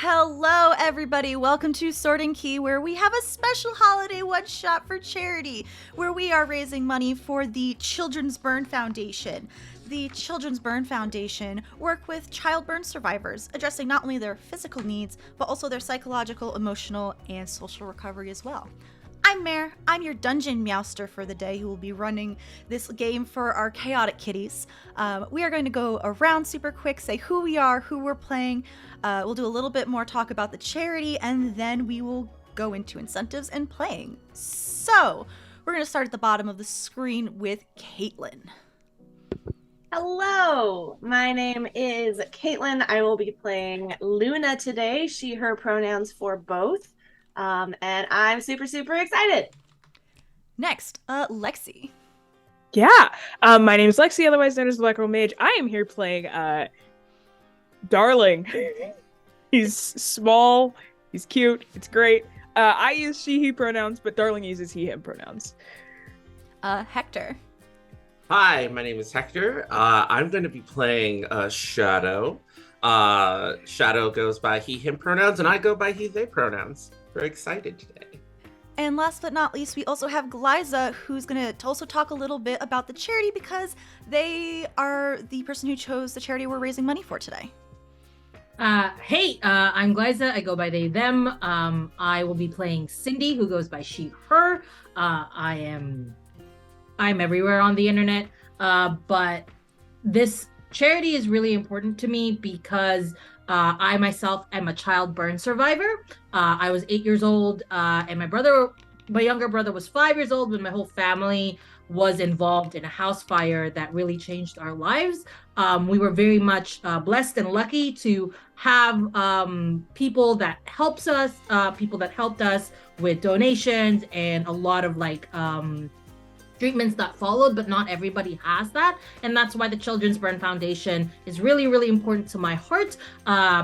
Hello, everybody. Welcome to Sword and Key, where we have a special holiday one-shot for charity, where we are raising money for the Children's Burn Foundation. The Children's Burn Foundation work with child burn survivors, addressing not only their physical needs, but also their psychological, emotional, and social recovery as well. I'm Mare. I'm your dungeon meowster for the day who will be running this game for our chaotic kitties. We are going to go around super quick, say who we are, who we're playing. We'll do a little bit more talk about the charity, and then we will go into incentives and playing. So, we're going to start at the bottom of the screen with Caitlin. Hello, my name is Caitlin. I will be playing Luna today. She, her pronouns for both. And I'm super excited. Next, Lexi. Yeah, my name is Lexi, otherwise known as the Black Girl Mage. I am here playing Darling. He's small, he's cute, it's great. I use she, he pronouns, but Darling uses he, him pronouns. Hector. Hi, my name is Hector. I'm going to be playing Shadow. Shadow goes by he, him pronouns, and I go by he, they pronouns. Very excited today. And last but not least, we also have Glaiza, who's going to also talk a little bit about the charity because they are the person who chose the charity we're raising money for today. Hey, I'm Glaiza. I go by they, them. I will be playing Cindy, who goes by she, her. I'm everywhere on the internet. But this charity is really important to me because I myself am a child burn survivor. I was 8 years old, and my younger brother was 5 years old when my whole family was involved in a house fire that really changed our lives. We were very much blessed and lucky to have people that helped us with donations and a lot of treatments that followed, but not everybody has that. And that's why the Children's Burn Foundation is really important to my heart,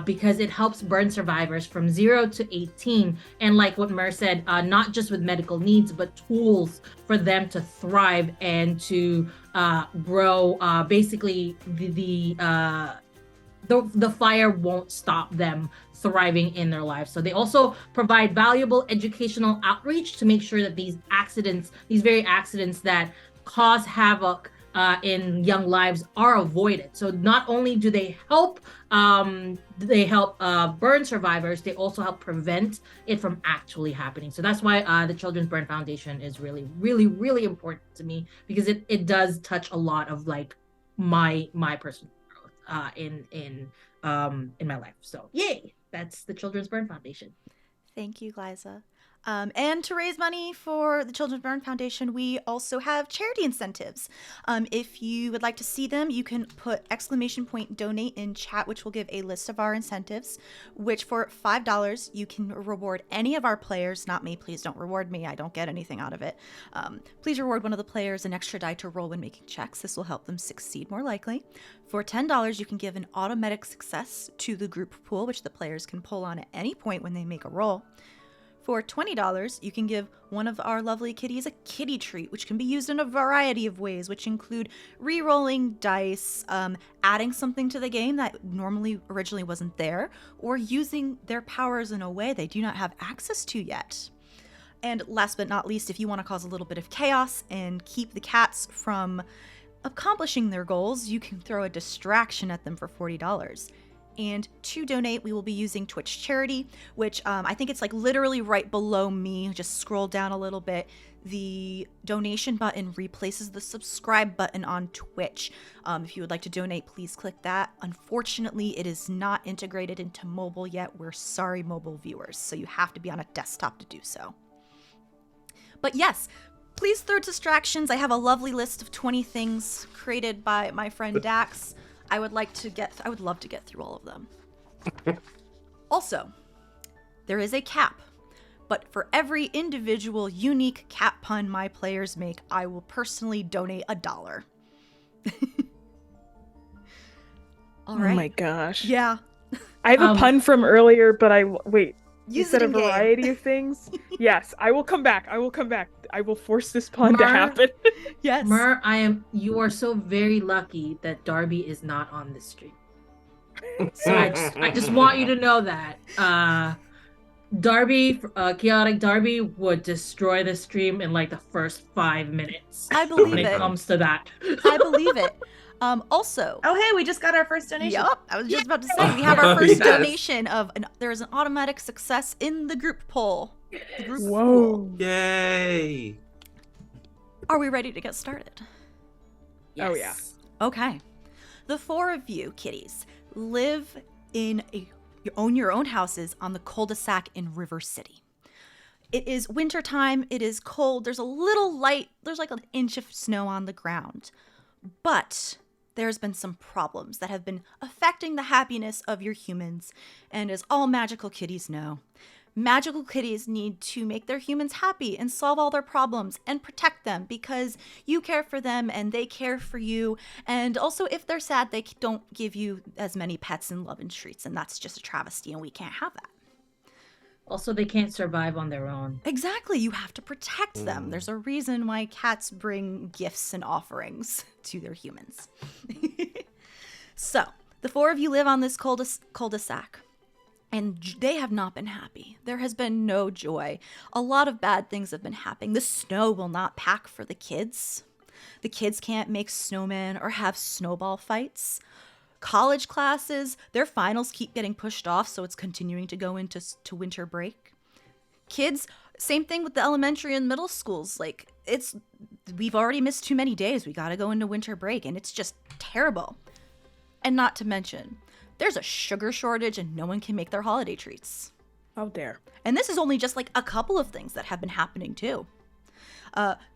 because it helps burn survivors from 0 to 18. And like what Mer said, not just with medical needs, but tools for them to thrive and to grow. Basically, the fire won't stop them thriving in their lives. So they also provide valuable educational outreach to make sure that these very accidents that cause havoc in young lives are avoided. So not only do they help burn survivors, they also help prevent it from actually happening. So that's why the Children's Burn Foundation is really important to me, because it does touch a lot of my personal growth in my life. So yay, that's the Children's Burn Foundation. Thank you, Glaiza. And to raise money for the Children's Burn Foundation, we also have charity incentives. If you would like to see them, you can put !donate in chat, which will give a list of our incentives, which for $5, you can reward any of our players. Not me, please don't reward me. I don't get anything out of it. Please reward one of the players an extra die to roll when making checks. This will help them succeed more likely. For $10, you can give an automatic success to the group pool, which the players can pull on at any point when they make a roll. For $20, you can give one of our lovely kitties a kitty treat, which can be used in a variety of ways, which include re-rolling dice, adding something to the game that originally wasn't there, or using their powers in a way they do not have access to yet. And last but not least, if you want to cause a little bit of chaos and keep the cats from accomplishing their goals, you can throw a distraction at them for $40. And to donate, we will be using Twitch Charity, which I think it's literally right below me. Just scroll down a little bit. The donation button replaces the subscribe button on Twitch. If you would like to donate, please click that. Unfortunately, it is not integrated into mobile yet. We're sorry, mobile viewers. So you have to be on a desktop to do so. But yes, please throw distractions. I have a lovely list of 20 things created by my friend Dax. I would love to get through all of them. Also, there is a cap, but for every individual unique cat pun my players make, I will personally donate $1. All right. Oh my gosh. Yeah. I have a pun from earlier, but wait. You Use said it a in-game. variety of things? Yes, I will come back. I will force this pun to happen. Yes. Mer, you are so very lucky that Darby is not on this stream. So I just want you to know that. Darby, Chaotic Darby would destroy the stream in like the first 5 minutes. I Oh believe my when it it. God. comes to that. I believe it. Also, Oh, hey, we just got our first donation. yep, I was just about to say we have our Oh, first yes. donation of there's an automatic success in the group poll. The group poll. Whoa. Yay! Are we ready to get started? Oh, yeah. Okay. The 4 of you, kitties, live in you own your own houses on the cul-de-sac in River City. It is wintertime. It is cold. There's a little light. There's like an inch of snow on the ground. But there's been some problems that have been affecting the happiness of your humans. And as all magical kitties know, magical kitties need to make their humans happy and solve all their problems and protect them because you care for them and they care for you. And also, if they're sad, they don't give you as many pets and love and treats. And that's just a travesty, and we can't have that. Also, they can't survive on their own. Exactly. You have to protect them. There's a reason why cats bring gifts and offerings to their humans. So, the 4 of you live on this cul-de-sac. And they have not been happy. There has been no joy. A lot of bad things have been happening. The snow will not pack for the kids. The kids can't make snowmen or have snowball fights. College classes, their finals keep getting pushed off, so it's continuing to go into winter break. Kids, same thing with the elementary and middle schools. Like, we've already missed too many days. We gotta go into winter break, and it's just terrible. And not to mention, there's a sugar shortage and no one can make their holiday treats. How dare. And this is only just like a couple of things that have been happening too.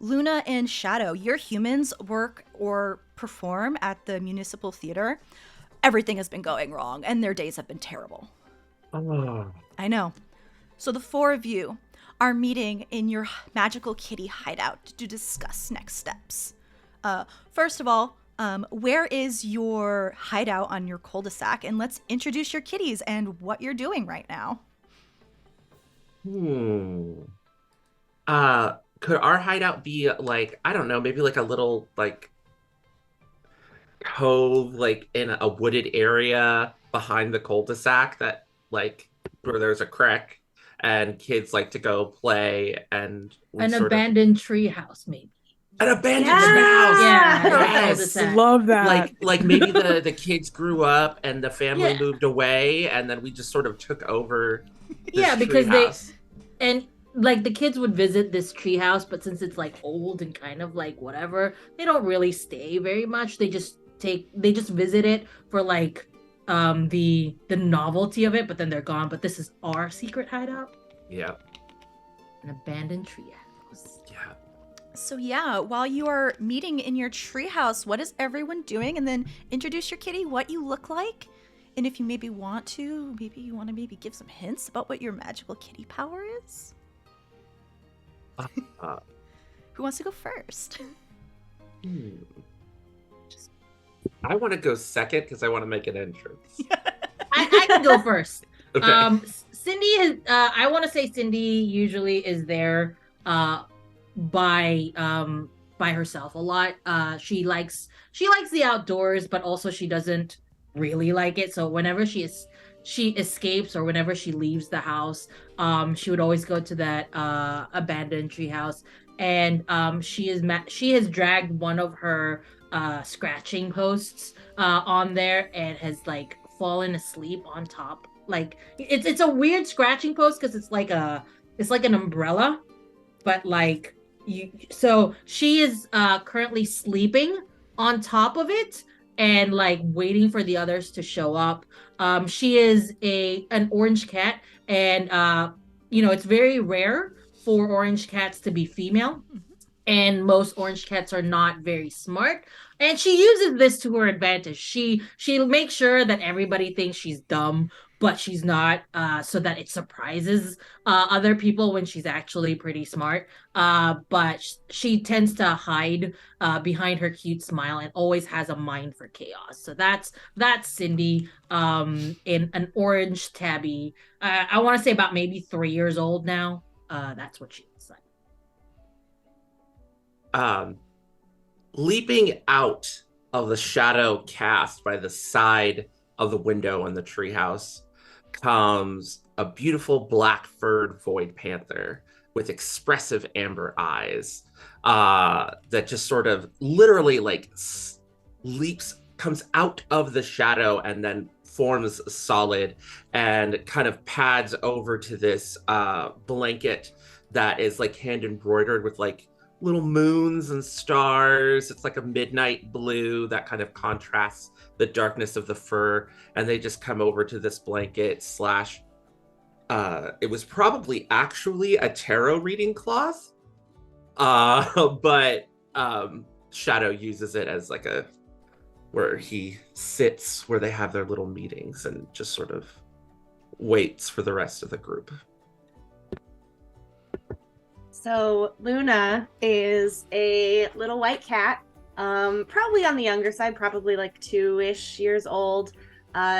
Luna and Shadow, your humans work or perform at the municipal theater. Everything has been going wrong and their days have been terrible. Oh. I know. So the 4 of you are meeting in your magical kitty hideout to discuss next steps. First of all, where is your hideout on your cul-de-sac? And let's introduce your kitties and what you're doing right now. Could our hideout be like, I don't know, maybe like a little like cove, like in a wooded area behind the cul-de-sac that like where there's a creek and kids like to go play and An abandoned tree house, maybe. An abandoned Yeah. house. Yeah, Yes. cul-de-sac. Love that. Like maybe the kids grew up and the family Yeah. moved away and then we just sort of took over this Yeah, because treehouse. and like the kids would visit this treehouse, but since it's like old and kind of like whatever, they don't really stay very much. They just visit it for like the novelty of it, but then they're gone. But this is our secret hideout, Yeah. an abandoned treehouse. Yeah. So yeah, while you are meeting in your treehouse, what is everyone doing? And then introduce your kitty, what you look like. And if you maybe want to give some hints about what your magical kitty power is. Who wants to go first? I want to go second because I want to make an entrance. I can go first. Okay. Cindy is. I want to say Cindy usually is there by herself a lot. She likes the outdoors, but also she doesn't really like it. So whenever she escapes or whenever she leaves the house, she would always go to that abandoned treehouse, and she has dragged one of her scratching posts on there and has like fallen asleep on top. Like it's a weird scratching post because it's like an umbrella, but like so she is currently sleeping on top of it and like waiting for the others to show up. She is an orange cat, and it's very rare for orange cats to be female. And most orange cats are not very smart, and she uses this to her advantage. She makes sure that everybody thinks she's dumb, but she's not, so that it surprises other people when she's actually pretty smart. But she tends to hide behind her cute smile and always has a mind for chaos. So that's Cindy, in an orange tabby. I want to say about maybe 3 years old now. That's what she looks like. Leaping out of the shadow cast by the side of the window in the treehouse comes a beautiful black-furred void panther with expressive amber eyes that just sort of literally like leaps, comes out of the shadow and then forms solid and kind of pads over to this blanket that is like hand embroidered with like little moons and stars. It's like a midnight blue that kind of contrasts the darkness of the fur. And they just come over to this blanket slash it was probably actually a tarot reading cloth, but Shadow uses it as like a where he sits where they have their little meetings and just sort of waits for the rest of the group. So Luna is a little white cat, probably on the younger side, probably like 2-ish years old.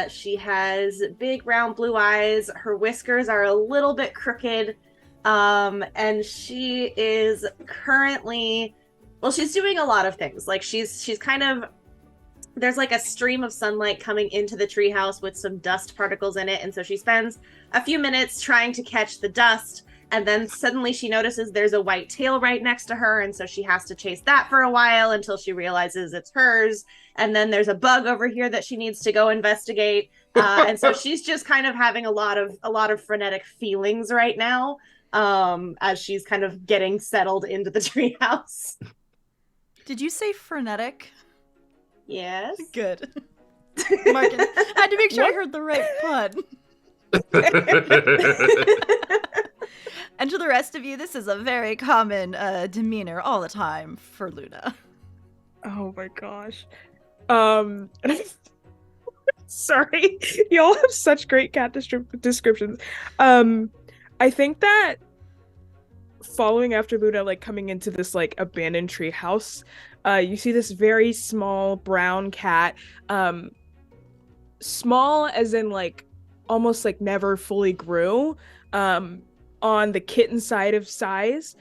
She has big round blue eyes. Her whiskers are a little bit crooked. And she is currently, well, she's doing a lot of things. Like she's kind of, there's like a stream of sunlight coming into the treehouse with some dust particles in it. And so she spends a few minutes trying to catch the dust. And then suddenly she notices there's a white tail right next to her. And so she has to chase that for a while until she realizes it's hers. And then there's a bug over here that she needs to go investigate. And so she's just kind of having a lot of frenetic feelings right now, as she's kind of getting settled into the treehouse. Did you say frenetic? Yes. Good. Marcus, I had to make sure I heard the right pun. And to the rest of you, this is a very common demeanor all the time for Luna. Oh my gosh. Sorry. Y'all have such great cat descriptions. I think that following after Luna, like coming into this like abandoned tree house, you see this very small brown cat, small as in like almost like never fully grew, on the kitten side of size,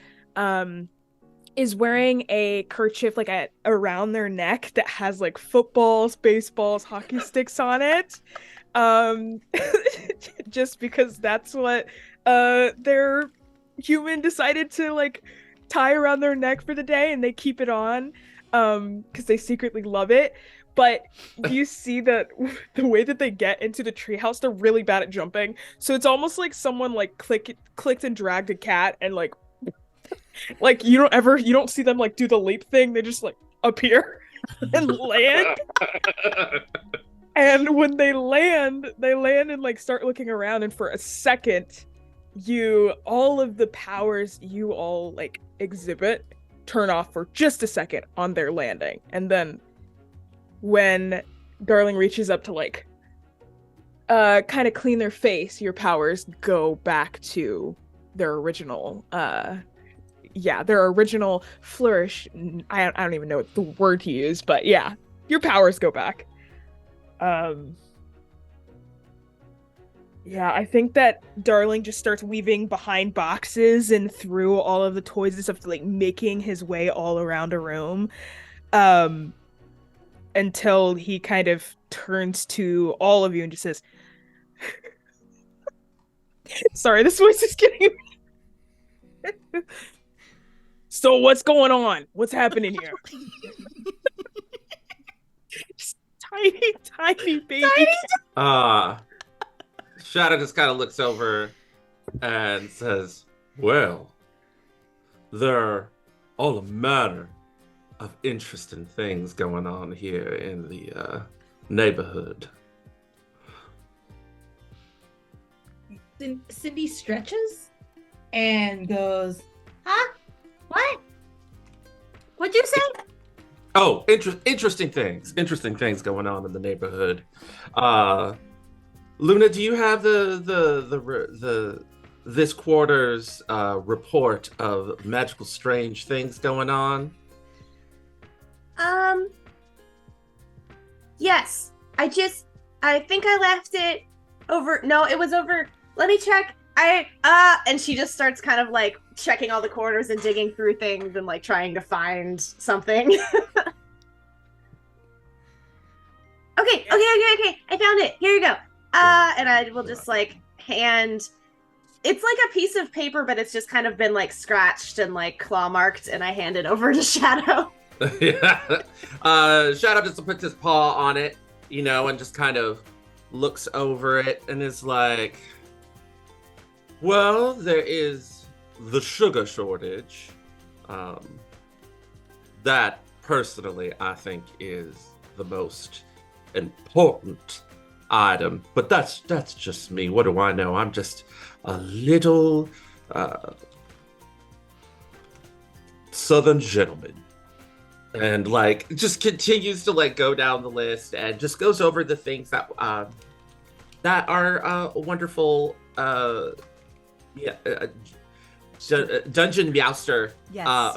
is wearing a kerchief like around their neck that has like footballs, baseballs, hockey sticks on it, just because that's what their human decided to like tie around their neck for the day, and they keep it on because they secretly love it. But you see that the way that they get into the treehouse, they're really bad at jumping. So it's almost like someone like clicked and dragged a cat, and like you don't see them like do the leap thing. They just like appear and land. And when they land and like start looking around, and for a second, all of the powers you all like exhibit turn off for just a second on their landing. And then when Darling reaches up to like kind of clean their face, your powers go back to their original flourish. I don't even know what the word to use, but yeah, your powers go back. Yeah, I think that Darling just starts weaving behind boxes and through all of the toys and stuff, like making his way all around a room, until he kind of turns to all of you and just says, sorry, this voice is getting me. So what's going on? What's happening here? Just tiny baby. Shadow just kind of looks over and says, well, there are all a manner of interesting things going on here in the neighborhood. Cindy stretches and goes, huh? What? What'd you say? Oh, interesting things going on in the neighborhood. Luna, do you have the this quarter's report of magical strange things going on? Yes. I think I left it over. No, it was over. Let me check. And she just starts kind of like checking all the corners and digging through things and like trying to find something. Okay, Okay. I found it. Here you go. And I will just like hand. It's like a piece of paper, but it's just kind of been like scratched and like claw marked, and I hand it over to Shadow. Yeah. Shadow just puts his paw on it, and just kind of looks over it and is like, well, there is the sugar shortage. That personally I think is the most important item, but that's just me. What do I know? I'm just a little southern gentleman. And like just continues to like go down the list and just goes over the things that are wonderful. Dungeon Meowster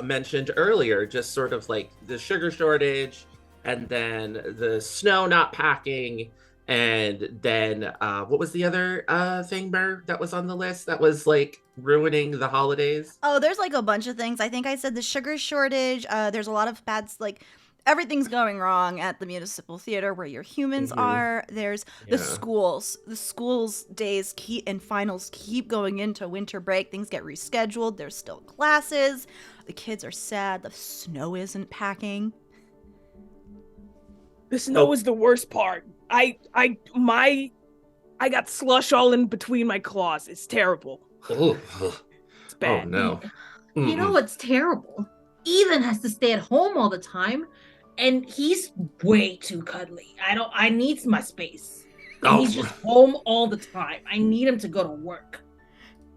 mentioned earlier, just sort of like the sugar shortage, and then the snow not packing, and then what was the other thing, Burr, that was on the list that was like ruining the holidays? Oh, there's like a bunch of things. I think I said the sugar shortage. There's a lot of bad, like everything's going wrong at the municipal theater where your humans are. There's the schools. The schools days and finals keep going into winter break. Things get rescheduled. There's still classes. The kids are sad. The snow isn't packing. The snow is the worst part. I got slush all in between my claws. It's terrible. It's bad. Oh no. You know what's terrible? Ethan has to stay at home all the time, and he's way too cuddly. I need my space. And he's just home all the time. I need him to go to work.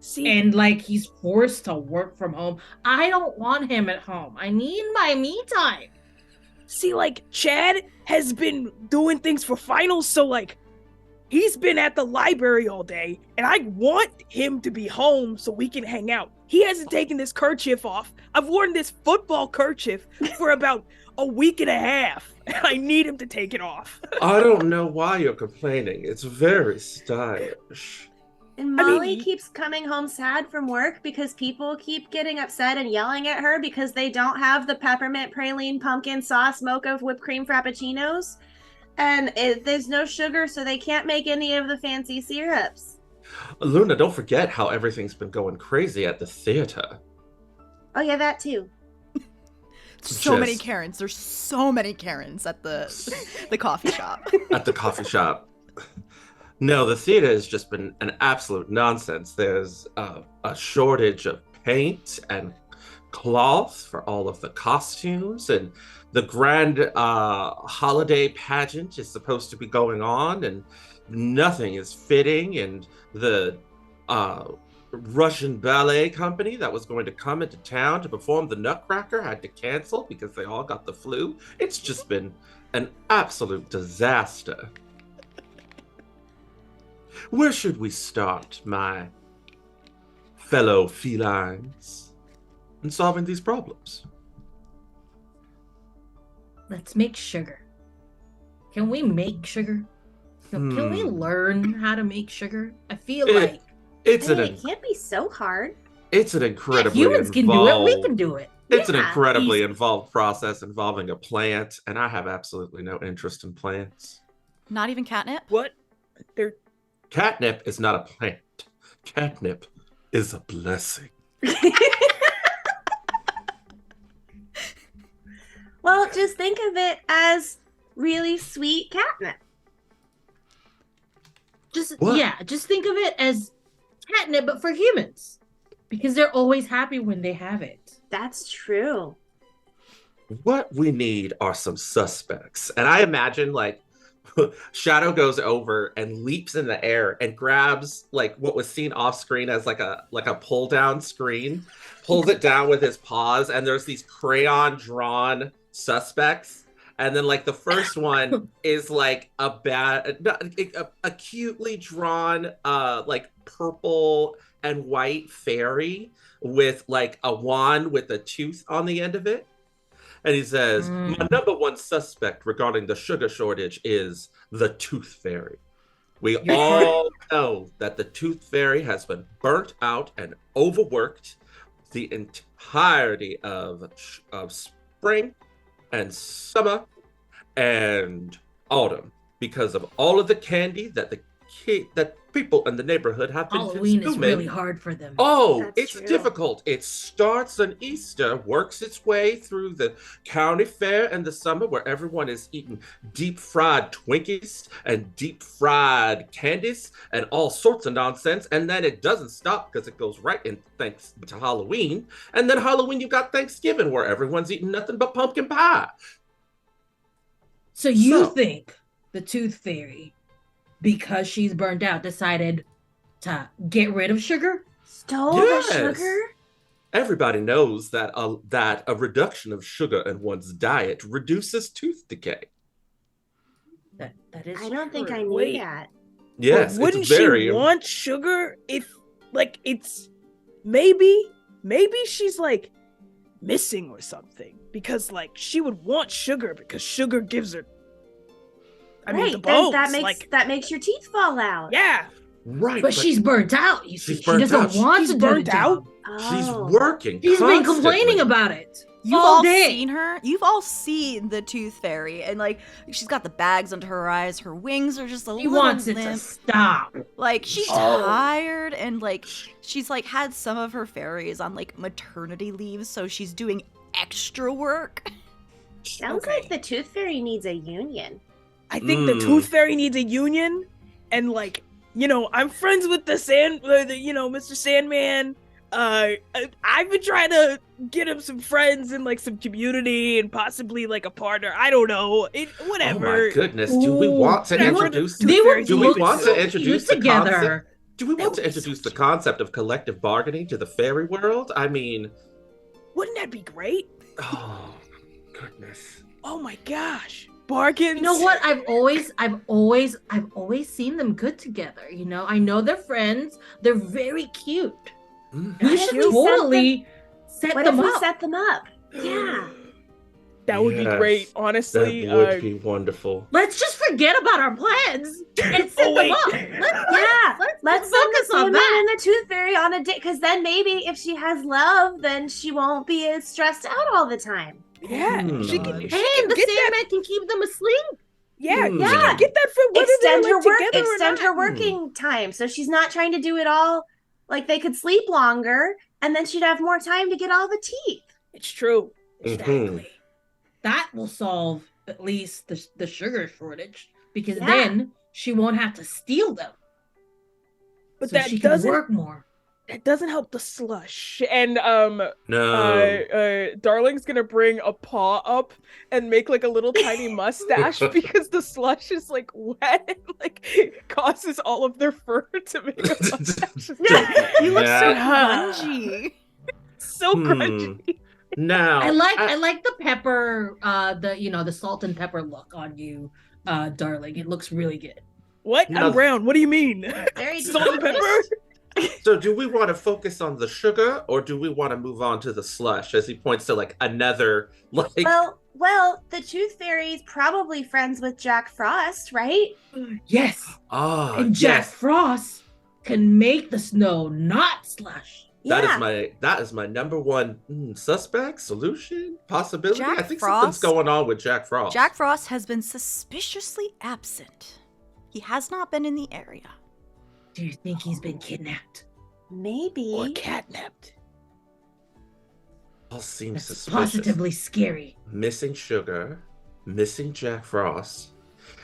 See, and like he's forced to work from home. I don't want him at home. I need my me time. See, like Chad has been doing things for finals, so like he's been at the library all day, and I want him to be home so we can hang out. He hasn't taken this kerchief off. I've worn this football kerchief for about a week and a half, and I need him to take it off. I don't know why you're complaining. It's very stylish. And Molly keeps coming home sad from work because people keep getting upset and yelling at her because they don't have the peppermint praline pumpkin sauce mocha whipped cream frappuccinos. And there's no sugar, so they can't make any of the fancy syrups. Luna, don't forget how everything's been going crazy at the theater. Oh yeah, that too. Many Karens. There's so many Karens at the coffee shop. At the coffee shop. No, the theater has just been an absolute nonsense. There's a shortage of paint and cloth for all of the costumes, and the grand holiday pageant is supposed to be going on, and nothing is fitting, and the Russian ballet company that was going to come into town to perform the Nutcracker had to cancel because they all got the flu. It's just been an absolute disaster. Where should we start, my fellow felines, in solving these problems? Let's make sugar. Can we make sugar? Can we learn how to make sugar? I feel like it can't be so hard. It's an incredibly humans can do it. We can do it. It's an incredibly involved process involving a plant, and I have absolutely no interest in plants. Not even catnip? What? Catnip is not a plant. Catnip is a blessing. Well, just think of it as really sweet catnip. Just think of it as catnip, but for humans. Because they're always happy when they have it. That's true. What we need are some suspects. And I imagine, like, Shadow goes over and leaps in the air and grabs like what was seen off screen as like a pull down screen, pulls it down with his paws, and there's these crayon drawn suspects. And then like the first one is like a cutely drawn like purple and white fairy with like a wand with a tooth on the end of it. And he says, my number one suspect regarding the sugar shortage is the Tooth Fairy. We all know that the Tooth Fairy has been burnt out and overworked the entirety of spring and summer and autumn. because of all of the candy that that people in the neighborhood have been Halloween is consuming. really hard for them. Oh, That's it's true. difficult. It starts on Easter, works its way through the county fair in the summer where everyone is eating deep fried Twinkies and deep fried candies and all sorts of nonsense. And then it doesn't stop because it goes right in thanks to Halloween. And then Halloween, you got Thanksgiving where everyone's eating nothing but pumpkin pie. So you So- think the Tooth Fairy, because she's burned out, decided to get rid of sugar? Stole Yes. the sugar? Everybody knows that a reduction of sugar in one's diet reduces tooth decay. That is. I don't think I true. knew Wait. that. Yes, But wouldn't it's very. she want sugar if, like, it's maybe she's like missing or something, because like she would want sugar because sugar gives her. I mean, the then bones. that makes your teeth fall out. Yeah, Right, But she's burnt out. You see, She's she burnt doesn't out. want She's to do the burnt out? job. she's Oh. working. She's been constantly. complaining about it. You've all all day. seen her. You've all seen the Tooth Fairy, and like she's got the bags under her eyes. Her wings are just a She little wants it to limp. stop. Like she's Oh. tired, and like she's like had some of her fairies on like maternity leave, so she's doing extra work. Sounds Okay. like the Tooth Fairy needs a union. I think the Mm. Tooth Fairy needs a union, and like, you know, I'm friends with the Mr. Sandman. I've been trying to get him some friends and like some community and possibly like a partner. I don't know. Oh Whatever. my goodness! Do we Ooh. want to They would- introduce? Tooth They Fairy would Do we look want so to introduce cute the concept? together. Do we want That to would be introduce so the concept of collective bargaining to the fairy world? I mean, Wouldn't that be great? oh goodness! Oh my gosh. Bargains. You know what? I've always seen them good together. You know, I know they're friends. They're very cute. Mhm. We What should if we set totally set What them if we up. set them up? Yeah. That would be Yes, great, That honestly. would be wonderful. Let's just forget about our plans and set Oh, them wait. up. Yeah. Let's send the focus on Sandman that. and the Tooth Fairy on a date, because then maybe if she has love, then she won't be as stressed out all the time. Yeah. Hmm. She can, And she can the get that. Sandman can keep them asleep. Yeah, Hmm. she can get that for whether Extend they're her like work. together or Extend not. her working time, so she's not trying to do it all. Like they could sleep longer, and then she'd have more time to get all the teeth. It's true. Exactly. That will solve at least the sugar shortage, because Yeah. then she won't have to steal them. But So that she can doesn't work more. help the slush. And No. Darling's gonna bring a paw up and make like a little tiny mustache because the slush is like wet and like causes all of their fur to make a mustache. You look so Yeah. grungy. So crunchy. Now I like the pepper, the salt and pepper look on you, darling. It looks really good. What? No. I'm brown. What do you mean? Very Salt and pepper? So do we want to focus on the sugar or do we want to move on to the slush as he points to like another like Well, the Tooth Fairy's probably friends with Jack Frost, right? Yes, and Jack yes. Frost can make the snow not slush. That is my number one suspect, solution, possibility. Jack I think Frost? something's going on with Jack Frost. Jack Frost has been suspiciously absent. He has not been in the area. Do you think he's been kidnapped? Maybe. Or catnapped? all seems That's suspicious. positively scary. Missing sugar, missing Jack Frost.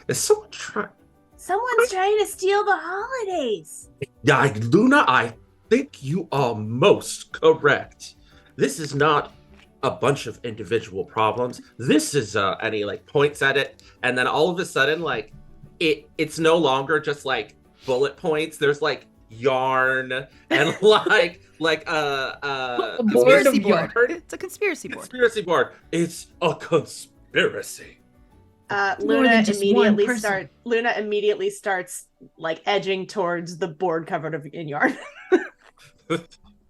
Is someone trying? Someone's trying to steal the holidays. Yeah, Luna, I think you are most correct. This is not a bunch of individual problems. This is and he like points at it, and then all of a sudden, like it's no longer just like bullet points. There's like yarn and like A board Conspiracy of board. yarn. It's a conspiracy board. conspiracy board. It's a conspiracy. More Luna than just one immediately person. Luna immediately starts like edging towards the board covered in yarn.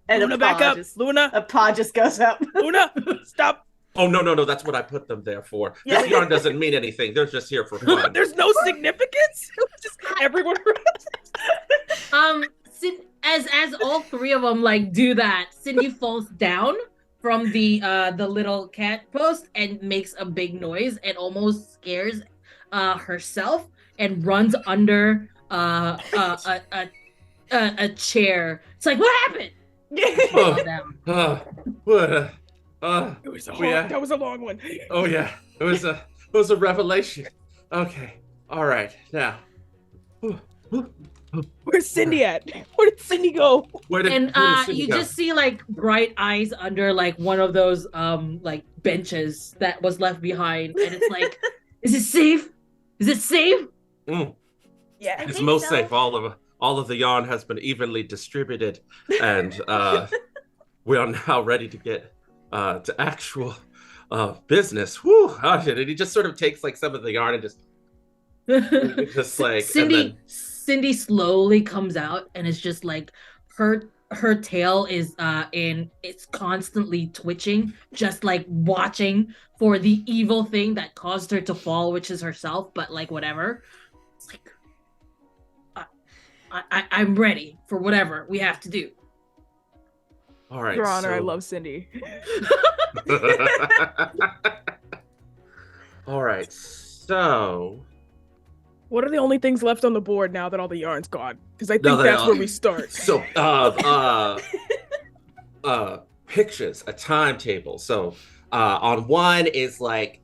And Luna, back up. Luna, A paw just goes up. Luna, stop. Oh no, that's what I put them there for. Yeah. This yarn doesn't mean anything. They're just here for fun. There's no significance. Just everyone. As all three of them like do that, Cindy falls down from the little cat post and makes a big noise and almost scares herself. and runs under a chair. It's like, what happened? Oh, Them. what? It was Yeah. that was a long one. Oh yeah, it was a revelation. Okay, all right, now. Where's Cindy at? Where did Cindy go? Where did Cindy You go? just see like bright eyes under like one of those like benches that was left behind, and it's like, is it safe? Is it safe? Yeah. It's think most so. safe. All of the yarn has been evenly distributed, and we are now ready to get to actual business. Whew! Oh, shit. And he just sort of takes like some of the yarn and just like Cindy slowly comes out, and it's just like her tail is it's constantly twitching, just like watching for the evil thing that caused her to fall, which is herself. But like whatever, it's like I'm ready for whatever we have to do. all right, Your Honor, so... I love Cindy. All right, so What are the only things left on the board now that all the yarn's gone? Because I think No, that's where we start. So, pictures, a timetable. So, on one is like,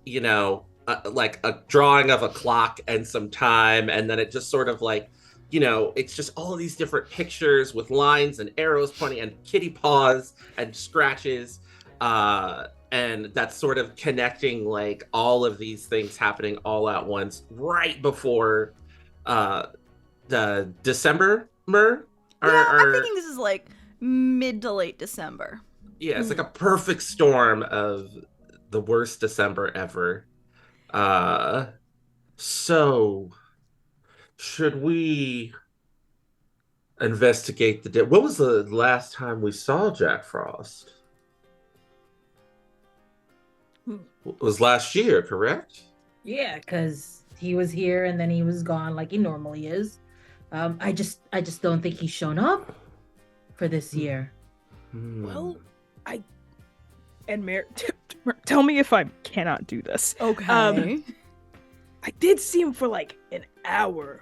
like a drawing of a clock and some time, and then it just sort of like, it's just all of these different pictures with lines and arrows pointing and kitty paws and scratches, and that's sort of connecting like all of these things happening all at once right before the December I'm thinking this is like mid to late December. Yeah, it's like a perfect storm of the worst December ever. So should we investigate when was the last time we saw Jack Frost? It was last year, correct? Yeah, because he was here and then he was gone like he normally is. I just don't think he's shown up for this year. Well, tell me if I cannot do this. Okay. I did see him for like an hour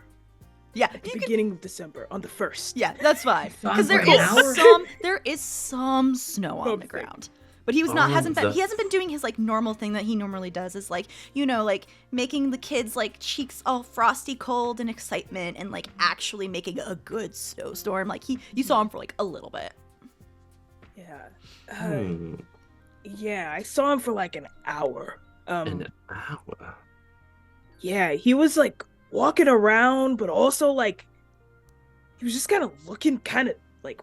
yeah, at the beginning of December on the 1st. yeah, that's fine. Saw him Because for an hour? there is some snow on the Okay. ground. But he was not Oh, he hasn't been doing his like normal thing that he normally does, is like, like making the kids like cheeks all frosty cold and excitement and like actually making a good snowstorm. Like you saw him for like a little bit. Yeah. Yeah, I saw him for like an hour. An hour. Yeah, he was like walking around, but also like he was just kind of looking kind of like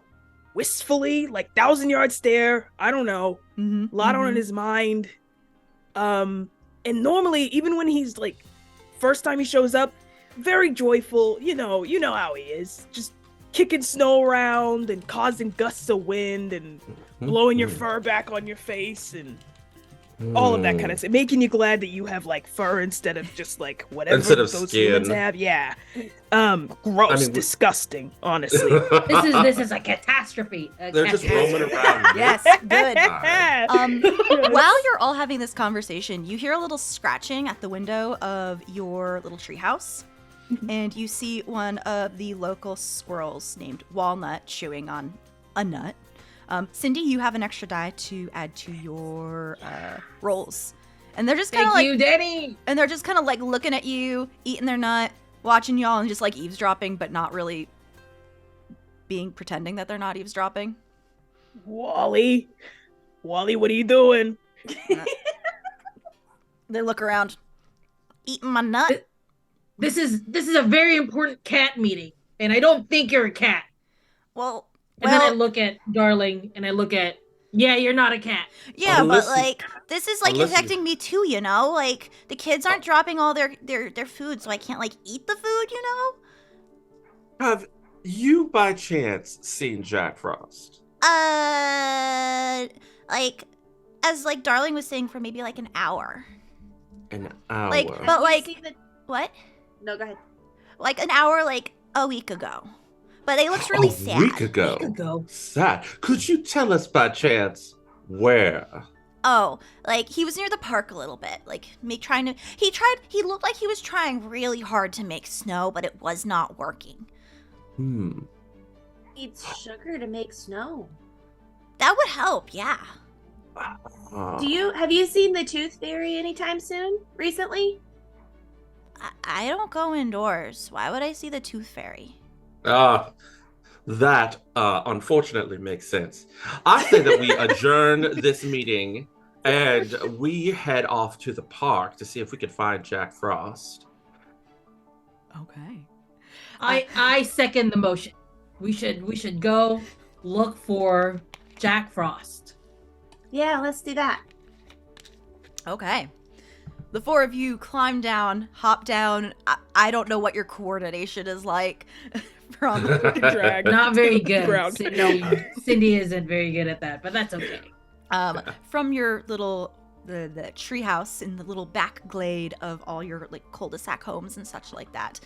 wistfully, like 1,000-yard stare. I don't know. Mm-hmm. A lot on his mind. And normally, even when he's like first time he shows up, very joyful. You know how he is. Just kicking snow around and causing gusts of wind and blowing your fur back on your face and all of that kind of stuff, making you glad that you have like fur instead of just like whatever Instead of those skin. humans have. Yeah. Gross, disgusting, honestly. This is a catastrophe. They're just roaming around. Yes, good. Yes. While you're all having this conversation, you hear a little scratching at the window of your little treehouse, and you see one of the local squirrels named Walnut chewing on a nut. Cindy, you have an extra die to add to your rolls, and they're just kind of Thank like you, Danny. And they're just kind of like looking at you, eating their nut, watching y'all, and just like eavesdropping, but not really pretending that they're not eavesdropping. Wally, what are you doing? They look around, eating my nut. This is a very important cat meeting, and I don't think you're a cat. Well, And then I look at Darling, and I look at, yeah, you're not a cat. yeah, but Unless you- like this is like unless you- affecting me too, Like the kids aren't dropping all their food, so I can't like eat the food, Have you by chance seen Jack Frost? Like as like Darling was saying, for maybe like an hour. An hour. Like, Have but you like seen the- what? No, go ahead. Like an hour, like a week ago. But they looks really sad. A week ago. Week ago. Sad. Could you tell us by chance where? Oh, like he was near the park a little bit. Like he looked like he was trying really hard to make snow, but it was not working. Needs sugar to make snow. That would help, yeah. Have you seen the Tooth Fairy anytime soon? Recently? I don't go indoors. Why would I see the Tooth Fairy? That unfortunately makes sense. I say that we adjourn this meeting and we head off to the park to see if we can find Jack Frost. Okay. I second the motion. We should go look for Jack Frost. Yeah, let's do that. Okay. The four of you climb down, hop down. I don't know what your coordination is like from Drag. Not very good. Ground. Cindy isn't very good at that, but that's okay. From your little the treehouse in the little back glade of all your like cul-de-sac homes and such like that.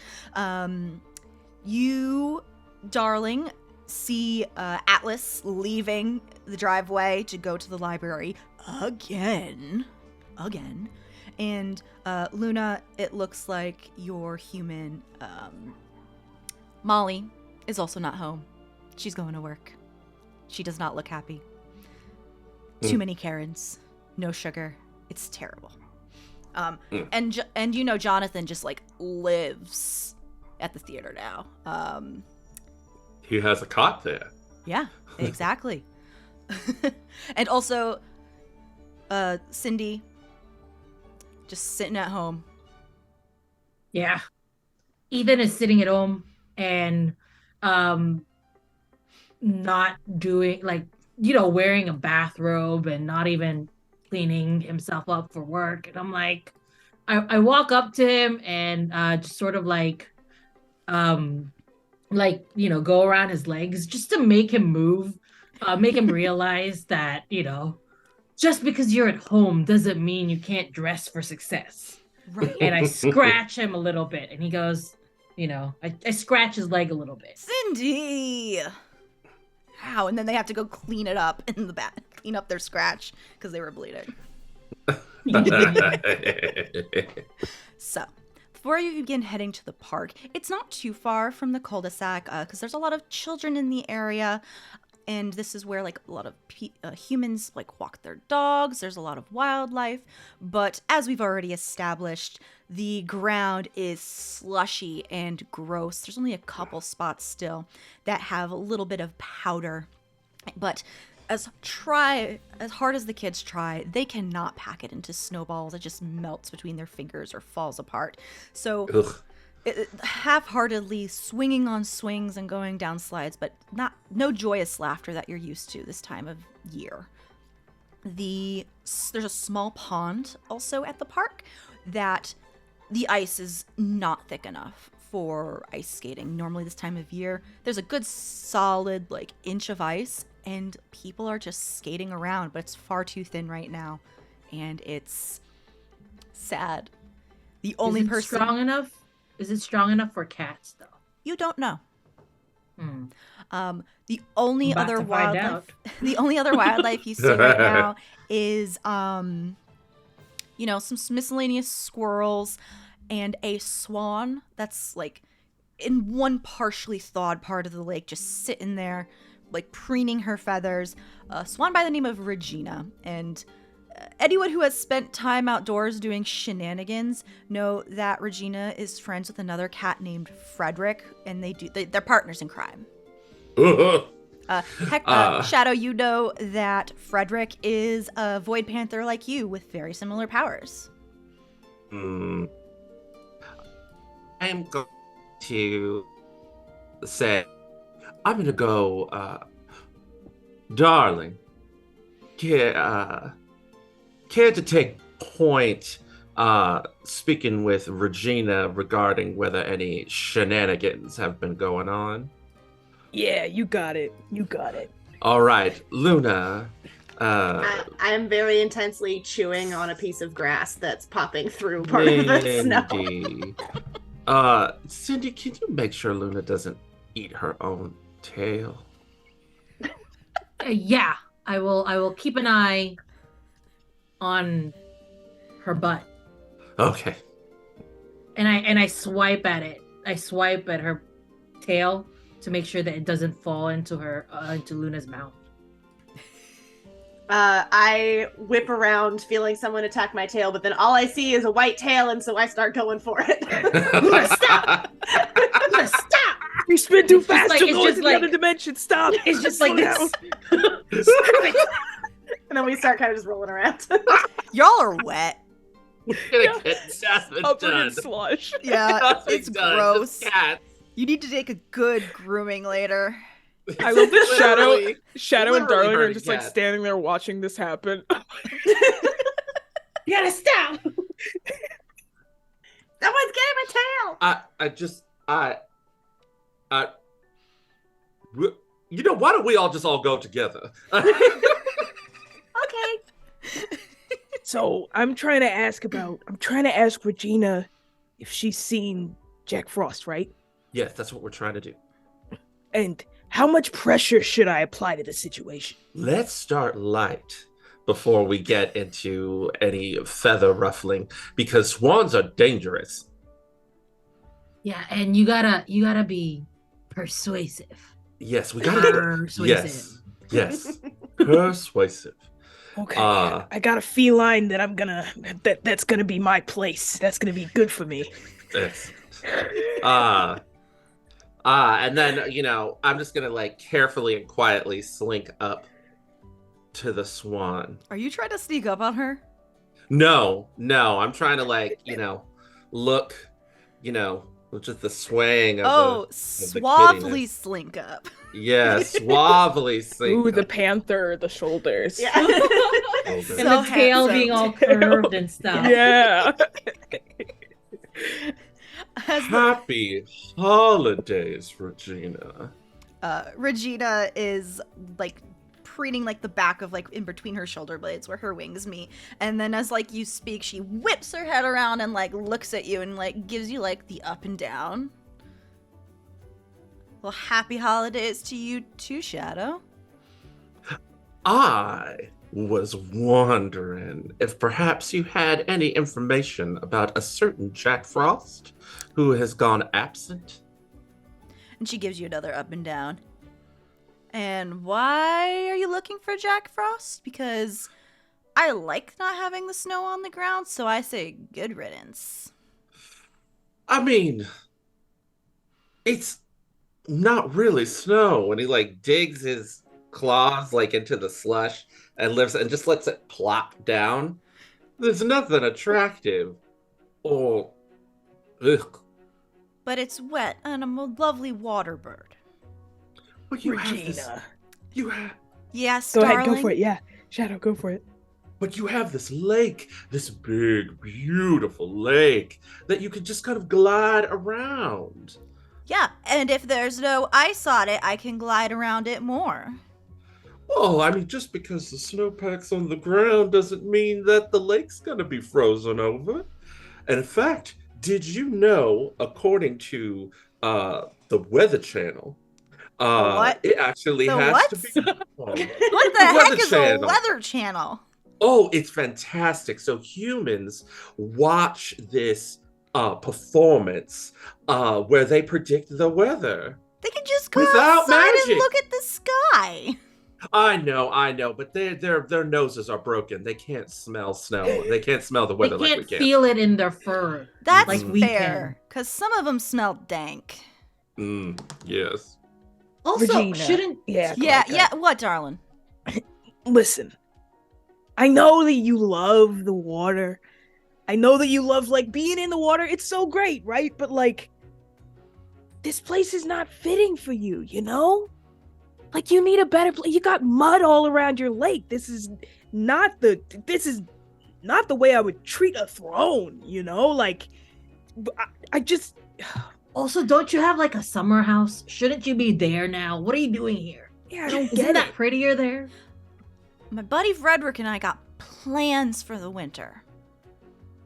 You, darling, see Atlas leaving the driveway to go to the library again. And Luna, it looks like your human Molly is also not home. She's going to work. She does not look happy. Too many Karens, no sugar. It's terrible. And you know Jonathan just like lives at the theater now. He has a cot there. Yeah, exactly. And also, Cindy, just sitting at home. Yeah. Ethan is sitting at home and not doing like, wearing a bathrobe and not even cleaning himself up for work. And I'm like, I walk up to him and just sort of go around his legs just to make him move, make him realize that, just because you're at home doesn't mean you can't dress for success. Right. And I scratch him a little bit and he goes, I scratch his leg a little bit. Cindy! Ow, and then they have to go clean it up in the back, clean up their scratch because they were bleeding. So, before you begin heading to the park, it's not too far from the cul-de-sac because there's a lot of children in the area. And this is where like a lot of humans like walk their dogs. There's a lot of wildlife. But as we've already established, the ground is slushy and gross. There's only a couple spots still that have a little bit of powder. But as hard as the kids try, they cannot pack it into snowballs. It just melts between their fingers or falls apart. So half-heartedly swinging on swings and going down slides, but no joyous laughter that you're used to this time of year. There's a small pond also at the park that the ice is not thick enough for ice skating. Normally this time of year, there's a good solid like inch of ice and people are just skating around, but it's far too thin right now and it's sad. The only person strong enough? Is it strong enough for cats though? You don't know. The only other wildlife you see right now is some miscellaneous squirrels and a swan that's like in one partially thawed part of the lake, just sitting there, like preening her feathers. A swan by the name of Regina. And anyone who has spent time outdoors doing shenanigans know that Regina is friends with another cat named Frederick, and they're partners in crime. Shadow, you know that Frederick is a Void Panther like you with very similar powers. I'm going to say, I'm going to go, darling, care to take point speaking with Regina regarding whether any shenanigans have been going on? Yeah, you got it. All right, Luna. I'm very intensely chewing on a piece of grass that's popping through part of the snow. Cindy, can you make sure Luna doesn't eat her own tail? Yeah, I will keep an eye on her butt. Okay. And I swipe at it. I swipe at her tail to make sure that it doesn't fall into Luna's mouth. I whip around feeling someone attack my tail, but then all I see is a white tail, and so I start going for it. Luna, stop! Luna, stop! You spin too It's just fast. like- You're it's going just to the like- other dimension. Stop. It's just like Slow this. down. And then we start kind of just rolling around. Y'all are wet. We're gonna get Jasmine Covered done. in slush. Yeah, Nothing's it's done, gross. just cats. You need to take a good grooming later. I love that Literally- Shadow and literally Darling are hurting just like cats. standing there watching this happen. You gotta stop! Someone's getting my tail. You know, why don't we all just go together? Okay. So I'm trying to ask Regina if she's seen Jack Frost, right? Yes, that's what we're trying to do. And how much pressure should I apply to the situation? Let's start light before we get into any feather ruffling, because swans are dangerous. Yeah, and you gotta be persuasive. Yes, we gotta. Persuasive. Yes, persuasive. Okay. I got a feline that that's gonna be my place. That's gonna be good for me. Yes. And then, you know, I'm just gonna like carefully and quietly slink up to the swan. Are you trying to sneak up on her? No, I'm trying to like, you know, look, you know, with just the swaying of Oh, the suavely kittiness. slink up. Yeah, suavely slink Ooh, the up. panther, the shoulders. Yeah. And So the tail handsome. being all curved and stuff. Yeah. As the- Happy holidays, Regina. Regina is like preening like the back of like in between her shoulder blades where her wings meet, and then as like you speak, she whips her head around and like looks at you and like gives you like the up and down. Well, happy holidays to you too, Shadow. I was wondering if perhaps you had any information about a certain Jack Frost who has gone absent. And she gives you another up and down. And why are you looking for Jack Frost? Because I like not having the snow on the ground, so I say good riddance. I mean, it's not really snow. And he like digs his claws like into the slush and lifts and just lets it plop down. There's nothing attractive or ugh. But it's wet and I'm a lovely water bird. But you have this, Regina. you have Yes, Go darling. ahead, go for it. Yeah. Shadow, go for it. but you have this lake, this big, beautiful lake that you can just kind of glide around. Yeah, and if there's no ice on it, I can glide around it more. Well, I mean, just because the snowpack's on the ground doesn't mean that the lake's gonna be frozen over. And in fact, did you know, according to the Weather Channel, what? it actually The has what? to be. What the The heck Weather is a Channel. Weather Channel? Oh, it's fantastic. So humans watch this performance where they predict the weather. They can just go Without outside and magic. look at the sky. I know, but their noses are broken. They can't smell snow. They can't smell the They weather like we can't can. feel it in their fur. That's Like we fair, because some of them smell dank. Yes. Also, Regina. shouldn't Yeah. go Yeah, ahead, go yeah. ahead. What, darling? Listen. I know that you love the water. I know that you love like being in the water. It's so great, right? But like this place is not fitting for you, you know? Like you need a better place. You got mud all around your lake. This is not the way I would treat a throne, you know? Like I just Also, don't you have like a summer house? Shouldn't you be there now? What are you doing here? yeah, I don't Isn't get that it. prettier there? My buddy Frederick and I got plans for the winter.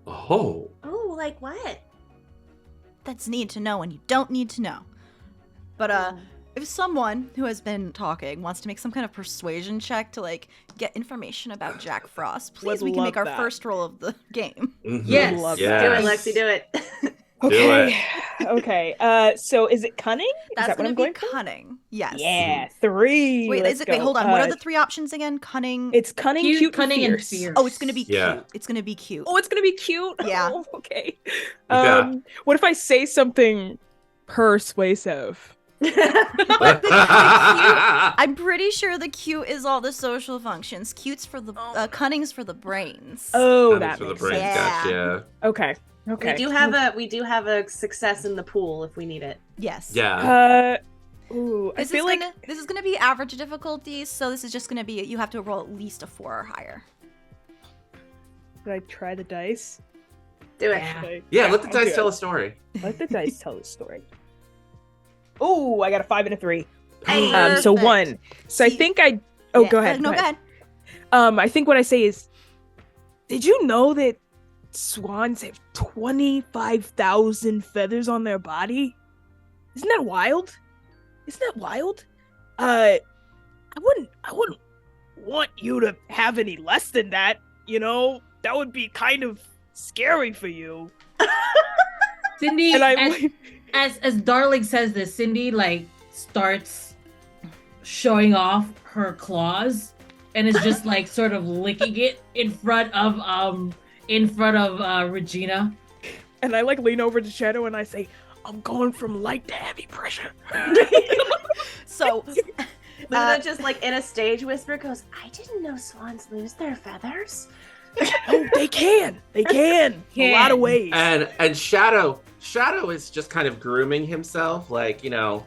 Oh. Oh, like what? That's need to know and you don't need to know. But if someone who has been talking wants to make some kind of persuasion check to like get information about Jack Frost, please, Would we can make love our that. first roll of the game. Yes. Love Do that. it, Lexi, do it. Okay. Okay. So is it cunning? That's is that what gonna I'm be going for? cunning. Yes. Yeah, 3. Wait, Let's wait, go. hold on. What are the 3 options again? Cunning. It's cunning, Cute, cute, cunning, and and fierce. fierce. Oh, it's gonna be Yeah. cute. It's gonna be cute. Oh, it's gonna be cute. Yeah. Oh, okay. Yeah. What if I say something persuasive? I'm pretty sure the cute is all the social functions. Cute's for the cunning's for the brains. Oh, That that for the makes brain. sense. Gotcha. Okay. Okay. We do have a success in the pool if we need it. Yes. Yeah. Ooh, I This feel is like gonna this is gonna be average difficulty, so this is just gonna be you have to roll at least a 4 or higher. should I try the dice? Do it. Yeah. Should I- Yeah, let the I'll dice do tell it. a story. Let the dice tell the story. Oh, I got a 5 and a 3. Hey. So Perfect. 1. So I See- think I. Oh, Yeah, go ahead. No, go go ahead. ahead. I think what I say is, did you know that swans have 25,000 feathers on their body? Isn't that wild? Isn't that wild? I wouldn't want you to have any less than that, you know? That would be kind of scary for you. Cindy, And I as Darling says this, Cindy like starts showing off her claws and is just like sort of licking it in front of Regina. and I like lean over to Shadow and I say, I'm going from light to heavy pressure. So Luna just like in a stage whisper goes, I didn't know swans lose their feathers. Oh, they can. They can. A lot of Can. ways. And Shadow is just kind of grooming himself, like, you know,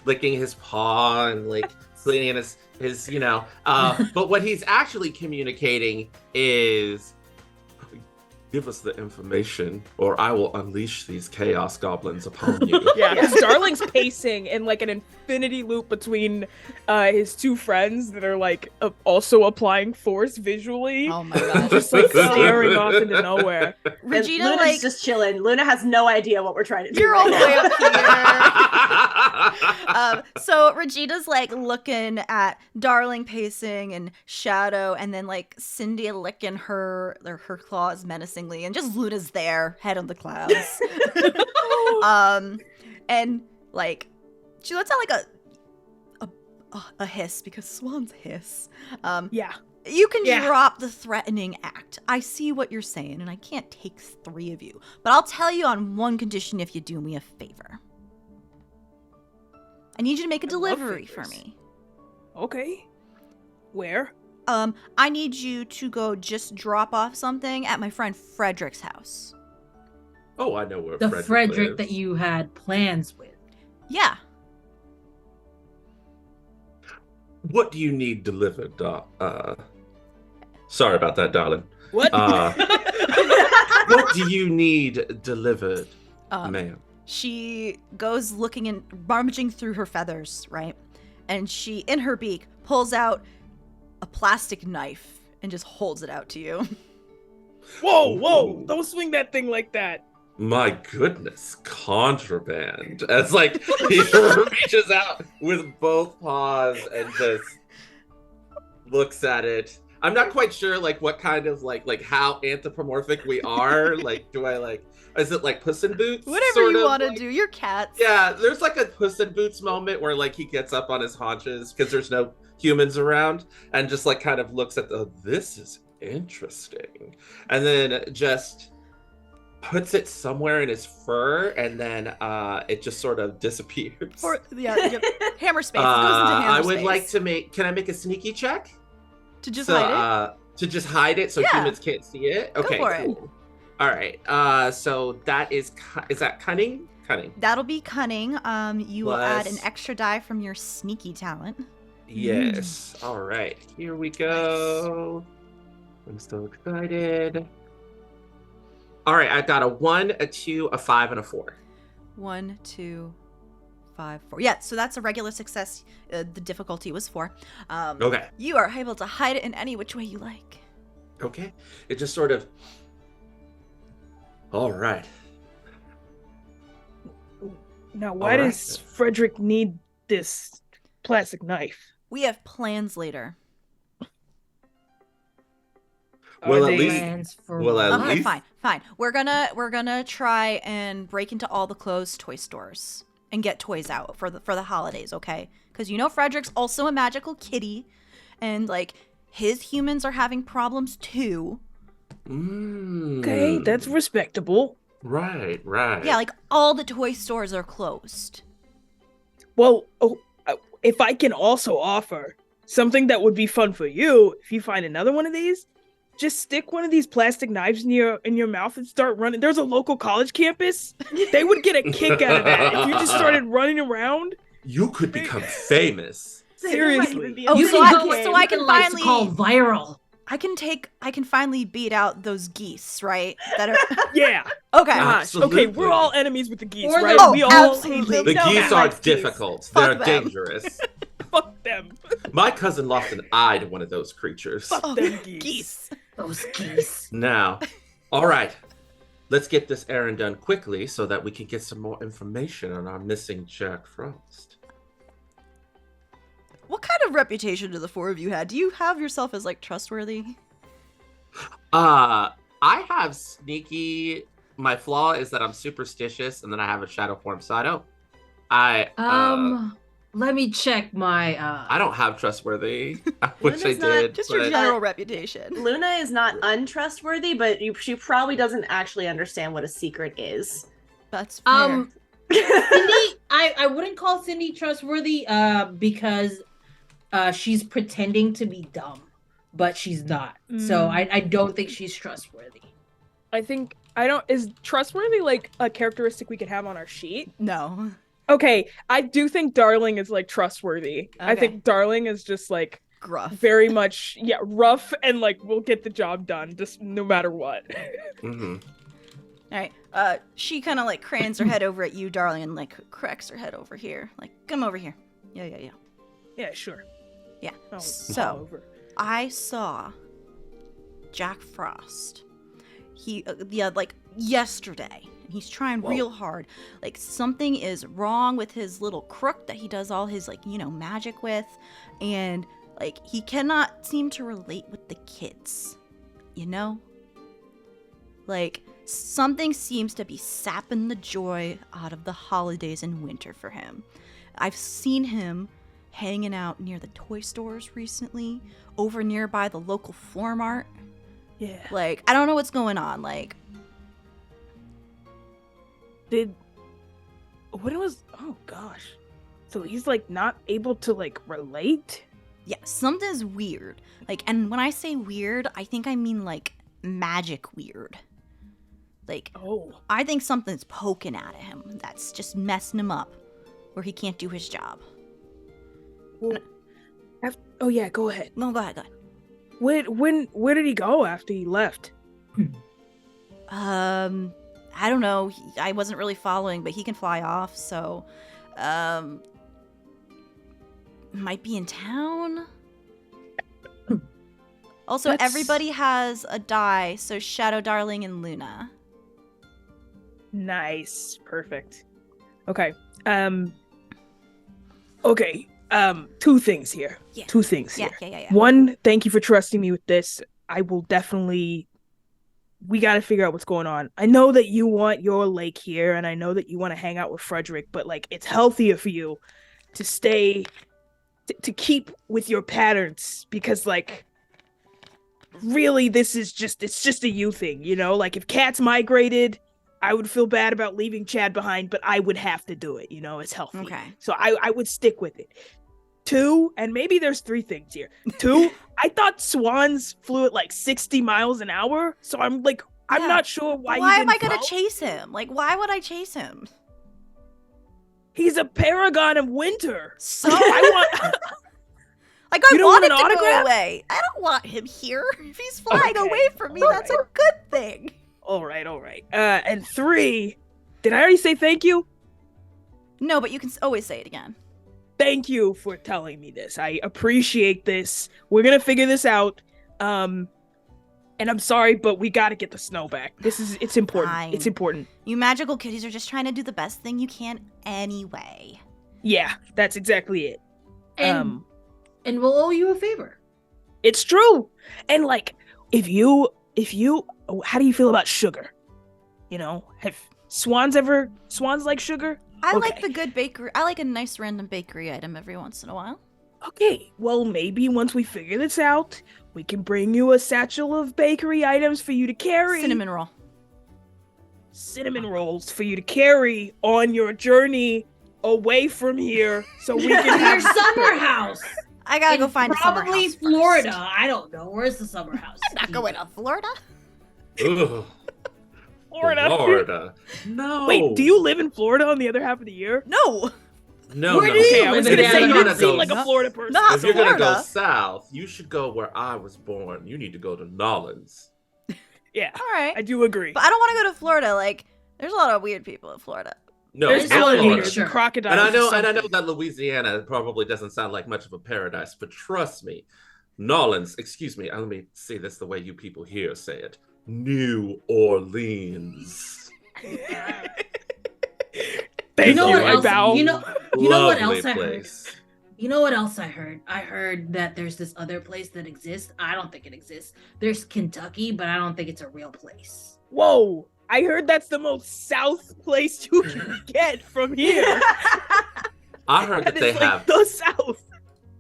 licking his paw and like cleaning his you know. But what he's actually communicating is, give us the information, or I will unleash these chaos goblins upon you. Yeah, because Darling's pacing in like an infinity loop between his two friends that are like also applying force visually. oh my god. Just like staring off into nowhere. Regina, and Luna's like, just chilling. Luna has no idea what we're trying to do. you're right all the now. way up here. So Regina's like looking at Darling pacing and Shadow, and then like Cindy licking her claws menacingly, and just Luna's there, head on the clouds. And like she lets out like a hiss, because swans hiss. Yeah. You can Yeah. drop the threatening act. I see what you're saying, and I can't take 3 of you. But I'll tell you on one condition if you do me a favor. I need you to make a I love delivery for favors. me. Okay. Where? I need you to go just drop off something at my friend Frederick's house. Oh, I know where The Frederick lives. that you had plans with. Yeah. What do you need delivered, sorry about that, darling. What? What do you need delivered, ma'am? She goes looking and rummaging through her feathers, right? And she, in her beak, pulls out a plastic knife and just holds it out to you. Whoa! Don't swing that thing like that. My goodness, contraband. As like he reaches out with both paws and just looks at it. I'm not quite sure like what kind of like how anthropomorphic we are. Like, do I like, is it like Puss in Boots? Whatever sort you of, want to like- do. You're cats. Yeah, there's like a Puss in Boots moment where like he gets up on his haunches because there's no humans around and just like kind of looks at this is interesting, and then just puts it somewhere in his fur, and then it just sort of disappears. Or, yeah, hammer space. It goes into hammer I would space. like to make. Can I make a sneaky check? to just So, hide it. to just hide it so Yeah. humans can't see it. Okay, for it. cool. All right. So that is that cunning? Cunning. That'll be cunning. You will add an Plus- extra die from your sneaky talent. Yes. All right. Here we go. I'm so excited. All right. I've got a 1, a 2, a 5, and a 4. 1, 2, 5, 4. Yeah, so that's a regular success. The difficulty was 4. Okay. You are able to hide it in any which way you like. Okay. It just sort of. All right. Now, why Alright. does Frederick need this plastic knife? We have plans later. Well, Are at they- least- Plans for well, at what? Okay, least- fine. We're gonna try and break into all the closed toy stores and get toys out for the holidays, okay? Because Frederick's also a magical kitty, and like his humans are having problems too. Okay, that's respectable. Right. Yeah, like all the toy stores are closed. Well, if I can also offer something that would be fun for you, if you find another one of these, just stick one of these plastic knives in your mouth and start running. There's a local college campus. They would get a kick out of that if you just started running around. You could become famous. Seriously. Oh, You so can I- go what so I can Ethan likes to finally- call viral. I can finally beat out those geese, right? That are Yeah. okay. Gosh. Okay, Absolutely. we're all enemies with the geese, Or the- right? Oh, we all absolutely. hate The them. geese No, are likes geese. difficult. Fuck They're them. dangerous. Fuck them. My cousin lost an eye to one of those creatures. Fuck Oh, them geese. geese. Those geese. Now, all right. Let's get this errand done quickly so that we can get some more information on our missing Jack Frost. What kind of reputation do the four of you have? Do you have yourself as like trustworthy? I have sneaky. My flaw is that I'm superstitious, and then I have a shadow form, so I don't. Let me check my. I don't have trustworthy. I wish I Luna's not did. Just your but- general reputation. Luna is not untrustworthy, but she probably doesn't actually understand what a secret is. That's fair. Cindy, I wouldn't call Cindy trustworthy, because, she's pretending to be dumb, but she's not. So I don't think she's trustworthy. I think is trustworthy like a characteristic we could have on our sheet? No. Okay, I do think Darling is like trustworthy. I Okay. think Darling is just like Gruff. very much rough and like we'll get the job done just no matter what. Mhm. All right. She kind of like cranes her head over at you, darling, and like cracks her head over here. Like, come over here. Yeah. Yeah, sure. Yeah. I'll So- fall over. I saw Jack Frost. He, like yesterday. He's trying real hard. Like something is wrong with his little crook that he does all his like, magic with. And like he cannot seem to relate with the kids. Like something seems to be sapping the joy out of the holidays and winter for him. I've seen him hanging out near the toy stores recently, over nearby the local floor mart. Yeah. Like, I don't know what's going on. Like, oh gosh. So he's like not able to like relate? yeah, something's weird. Like, and when I say weird, I think I mean like magic weird. Like, Oh. I think something's poking at him that's just messing him up, where he can't do his job. Well, oh yeah, go ahead. No, go ahead. Where did he go after he left? I don't know. I wasn't really following, but he can fly off, so, might be in town. Also, That's- everybody has a die, so Shadow, Darling, and Luna. Nice. Perfect. Okay. Okay. Two things here. Yeah. Two things Yeah, here. yeah. One, thank you for trusting me with this. I will definitely. We got to figure out what's going on. I know that you want your lake here, and I know that you want to hang out with Frederick, but like, it's healthier for you to stay, to keep with your patterns, because like, really, it's just a you thing, Like, if cats migrated, I would feel bad about leaving Chad behind, but I would have to do it. It's healthy. Okay. So I would stick with it. Two, and maybe there's three things here. Two, I thought swans flew at like 60 miles an hour. So I'm like, I'm Yeah. not sure why you Why didn't am I gonna follow. chase him? Like, why would I chase him? He's a paragon of winter. So, I want. like, I You don't want want him an to go autograph? away. I don't want him here. If he's flying Okay. away from me, that's a good thing. All right. And three, did I already say thank you? No, but you can always say it again. Thank you for telling me this. I appreciate this. We're gonna figure this out. And I'm sorry, but we gotta get the snow back. It's important. Fine. It's important. You magical kitties are just trying to do the best thing you can anyway. Yeah, that's exactly it. And we'll owe you a favor. It's true. And like, if you, how do you feel about sugar? You know, have swans like sugar? I Okay. like the good bakery. I like a nice random bakery item every once in a while. Okay, well, maybe once we figure this out, we can bring you a satchel of bakery items for you to carry. Cinnamon roll. Cinnamon rolls for you to carry on your journey away from here, so we can To your have summer house. I gotta go In find a summer probably house Florida. first. I don't know. Where's the summer house? Not going to Florida. Ugh, Florida. Florida. No. Wait, do you live in Florida on the other half of the year? No. No, Where no. do you Okay, I was live gonna in say the you other didn't half? seem like a Florida person. Not If you're gonna go Florida. south, you should go where I was born. You need to go to Nolans. Yeah, All right. I do agree. But I don't want to go to Florida. Like, there's a lot of weird people in Florida. No, There's There's alligators. Florida. alligators and Sure. crocodiles. And I know something. that Louisiana probably doesn't sound like much of a paradise, but trust me, Nolans, excuse me, let me say this the way you people here say it. New Orleans. Thank You know you, what I else? bow. You know what Lovely else I heard? place. You know what else I heard? I heard that there's this other place that exists. I don't think it exists. There's Kentucky, but I don't think it's a real place. Whoa, I heard that's the most south place you can get from here. I heard that That they is like have the south.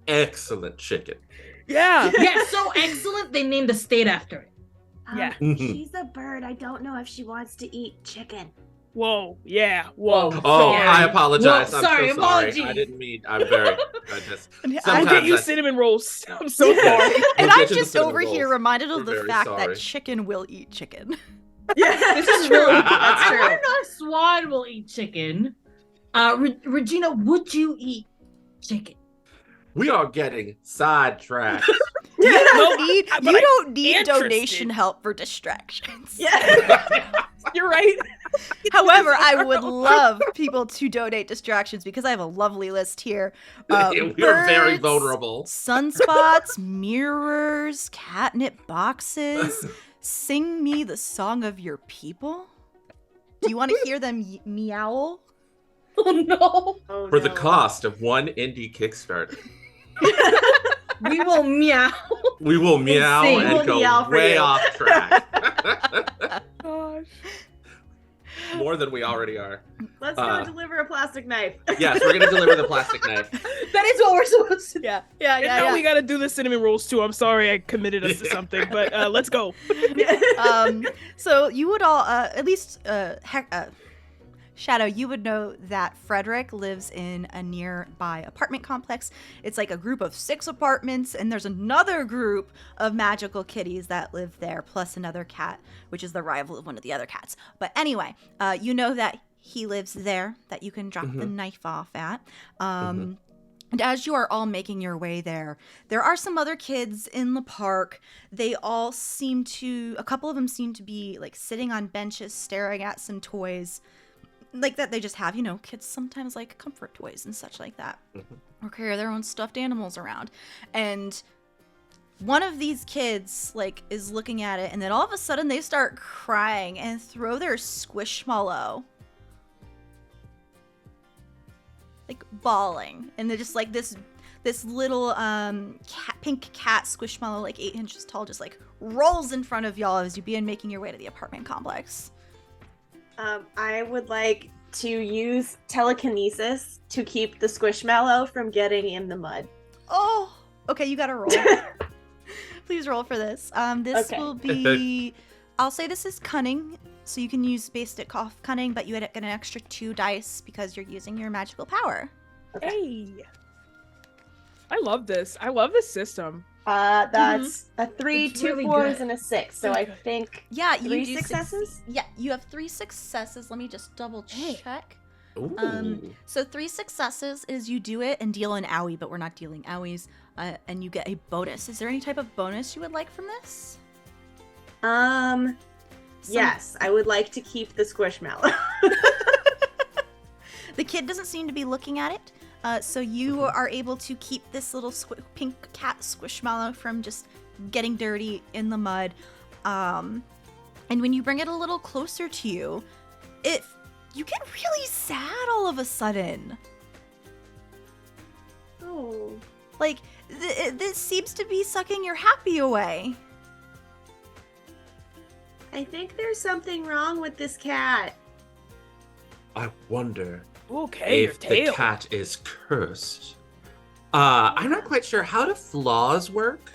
excellent chicken. Yeah. Yeah, so excellent they named a state after it. Yeah. She's a bird. I don't know if she wants to eat chicken. Whoa. Yeah. Whoa. Oh, Sorry. I apologize. Well, I'm sorry, so sorry. apologies. I didn't mean. I'm very. I just. And I'll Sometimes get you I- cinnamon rolls. I'm so Yeah. sorry. And We'll I'm get to the just cinnamon over here rolls. reminded of We're the very fact sorry. that chicken will eat chicken. Yeah, This is really That's I true. don't know if swan will eat chicken. Regina, would you eat chicken? We are getting sidetracked. You No, don't need, but you I'm don't need interested. donation help for distractions. Yeah. You're right. However, I would love people to donate distractions because I have a lovely list here. We are very Birds, vulnerable. Sunspots, mirrors, catnip boxes. Sing me the song of your people. Do you want to hear them meow? Oh no. Oh, For the no. cost of one indie Kickstarter, We will meow. we will meow sing. and We'll go meow for way you. off track. Gosh. More than we already are. Let's go deliver a plastic knife. Yes, we're gonna deliver the plastic knife. That is what we're supposed to do. Yeah, And now we gotta do the cinnamon rolls too. I'm sorry I committed us to something, but let's go. So you would all, at least, Shadow, you would know that Frederick lives in a nearby apartment complex. It's like a group of 6 apartments, and there's another group of magical kitties that live there, plus another cat, which is the rival of one of the other cats. But anyway, you know that he lives there, that you can drop the knife off at. And as you are all making your way there are some other kids in the park. They all a couple of them seem to be like sitting on benches staring at some toys like that they just have. You know, kids sometimes like comfort toys and such like that. Or carry their own stuffed animals around. And one of these kids like is looking at it, and then all of a sudden they start crying and throw their squishmallow. Like bawling, and they're just like this little pink cat squishmallow, like 8 inches tall, just like rolls in front of y'all as you begin making your way to the apartment complex. I would like to use telekinesis to keep the squishmallow from getting in the mud. Oh, okay, you gotta roll. Please roll for this. This Okay. will be, I'll say this is cunning, so you can use basic off cunning, but you get an extra 2 dice because you're using your magical power. Hey. I love this. I love this system. That's a 3, It's 2 really 4s, good. and a 6. So I think Yeah, you 3 do successes? Yeah, you have 3 successes. Let me just double Hey. check. Ooh. So 3 successes is you do it and deal an owie, but we're not dealing owies, and you get a bonus. Is there any type of bonus you would like from this? Yes, I would like to keep the squishmallow. The kid doesn't seem to be looking at it, so you are able to keep this little pink cat squishmallow from just getting dirty in the mud. And when you bring it a little closer to you, you get really sad all of a sudden. no. Like, this seems to be sucking your happy away. I think there's something wrong with this cat. I wonder Okay, your if the tail. cat is cursed. I'm not quite sure. How do flaws work?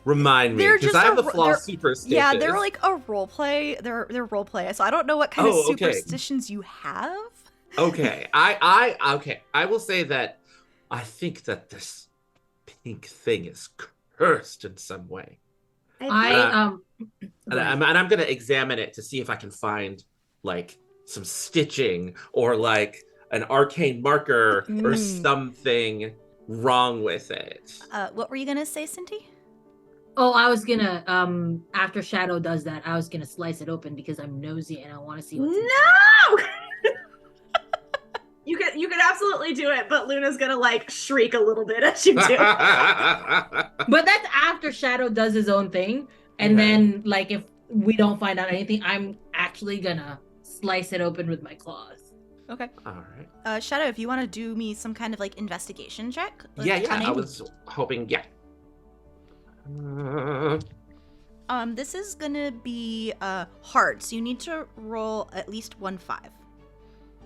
Remind me, They're because just I have a the ro- flaw they're- superstitious. Yeah, they're like a role play. They're role play. So I don't know what kind of Oh, okay. superstitions you have. Okay, I will say that I think that this pink thing is cursed in some way. I think Go ahead. And I'm gonna examine it to see if I can find like some stitching or like an arcane marker or something wrong with it. What were you gonna say, Cindy? Oh, I was gonna after Shadow does that, I was gonna slice it open because I'm nosy and I want to see what's inside. no. You could absolutely do it, but Luna's gonna like shriek a little bit as you do. But that's after Shadow does his own thing, and Okay. then like if we don't find out anything, I'm actually gonna slice it open with my claws. Okay. All right. Shadow, if you want to do me some kind of like investigation check. Like Yeah, cunning. I was hoping, yeah. This is gonna be hard, so you need to roll at least 1 5.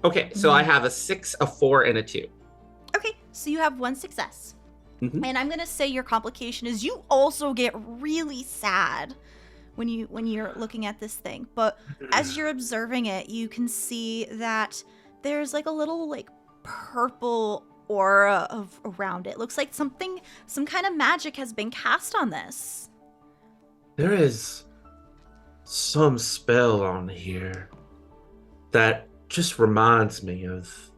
Okay, so I have a 6, a 4, and a 2. Okay, so you have 1 success. Mhm. And I'm gonna say your complication is you also get really sad when you're looking at this thing. But as you're observing it, you can see that there's like a little like purple aura around it. Looks like some kind of magic has been cast on this. There is some spell on here that just reminds me of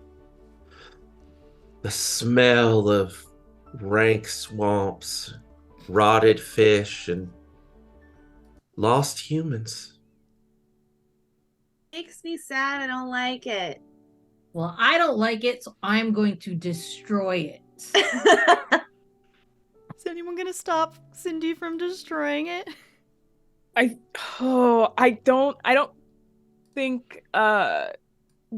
the smell of rank swamps, rotted fish, and lost humans. Makes me sad. I don't like it. Well, I don't like it, so I'm going to destroy it. Is anyone gonna stop Cindy from destroying it? I don't think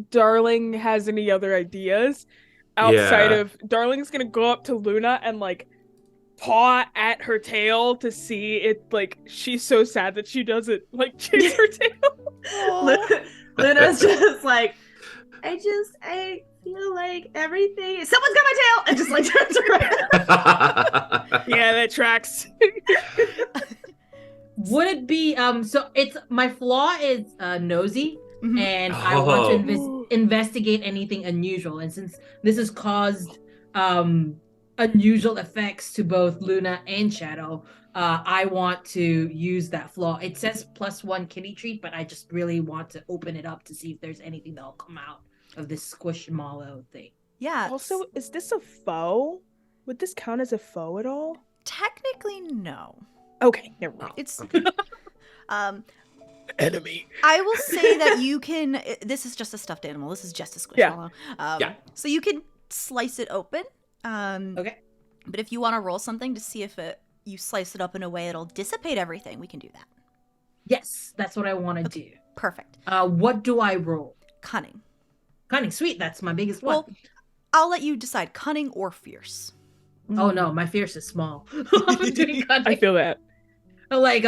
Darling has any other ideas outside Yeah. of Darling's gonna go up to Luna and like paw at her tail to see it. Like she's so sad that she doesn't like chase her tail. Luna's just like, I feel like everything. Someone's got my tail, and just like turns around. Yeah, that tracks. Would it be so it's my flaw is nosy, Mhm. and I want to Oh. investigate anything unusual, and since this has caused unusual effects to both Luna and Shadow, I want to use that flaw. It says +1 kitty treat, but I just really want to open it up to see if there's anything that'll come out of this squishmallow thing. Yeah. Also, is this a foe? Would this count as a foe at all? Technically, no. Okay, never mind. It's Okay. Enemy. I will say that you can. This is just a stuffed animal. This is just a squishmallow. Yeah. So you can slice it open. Okay. But if you want to roll something to see if you slice it up in a way it'll dissipate everything, we can do that. Yes, that's what I want to do. Perfect. What do I roll? Cunning. Cunning, sweet. That's my biggest one. Well, I'll let you decide cunning or fierce. Oh no, my fierce is small. I'm doing cunning. I feel that. Like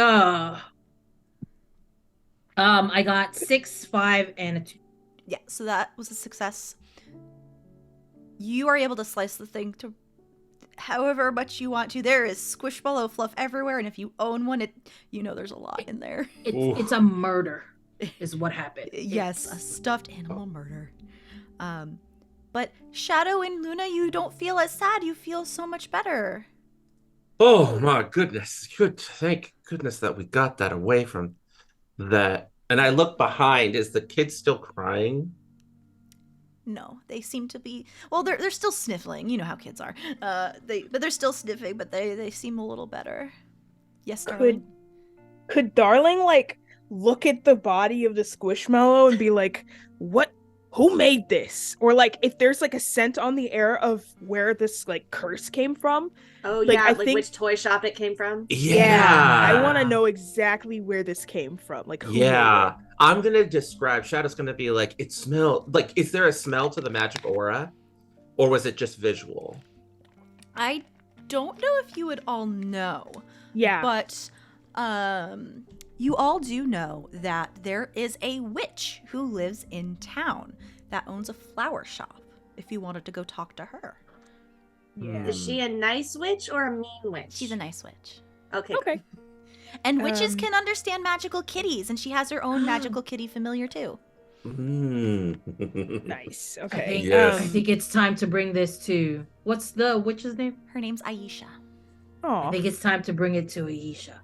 I got 6, 5, and a 2. Yeah, so that was a success. You are able to slice the thing to however much you want to. There is squishmallow fluff everywhere, and if you own one, there's a lot in there. It's a murder, is what happened. Yes, a stuffed animal murder. But Shadow and Luna, you don't feel as sad. You feel so much better. Oh my goodness. Thank goodness that we got that away from that. And I look behind. Is the kid still crying? No, they seem to be. Well, they're still sniffling. You know how kids are. But they're still sniffing. But they seem a little better. Yes, darling. Could Darling like look at the body of the squishmallow and be like, "What? Who made this?" Or like, if there's like a scent on the air of where this like curse came from. Oh Like, yeah, I like think- which toy shop it came from. I want to know exactly where this came from. Like, who made Yeah. it. I'm going to describe, Shadow's going to be like, it smelled, like, is there a smell to the magic aura? Or was it just visual? I don't know if you would all know, Yeah. but you all do know that there is a witch who lives in town that owns a flower shop. If you wanted to go talk to her, Yeah. Is she a nice witch or a mean witch? she's a nice witch. Okay. Okay. And witches Um, can understand magical kitties, and she has her own magical kitty familiar too. Nice. I Okay. think, Yes. I think it's time to bring this to what's the witch's name? Her name's Aisha. I Oh. think it's time to bring it to Aisha.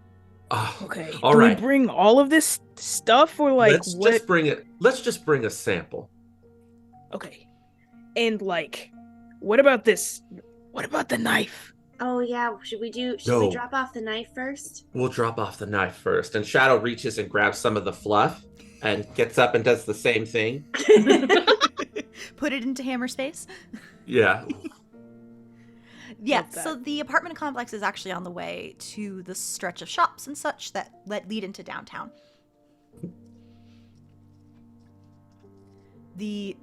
Oh, Okay. All Do right. we bring all of this stuff or like let's what? just bring it. Let's just bring a sample. Okay. And like, what about this? What about the knife? Oh yeah. Should we No. drop off the knife first? We'll drop off the knife first. And Shadow reaches and grabs some of the fluff and gets up and does the same thing. Put it into hammer space. Yeah. Yeah, Love that. so the apartment complex is actually on the way to the stretch of shops and such that lead into downtown. The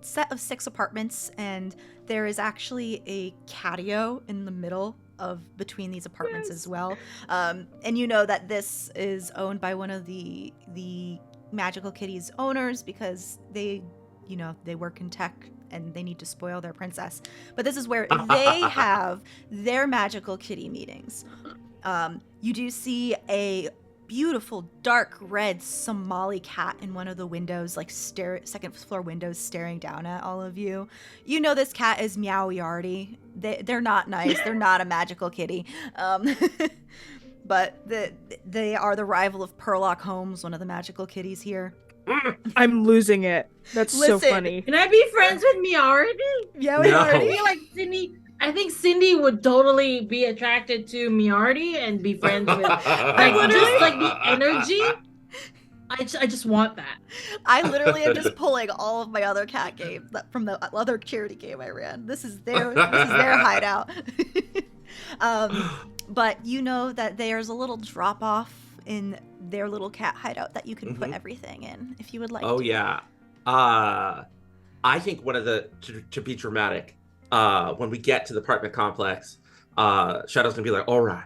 set of 6 apartments, and there is actually a catio in the middle of between these apartments as well. And you know that this is owned by one of the Magical Kitties owners because they work in tech and they need to spoil their princess. But this is where they have their Magical Kitty meetings. You do see a beautiful dark red Somali cat in one of the windows, like second floor windows, staring down at all of you. You know this cat is Meow Yardy. They're not nice. They're not a magical kitty. But they are the rival of Perlock Holmes, one of the magical kitties here. I'm losing it. That's so Listen. funny. Can I be friends with Miardi? Meow No. I Yardy. feel like I think Cindy would totally be attracted to Miardi and be friends with just like the energy. I just want that. I literally am just pulling all of my other cat games from the other charity game I ran. This is their hideout. But you know that there's a little drop off in their little cat hideout that you can put everything in if you would like. Oh to. yeah. I think one of the to be dramatic, when we get to the apartment complex, Shadow's gonna be like, all right,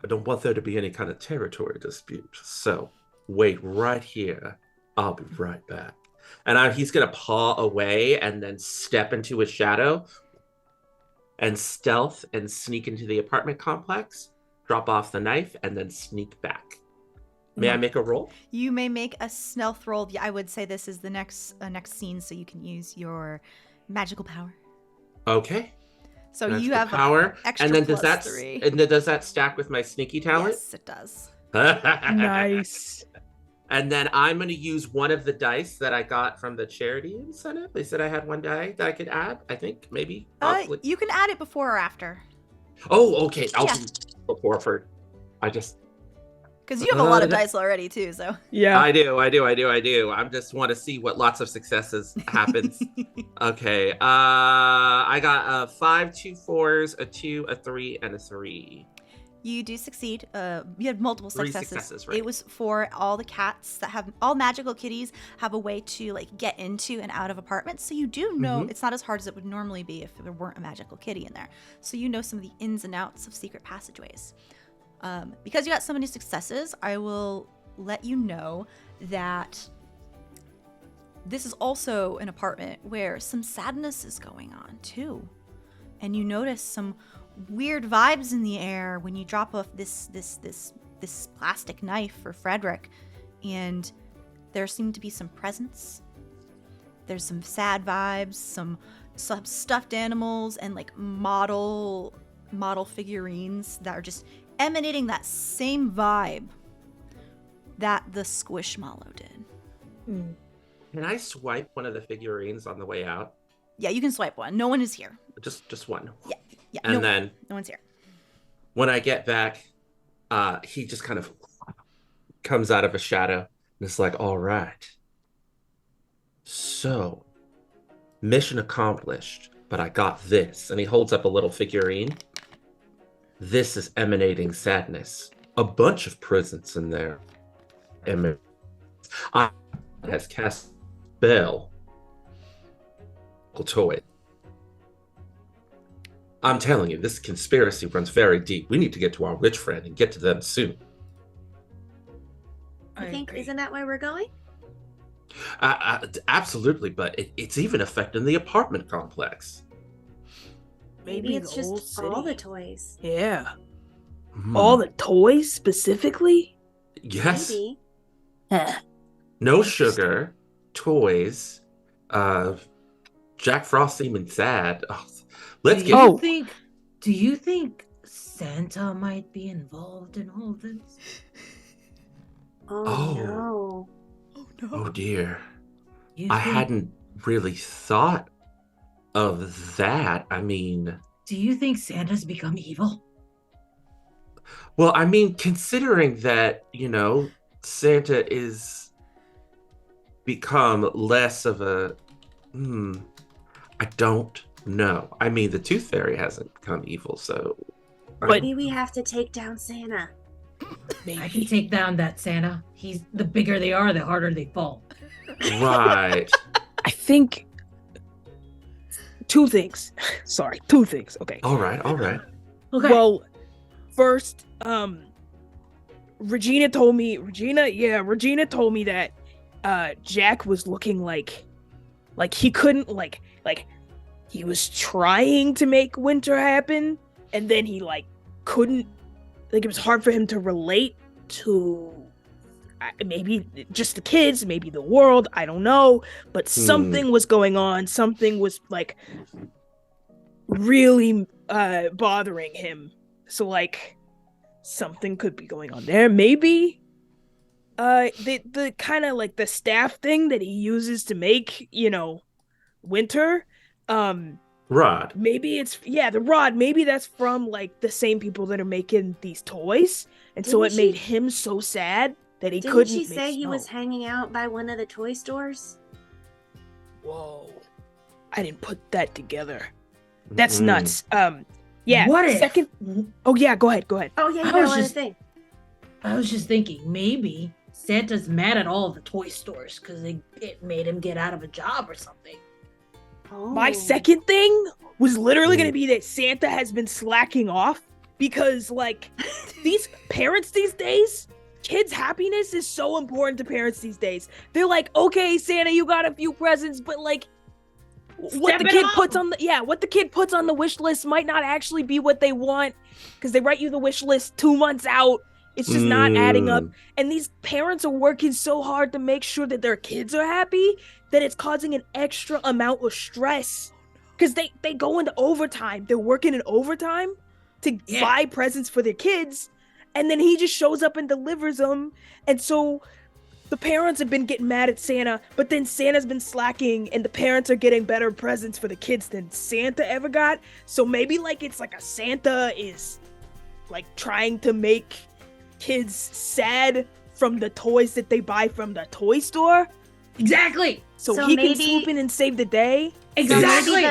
I don't want there to be any kind of territory dispute. So wait right here. I'll be right back. And he's gonna paw away and then step into his shadow and stealth and sneak into the apartment complex, drop off the knife, and then sneak back. May I make a roll? You may make a stealth roll. Yeah, I would say this is the next scene, so you can use your magical power. Okay. So That's you the have power, extra and then does plus that 3. and then does that stack with my sneaky talent? Yes, it does. Nice. And then I'm going to use one of the dice that I got from the charity incentive. They said I had one die that I could add. I think maybe. Possibly. You can add it before or after, Oh, okay. I'll Yeah. do before for. I just. because you have a lot of dice already too. So Yeah. I do. I just want to see what lots of successes happens. Okay. I got a 5, 2 4s, a 2, a 3, and a 3. you do succeed. You had multiple 3 successes. successes, right? It was for all the cats that have all magical kitties have a way to like get into and out of apartments. So you do know it's not as hard as it would normally be if there weren't a magical kitty in there. So you know some of the ins and outs of secret passageways. Because you got so many successes, I will let you know that this is also an apartment where some sadness is going on too. And you notice some weird vibes in the air when you drop off this plastic knife for Frederick, and there seem to be some presents. There's some sad vibes, some stuffed animals, and like model figurines that are just emanating that same vibe that the Squishmallow did. Can I swipe one of the figurines on the way out? Yeah, you can swipe one. No one is here. Just one. Yeah, And no, then no one's here. when I get back, he just kind of comes out of a shadow and it's like, all right. So, mission accomplished, but I got this. And he holds up a little figurine. This is emanating sadness. A bunch of presents in there. I has cast spell toy. I'm telling you, this conspiracy runs very deep. We need to get to our witch friend and get to them soon. I think, agree. isn't that where we're going? Absolutely, but it's even affecting the apartment complex. Maybe it's the whole just all the city. toys. Yeah. Hmm. All the toys specifically? Yes. Maybe. No sugar, toys, Jack Frost seeming sad. Oh, let's do get. you Oh. think? Do you think Santa might be involved in all this? Oh, Oh. no. Oh no. Oh dear. You I think- hadn't really thought of that. I mean, Do you think Santa's become evil? well, I mean, considering that, Santa is become less of a, I don't know. I mean, the Tooth Fairy hasn't become evil, so. Maybe we have to take down Santa. I can take down that Santa. The bigger they are, the harder they fall. Right. I think two things. Sorry, two things. Okay. All right. Okay. Well, first, Regina told me that Jack was looking like he couldn't like he was trying to make winter happen, and then he couldn't, it was hard for him to relate to maybe just the kids, maybe the world, I don't know, but something was going on, something was really bothering him, so something could be going on there. Maybe the kind of the staff thing that he uses to make winter, Rod. maybe it's the rod, maybe that's from the same people that are making these toys, and so it Didn't made she- him so sad that he Didn't couldn't she make say he was snow. hanging out by one of the toy stores? Whoa, I didn't put that together. That's Mm. nuts. Yeah. What if? Second. Oh yeah, go ahead. Oh, yeah, you I got was one just- thing. I was just thinking, maybe Santa's mad at all the toy stores because it made him get out of a job or something. Oh. My second thing was literally Mm. going to be that Santa has been slacking off because, these parents these days, kids' happiness is so important to parents these days. They're like, okay, Santa, you got a few presents, but what Step the it kid up. puts on what the kid puts on the wish list might not actually be what they want because they write you the wish list 2 months out. It's just not adding up. And these parents are working so hard to make sure that their kids are happy that it's causing an extra amount of stress. Because they go into overtime. They're working in overtime to buy presents for their kids. And then he just shows up and delivers them. And so the parents have been getting mad at Santa, but then Santa's been slacking and the parents are getting better presents for the kids than Santa ever got. So maybe it's a Santa is trying to make kids sad from the toys that they buy from the toy store, Exactly. so So he can maybe- swoop in and save the day. Exactly.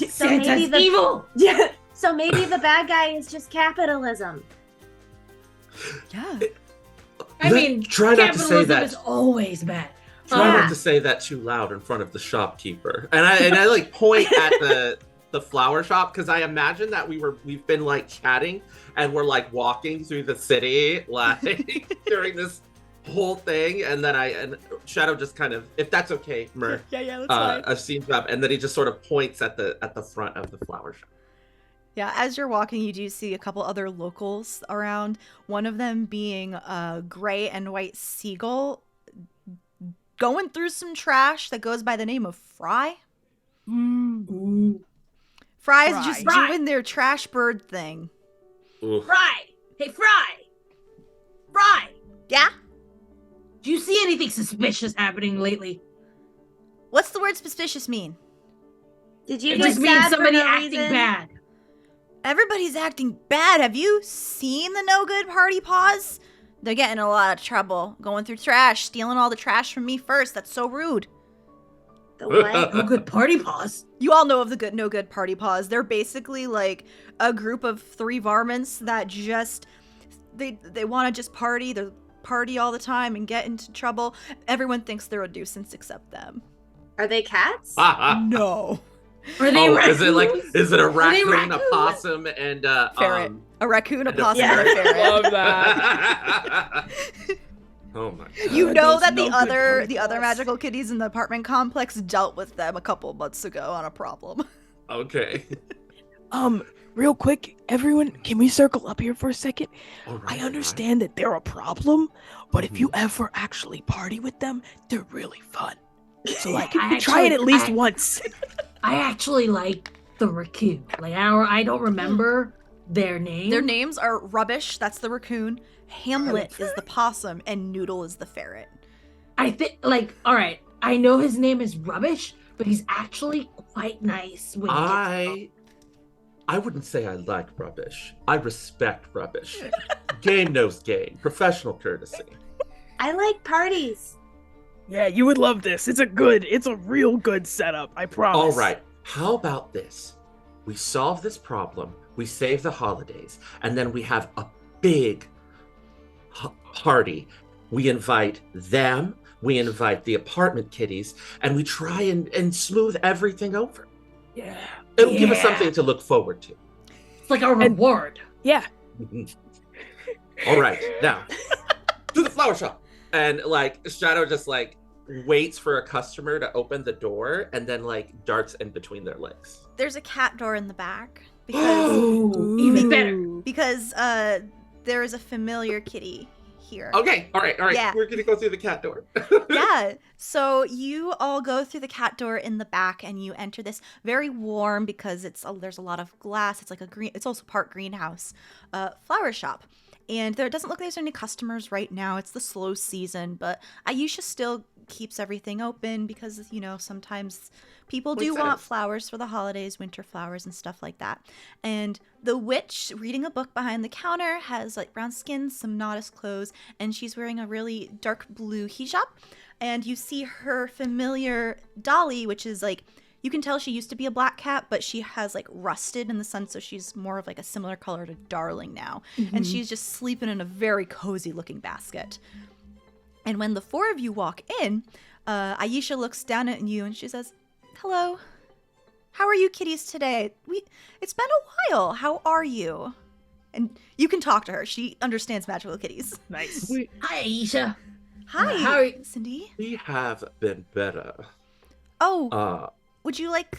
So maybe Santa's the evil. yeah. So maybe the bad guy is just capitalism. Yeah. I mean, try not to say capitalism that. is always bad. Try Yeah. not to say that too loud in front of the shopkeeper. And I point at the flower shop because I imagine that we've been chatting and we're walking through the city during this whole thing, and then Shadow just kind of, if that's okay, Mur, Yeah, a scene drop, and then he just sort of points at the front of the flower shop. Yeah, as you're walking, you do see a couple other locals around. One of them being a gray and white seagull going through some trash that goes by the name of Fry. Ooh. Fry's Fry. just Fry. doing their trash bird thing. Oof. Fry. Hey, Fry. Fry. Yeah? Do you see anything suspicious happening lately? What's the word suspicious mean? Did you It get just means sad somebody for no acting reason? bad. Everybody's acting bad. Have you seen the no good party paws? They're getting in a lot of trouble. Going through trash, stealing all the trash from me first. That's so rude. The what? No good party paws. You all know of the no good party paws. They're basically a group of 3 varmints that just they want to just party. They party all the time and get into trouble. Everyone thinks they're a nuisance except them. Are they cats? No. Are they is it raccoons? is it a they raccoon, a raccoons? possum, and Ferret. A raccoon, a and a possum, and a ferret. ferret. Love that. Oh my You God, know there's that no the good other party plus. magical kitties in the apartment complex dealt with them a couple months ago on a problem. Okay. Real quick, everyone, can we circle up here for a second? All right, I understand that they're a problem, but if you ever actually party with them, they're really fun. So like, try it at least once. I actually like the raccoon. Like I don't remember their name. Their names are Rubbish, that's the raccoon, Hamlet is the possum, and Noodle is the ferret. I think all right. I know his name is Rubbish, but he's actually quite nice. When I wouldn't say I like Rubbish. I respect Rubbish. Game knows game. Professional courtesy. I like parties. Yeah, you would love this. It's a real good setup. I promise. All right. How about this? We solve this problem. We save the holidays, and then we have a big party. We invite them. We invite the apartment kitties, and we try and smooth everything over. Yeah. It'll give us something to look forward to. It's like a reward. Yeah. All right, now to the flower shop. And like Shadow just like waits for a customer to open the door and then like darts in between their legs. There's a cat door in the back because Even better. because there is a familiar kitty here. Okay, all right. Yeah. We're gonna go through the cat door. Yeah. So you all go through the cat door in the back and you enter this very warm because there's a lot of glass. It's like it's also part greenhouse, flower shop. And there doesn't look like there's any customers right now. It's the slow season, but Aisha still keeps everything open because, sometimes people do Makes want sense. flowers for the holidays, winter flowers and stuff like that. And the witch reading a book behind the counter has like brown skin, some nodus clothes, and she's wearing a really dark blue hijab. And you see her familiar Dolly, which is like, you can tell she used to be a black cat, but she has like rusted in the sun, so she's more of like a similar color to Darling now. And she's just sleeping in a very cozy looking basket. And when the four of you walk in, Aisha looks down at you and she says, "Hello. How are you kitties today? It's been a while. How are you?" And you can talk to her. She understands magical kitties. Nice. Hi, Aisha. Hi, How are you? Cindy. We have been better. Oh, would you like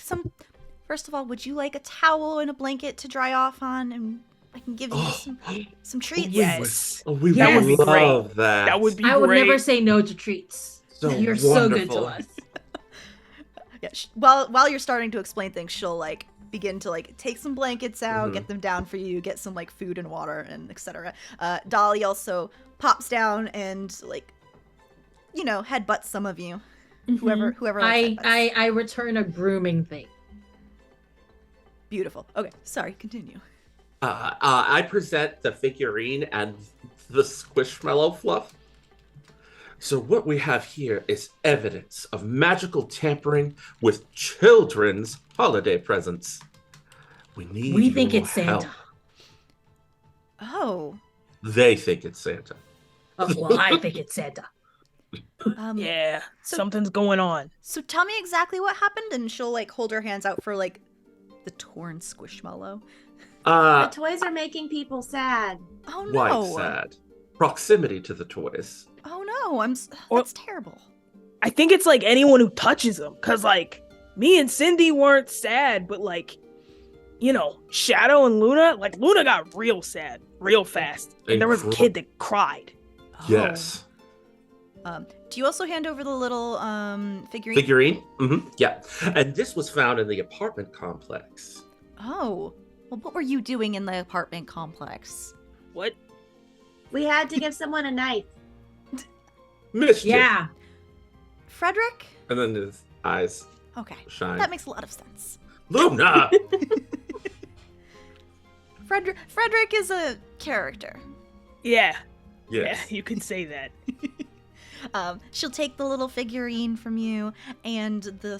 first of all, would you like a towel and a blanket to dry off on? And I can give you some treats. Yes. We That would would be love that. That would be I would great. never say no to treats. So You're so good to wonderful. us. Yeah, while you're starting to explain things, she'll like begin to like take some blankets out, get them down for you, get some like food and water and etc. Dolly also pops down and like headbutts some of you. Whoever likes headbutts. I return a grooming thing. Beautiful. Okay, sorry, continue. I present the figurine and the squishmallow fluff. So what we have here is evidence of magical tampering with children's holiday presents. We think your it's Santa. help. Oh. They think it's Santa. Oh, well, I think it's Santa. Yeah, So- something's going on. So tell me exactly what happened, and she'll like hold her hands out for like the torn squishmallow. The toys are making people sad. Oh no! Quite sad. Proximity to the toys. Oh no! Or- That's terrible. I think it's like anyone who touches them, cause like me and Cindy weren't sad, but like, Shadow and Luna, like Luna got real sad real fast, and there was a kid that cried. Yes. Do you also hand over the little figurine? Figurine? Mm-hmm. Yeah. And this was found in the apartment complex. Oh. Well, what were you doing in the apartment complex? What? We had to give someone a knife. Mischief. Yeah. Frederick? And then his eyes Okay. shine. That makes a lot of sense. Luna! Frederick is a character. Yeah, Yes. yeah, you can say that. She'll take the little figurine from you, and the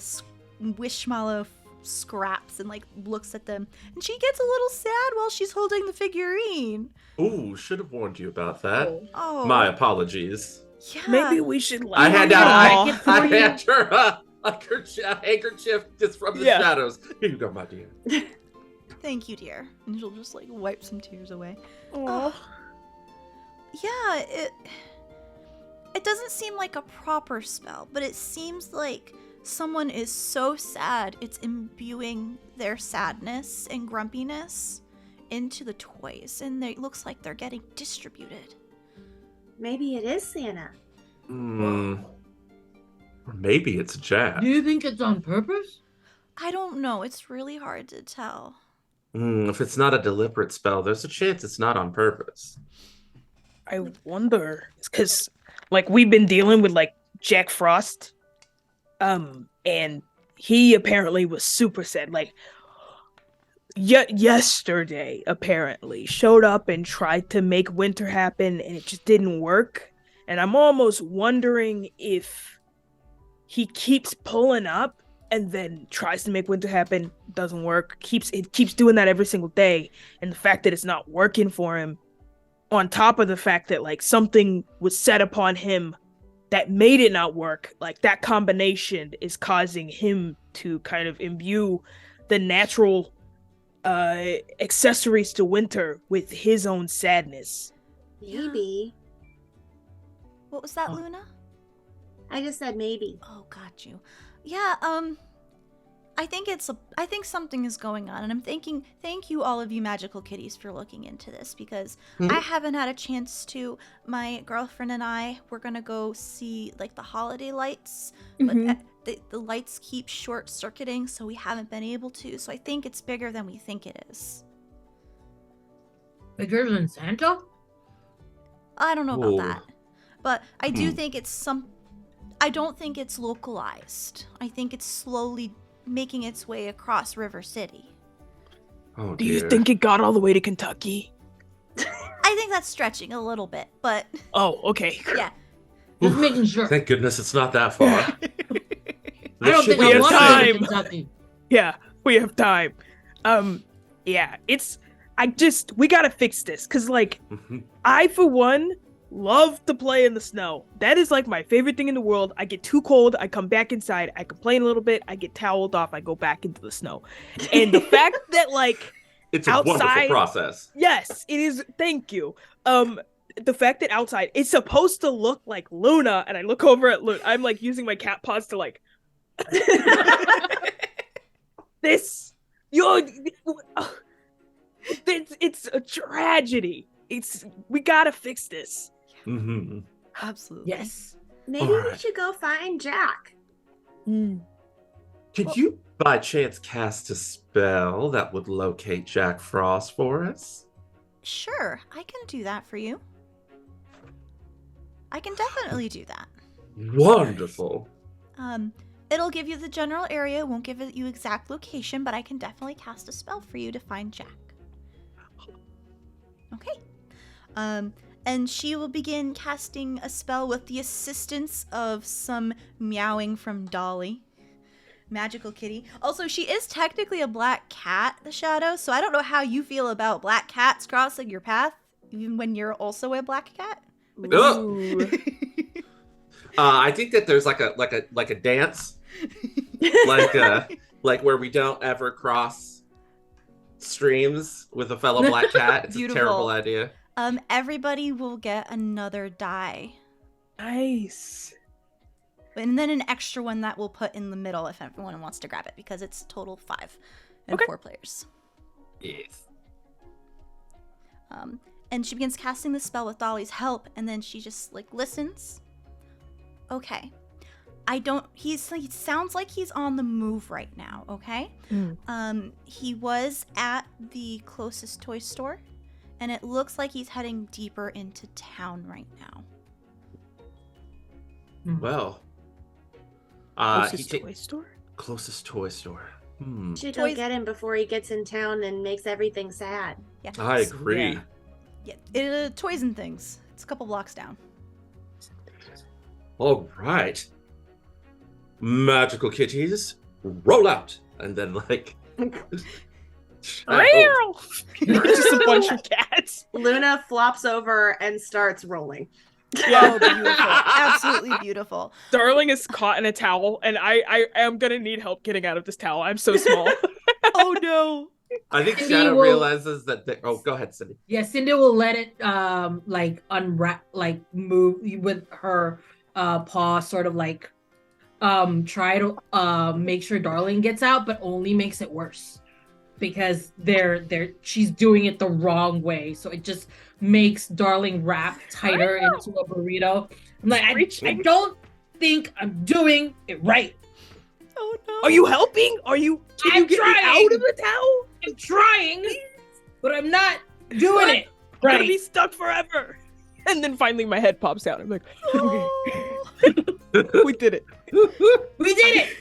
Wishmallow scraps and like looks at them, and she gets a little sad while she's holding the figurine. Ooh, should have warned you about that. Oh, My apologies. yeah. Maybe we should. I let hand her out off. blanket for I you? hand her handkerchief just from the shadows. Here you go, my dear. Thank you, dear. And she'll just like wipe some tears away. Aww. Yeah, it doesn't seem like a proper spell, but it seems like someone is so sad it's imbuing their sadness and grumpiness into the toys, and it looks like they're getting distributed. Maybe it is Santa. Or maybe it's Jack. Do you think it's on purpose? I don't know. It's really hard to tell. If it's not a deliberate spell, there's a chance it's not on purpose. I wonder, because like we've been dealing with like Jack Frost, and he apparently was super sad. Like, yesterday apparently showed up and tried to make winter happen, and it just didn't work. And I'm almost wondering if he keeps pulling up and then tries to make winter happen, doesn't work, keeps doing that every single day, and the fact that it's not working for him, on top of the fact that like something was set upon him that made it not work, like that combination is causing him to kind of imbue the natural accessories to winter with his own sadness. Maybe. What was that, Luna? I just said maybe. Oh, got you. Yeah, I think something is going on, and I'm thinking, thank you all of you magical kitties for looking into this, because I haven't had a chance to. My girlfriend and I, we're gonna go see like the holiday lights, but the lights keep short circuiting, so we haven't been able to. So I think it's bigger than we think it is. Bigger than Santa? I don't know about Whoa. that, but I do think it's I don't think it's localized. I think it's slowly making its way across River City. Oh, Do you dear. think it got all the way to Kentucky? I think that's stretching a little bit, but Oh, okay. yeah. Just making sure. Thank goodness it's not that far. I don't think we I have want to go to time. Kentucky. Yeah, we have time. Yeah, we gotta fix this, because like I, for one, love to play in the snow. That is like my favorite thing in the world. I get too cold, I come back inside, I complain a little bit, I get toweled off, I go back into the snow. And the fact that like It's a outside, wonderful process. yes, it is. Thank you. The fact that outside it's supposed to look like Luna, and I look over at Luna, I'm like using my cat paws to like this. It's a tragedy. We gotta fix this. Absolutely. Yes. Maybe we Alright. should go find Jack. Could you, by chance, cast a spell that would locate Jack Frost for us? Sure, I can do that for you. I can definitely do that. Wonderful. It'll give you the general area, won't give you exact location, but I can definitely cast a spell for you to find Jack. Okay. And she will begin casting a spell with the assistance of some meowing from Dolly. Magical kitty. Also, she is technically a black cat, the Shadow, so I don't know how you feel about black cats crossing your path, even when you're also a black cat. Ugh. I think that there's like a dance, like where we don't ever cross streams with a fellow black cat. It's Beautiful. a terrible idea. Everybody will get another die. Nice. And then an extra one that we'll put in the middle if everyone wants to grab it, because it's total 5 and Okay. 4 players. Yes. And she begins casting the spell with Dolly's help, and then she just like listens. Okay. He sounds like he's on the move right now, okay? He was at the closest toy store, and it looks like he's heading deeper into town right now. Well. Closest toy store? Closest toy store. Should Toys- go get him before he gets in town and makes everything sad. Yeah. I agree. Yeah. Toys and things. It's a couple blocks down. All right. Magical kitties, roll out. And then, like. Just a bunch of cats. Luna flops over and starts rolling. Oh, beautiful. Absolutely beautiful. Darling is caught in a towel, and I am gonna need help getting out of this towel. I'm so small. Oh, no. I think Cindy Shadow will- realizes that. Oh, go ahead, Cindy. Yeah, Cindy will let it like unwrap, like move with her paw, sort of like try to make sure Darling gets out, but only makes it worse because she's doing it the wrong way. So it just makes Darling wrap tighter into a burrito. I'm like, I don't think I'm doing it right. Oh, no. Are you helping? Can you get me trying. out of the towel? I'm trying, but I'm not doing it I'm gonna right. be stuck forever. And then finally my head pops out. I'm like, okay, Oh. we did it. We did it.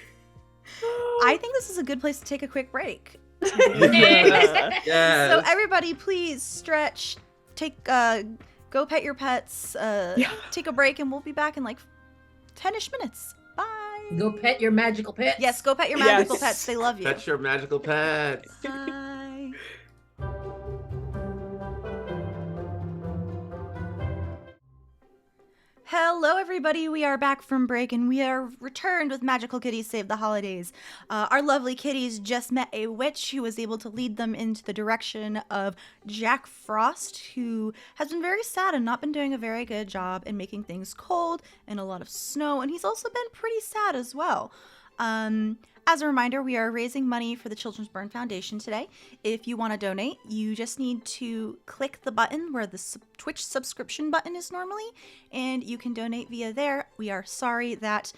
I think this is a good place to take a quick break. Yes. So everybody, please stretch, go pet your pets, take a break, and we'll be back in like 10-ish minutes. Bye. Go pet your magical pets. Yes, go pet your magical Yes. pets. They love you. That's your magical pets. Bye. Hello, everybody. We are back from break and we are returned with Magical Kitties Save the Holidays. Our lovely kitties just met a witch who was able to lead them into the direction of Jack Frost, who has been very sad and not been doing a very good job in making things cold and a lot of snow. And he's also been pretty sad as well. As a reminder, we are raising money for the Children's Burn Foundation today. If you want to donate, you just need to click the button where the Twitch subscription button is normally, and you can donate via there. We are sorry that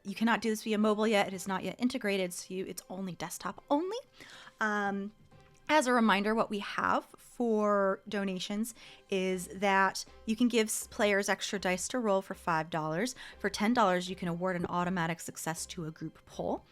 you cannot do this via mobile yet. It is not yet integrated, so it's only desktop only. As a reminder, what we have for donations is that you can give players extra dice to roll for $5. For $10, you can award an automatic success to a group poll.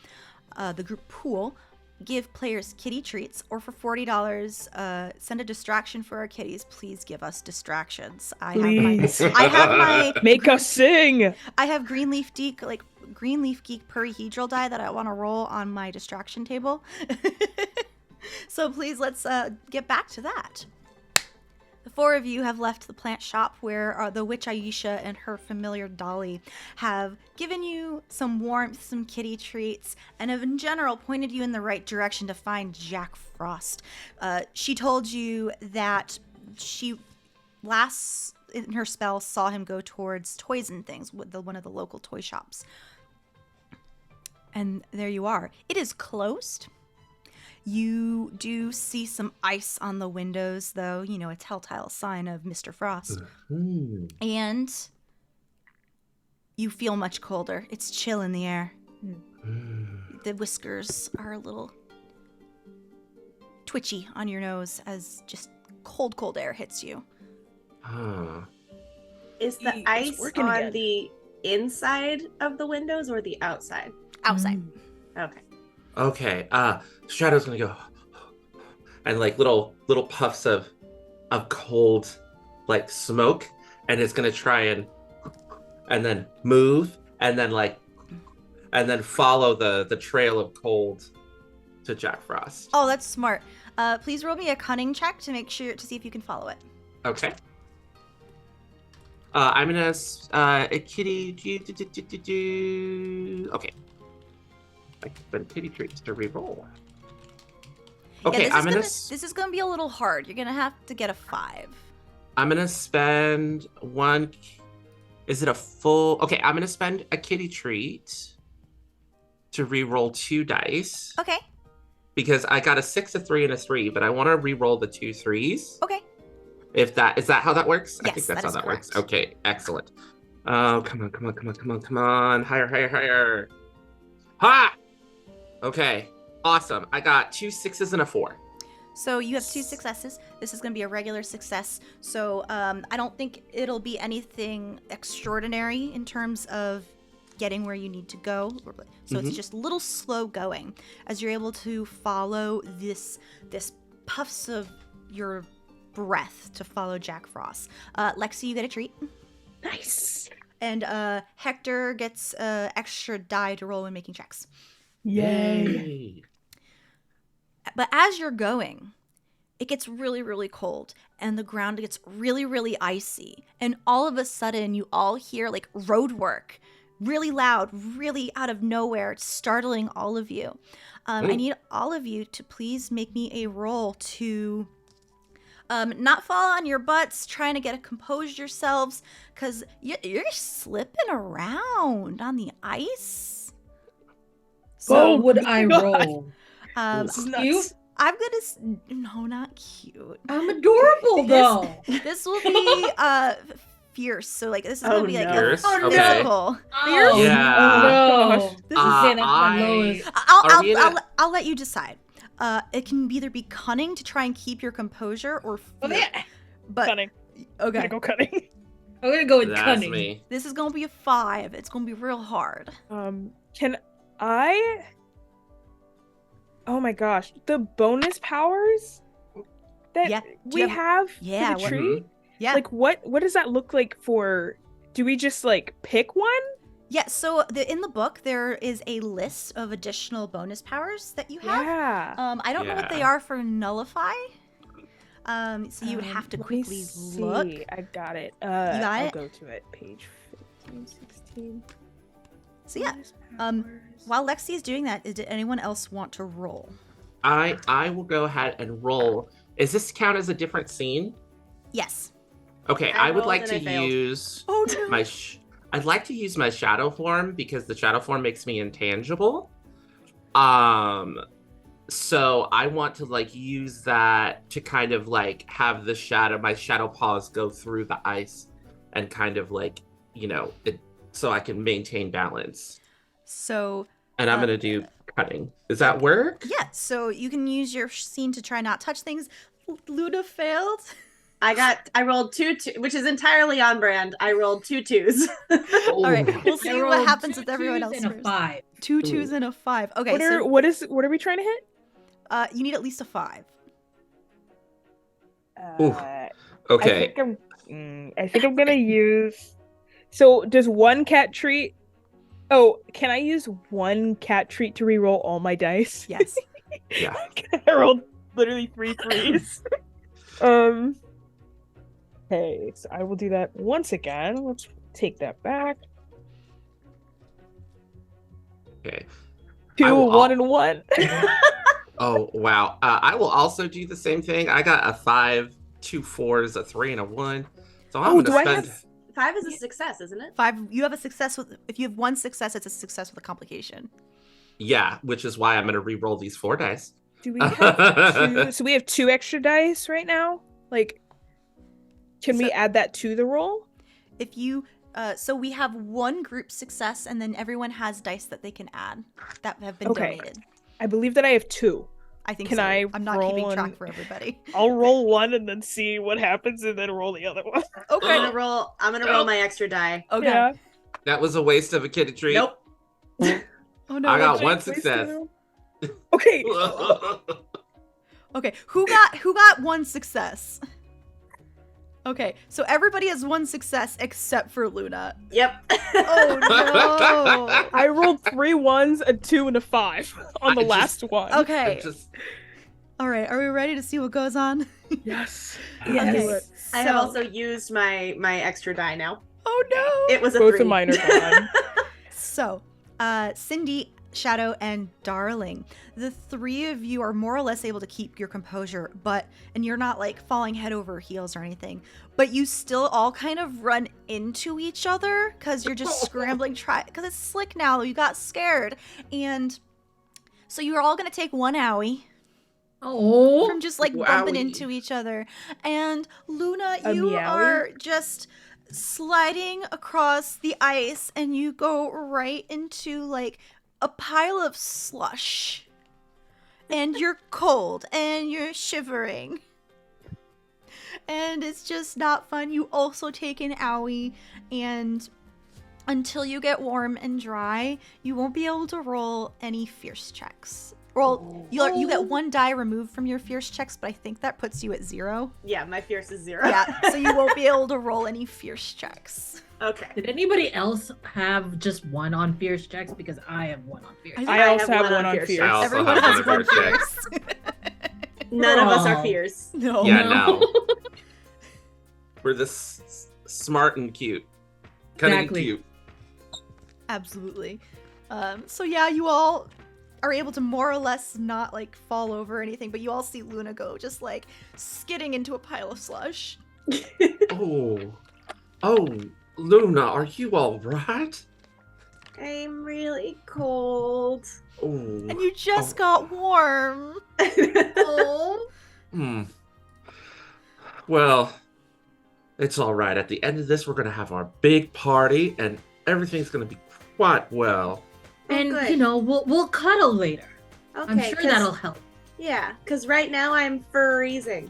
The group pool, give players kitty treats, or for $40, send a distraction for our kitties. Please give us distractions. Please. I have my Make us sing. I have Greenleaf Geek perihedral die that I want to roll on my distraction table. So please, let's get back to that. The four of you have left the plant shop where the witch Aisha and her familiar Dolly have given you some warmth, some kitty treats, and have in general pointed you in the right direction to find Jack Frost. She told you that she last in her spell saw him go towards Toys and Things, with one of the local toy shops. And there you are. It is closed. You do see some ice on the windows, though, a telltale sign of Mr. Frost. Mm. And you feel much colder. It's chill in the air. Mm. The whiskers are a little twitchy on your nose as just cold air hits you. Huh. Is the It's ice working on again. the inside of the windows or the outside? Outside. Okay. Okay. Shadow's gonna go, and like little puffs of cold, like smoke, and it's gonna try and then move, and then follow the trail of cold to Jack Frost. Oh, that's smart. Please roll me a cunning check to see if you can follow it. Okay. I'm gonna a kitty. Okay. I spend kitty treats to reroll. Okay, Yeah, this is gonna be a little hard. You're gonna have to get a 5. I'm gonna spend one. Is it a full? Okay, I'm gonna spend a kitty treat to re-roll 2 dice Okay. because I got a 6, a 3, and a 3, but I want to re-roll the 2 3s. Okay. Is that how that works? I Yes, think that's that how is that works. correct. Okay, excellent. Oh, come on. Higher. Ha! Okay, awesome. I got 2 6s and a 4. So you have 2 successes. This is going to be a regular success. So I don't think it'll be anything extraordinary in terms of getting where you need to go. So it's just a little slow going as you're able to follow this puffs of your breath to follow Jack Frost. Lexi, you get a treat. Nice. And Hector gets extra die to roll when making checks. Yay. But as you're going, it gets really, really cold and the ground gets really, really icy. And all of a sudden, you all hear like road work, really loud, really out of nowhere, startling all of you. I need all of you to please make me a roll to not fall on your butts, trying to compose yourselves, because you're slipping around on the ice. So Oh, would I God. roll? This is nuts. Cute? I'm gonna no, not cute. I'm adorable though. This will be fierce. So like this is Oh, gonna be like no. Fierce? a Okay. physical. Oh, Yeah. no. gosh. This is Okay, that's my lowest. Are we in a- I'll let you decide. It can either be cunning to try and keep your composure, or Oh, fear. yeah. But Cunning. I'm okay, gonna go cutting. I'm gonna go with That's cunning. me. this is gonna be a 5. It's gonna be real hard. Can I? Oh my gosh, the bonus powers that Yeah. Do we you have Yeah, for the what- tree. Yeah. Like what does that look like for? Do we just like pick one? Yeah, so in the book there is a list of additional bonus powers that you have. Yeah. I don't know what they Yeah. are for nullify. So you would have to Let me quickly see. look. I got it. got I'll it? go to it. Page 15, 16. So yeah, Bonus um, powers. while Lexi is doing that, did anyone else want to roll? I will go ahead and roll. Is this count as a different scene? Yes. Okay, I I would rolled like and to I failed. use Oh no. my. I'd like to use my shadow form because the shadow form makes me intangible. So I want to like use that to kind of like have my shadow paws go through the ice and kind of like, so I can maintain balance. So And I'm gonna do cutting. Does that work? yeah, so you can use your scene to try not touch things. Luna failed. I rolled two, which is entirely on brand. I rolled 2 2s. All right, we'll I see rolled what happens 2 with everyone 2s else. and a first. 5. 2 2s and a 5. Okay, What so are we trying to hit? you need at least a 5. Oof. I Okay. think I'm gonna use. So does one cat treat? Oh, can I use one cat treat to reroll all my dice? Yes. Yeah. I rolled literally 3 3s. Okay, so I will do that once again. Let's take that back. Okay. 2, I will 1, and 1. Oh wow. I will also do the same thing. I got a 5, 2 4s, a 3, and a 1. So I'm Oh, gonna do I spend. have- 5 is a success, isn't it? 5, you have a success with, if you have one success, it's a success with a complication. Yeah, which is why I'm gonna re-roll these 4 dice. Do we have 2? So we have 2 extra dice right now. Like, can we So- add that to the roll? If you so we have one group success, and then everyone has dice that they can add that have been Okay. donated. I believe that I have 2. I think Can so. I I'm not roll keeping track and- for everybody. I'll roll 1 and then see what happens, and then roll the other one. I'm Okay. gonna roll my extra die. Okay. Yeah. That was a waste of a kitty treat. Nope. Oh no. I got wait. one Please success. do. Okay. Okay. Who got one success? Okay. So everybody has one success except for Luna. Yep. Oh no. I rolled 3 1s, a 2, and a 5 on the I just- last one. Okay. Just All right. Are we ready to see what goes on? Yes. Yes. Okay. I have So- also used my extra die now. Oh no. It was a Both 3. of mine are gone. So, Cindy, Shadow, and Darling, the 3 of you are more or less able to keep your composure, and you're not like falling head over heels or anything, but you still all kind of run into each other because you're just scrambling, because it's slick now. You got scared, and so you're all gonna take 1 owie Oh. from just like bumping Wowie. into each other. And Luna, A you meowie? are just sliding across the ice and you go right into like a pile of slush. And you're cold and you're shivering. And it's just not fun. You also take an owie, and until you get warm and dry, you won't be able to roll any fierce checks. Well, you get 1 die removed from your fierce checks, but I think that puts you at 0. Yeah, my fierce is 0. Yeah, so you won't be able to roll any fierce checks. Okay. Did anybody else have just 1 on fierce checks? Because I have 1 on fierce. I I also have 1 on fierce fierce. I also Everyone have has one one of your fierce. None of us are Oh. fears. No. Yeah, No. no. We're this smart and cute. Cunning Exactly. and cute. Absolutely. So yeah, you all are able to more or less not like fall over or anything, but you all see Luna go just like skidding into a pile of slush. Oh, Luna, are you all right? I'm really cold. Oh, And you just got warm. Oh. Well, it's all right. At the end of this, we're gonna have our big party, and everything's gonna be quite well. And good. you know, we'll cuddle later. Okay, I'm sure that'll help. Yeah, because right now I'm freezing.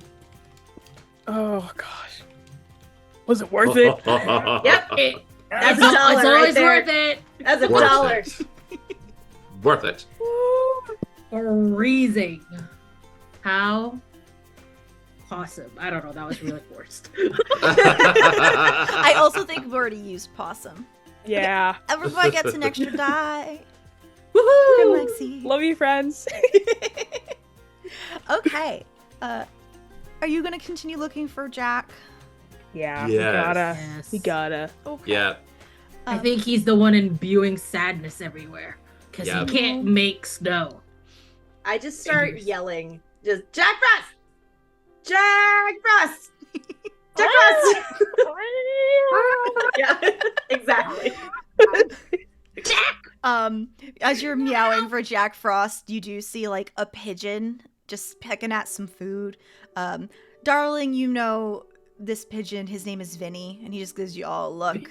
Oh gosh. Was it worth it? Yep. That's It's, a dollar it's right always there. worth it. That's a Worth dollar. it. Worth it. Freezing. How awesome. I don't know. That was really forced. I also think we've already used possum. Yeah. Everybody gets an extra die. Woohoo! From Lexi. Love you, friends. Okay. Are you gonna continue looking for Jack? Yeah, Yes. we gotta. Okay. Yeah. I think he's the one imbuing sadness everywhere because Yep. he can't make snow. I just start Fingers. yelling. Just Jack Frost! Jack Frost! Jack Frost! Yeah, exactly. As you're meowing for Jack Frost, you do see like a pigeon just pecking at some food. Darling, you know this pigeon, his name is Vinny, and he just gives you all a look.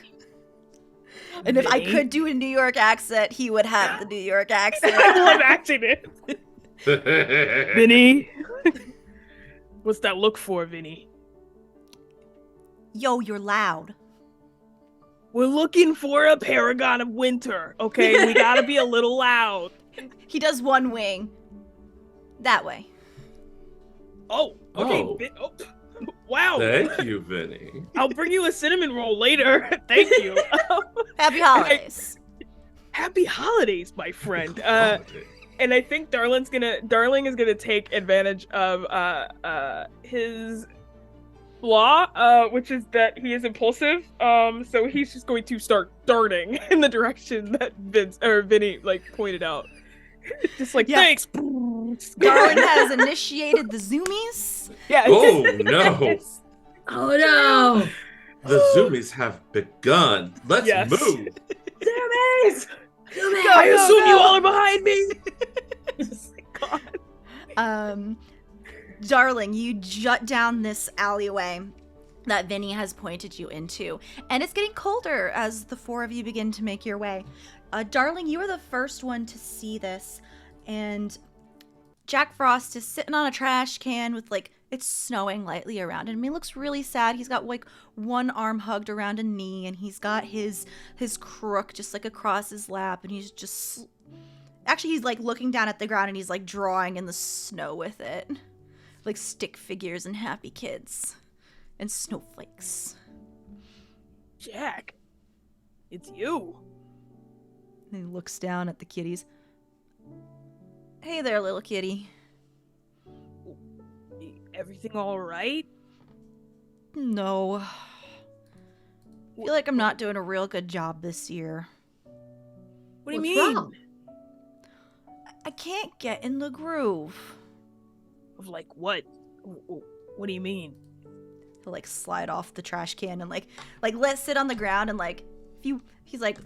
And if I Vinny? could do a New York accent, he would have the New York accent. I love acting it. Vinny. What's that look for, Vinny? Yo, you're loud. We're looking for a paragon of winter, okay? We gotta be a little loud. He does one wing. That way. Oh, okay. Oh. Wow. Thank you, Vinny. I'll bring you a cinnamon roll later. Thank you. Happy holidays. Happy holidays, my friend. And I think Darling is gonna take advantage of his flaw, which is that he is impulsive. So he's just going to start darting in the direction that Vinny like pointed out. Just like Yeah. thanks. Darwin has initiated the zoomies. Yeah. Oh, no. Oh no! The zoomies have begun. Let's Yes. move. Zoomies! I assume you all are behind me. God. Darling, you jut down this alleyway that Vinny has pointed you into, and it's getting colder as the four of you begin to make your way. Darling, you are the first one to see this, and Jack Frost is sitting on a trash can with like it's snowing lightly around him. He looks really sad. He's got like one arm hugged around a knee, and he's got his crook just like across his lap, and he's just actually he's like looking down at the ground and he's like drawing in the snow with it. Like stick figures and happy kids and snowflakes. Jack, it's you. And he looks down at the kitties. Hey there, little kitty. Everything all right? No. I feel like I'm not doing a real good job this year. What do you What's mean? wrong? I can't get in the groove. Of like what? What do you mean? He'll like slide off the trash can and like let sit on the ground and like he's like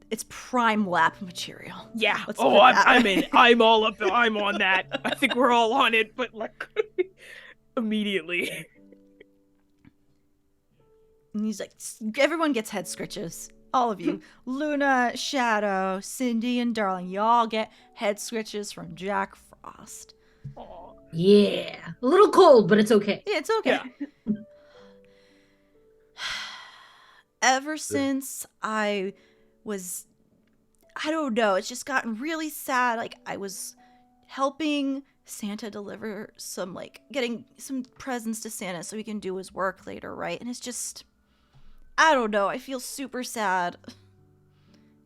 it's prime lap material. Yeah. Let's Oh, put it I'm, that I'm way. in. I'm all up. I'm on that. I think we're all on it, but like immediately. And he's like, everyone gets head scritches. All of you. Luna, Shadow, Cindy, and Darling. Y'all get head scritches from Jack Frost. Aw. Yeah, a little cold, but it's okay. Yeah, it's okay. Yeah. Ever since I don't know, it's just gotten really sad. Like, I was helping Santa deliver some, like, getting some presents to Santa so he can do his work later, right? And it's just, I don't know, I feel super sad. And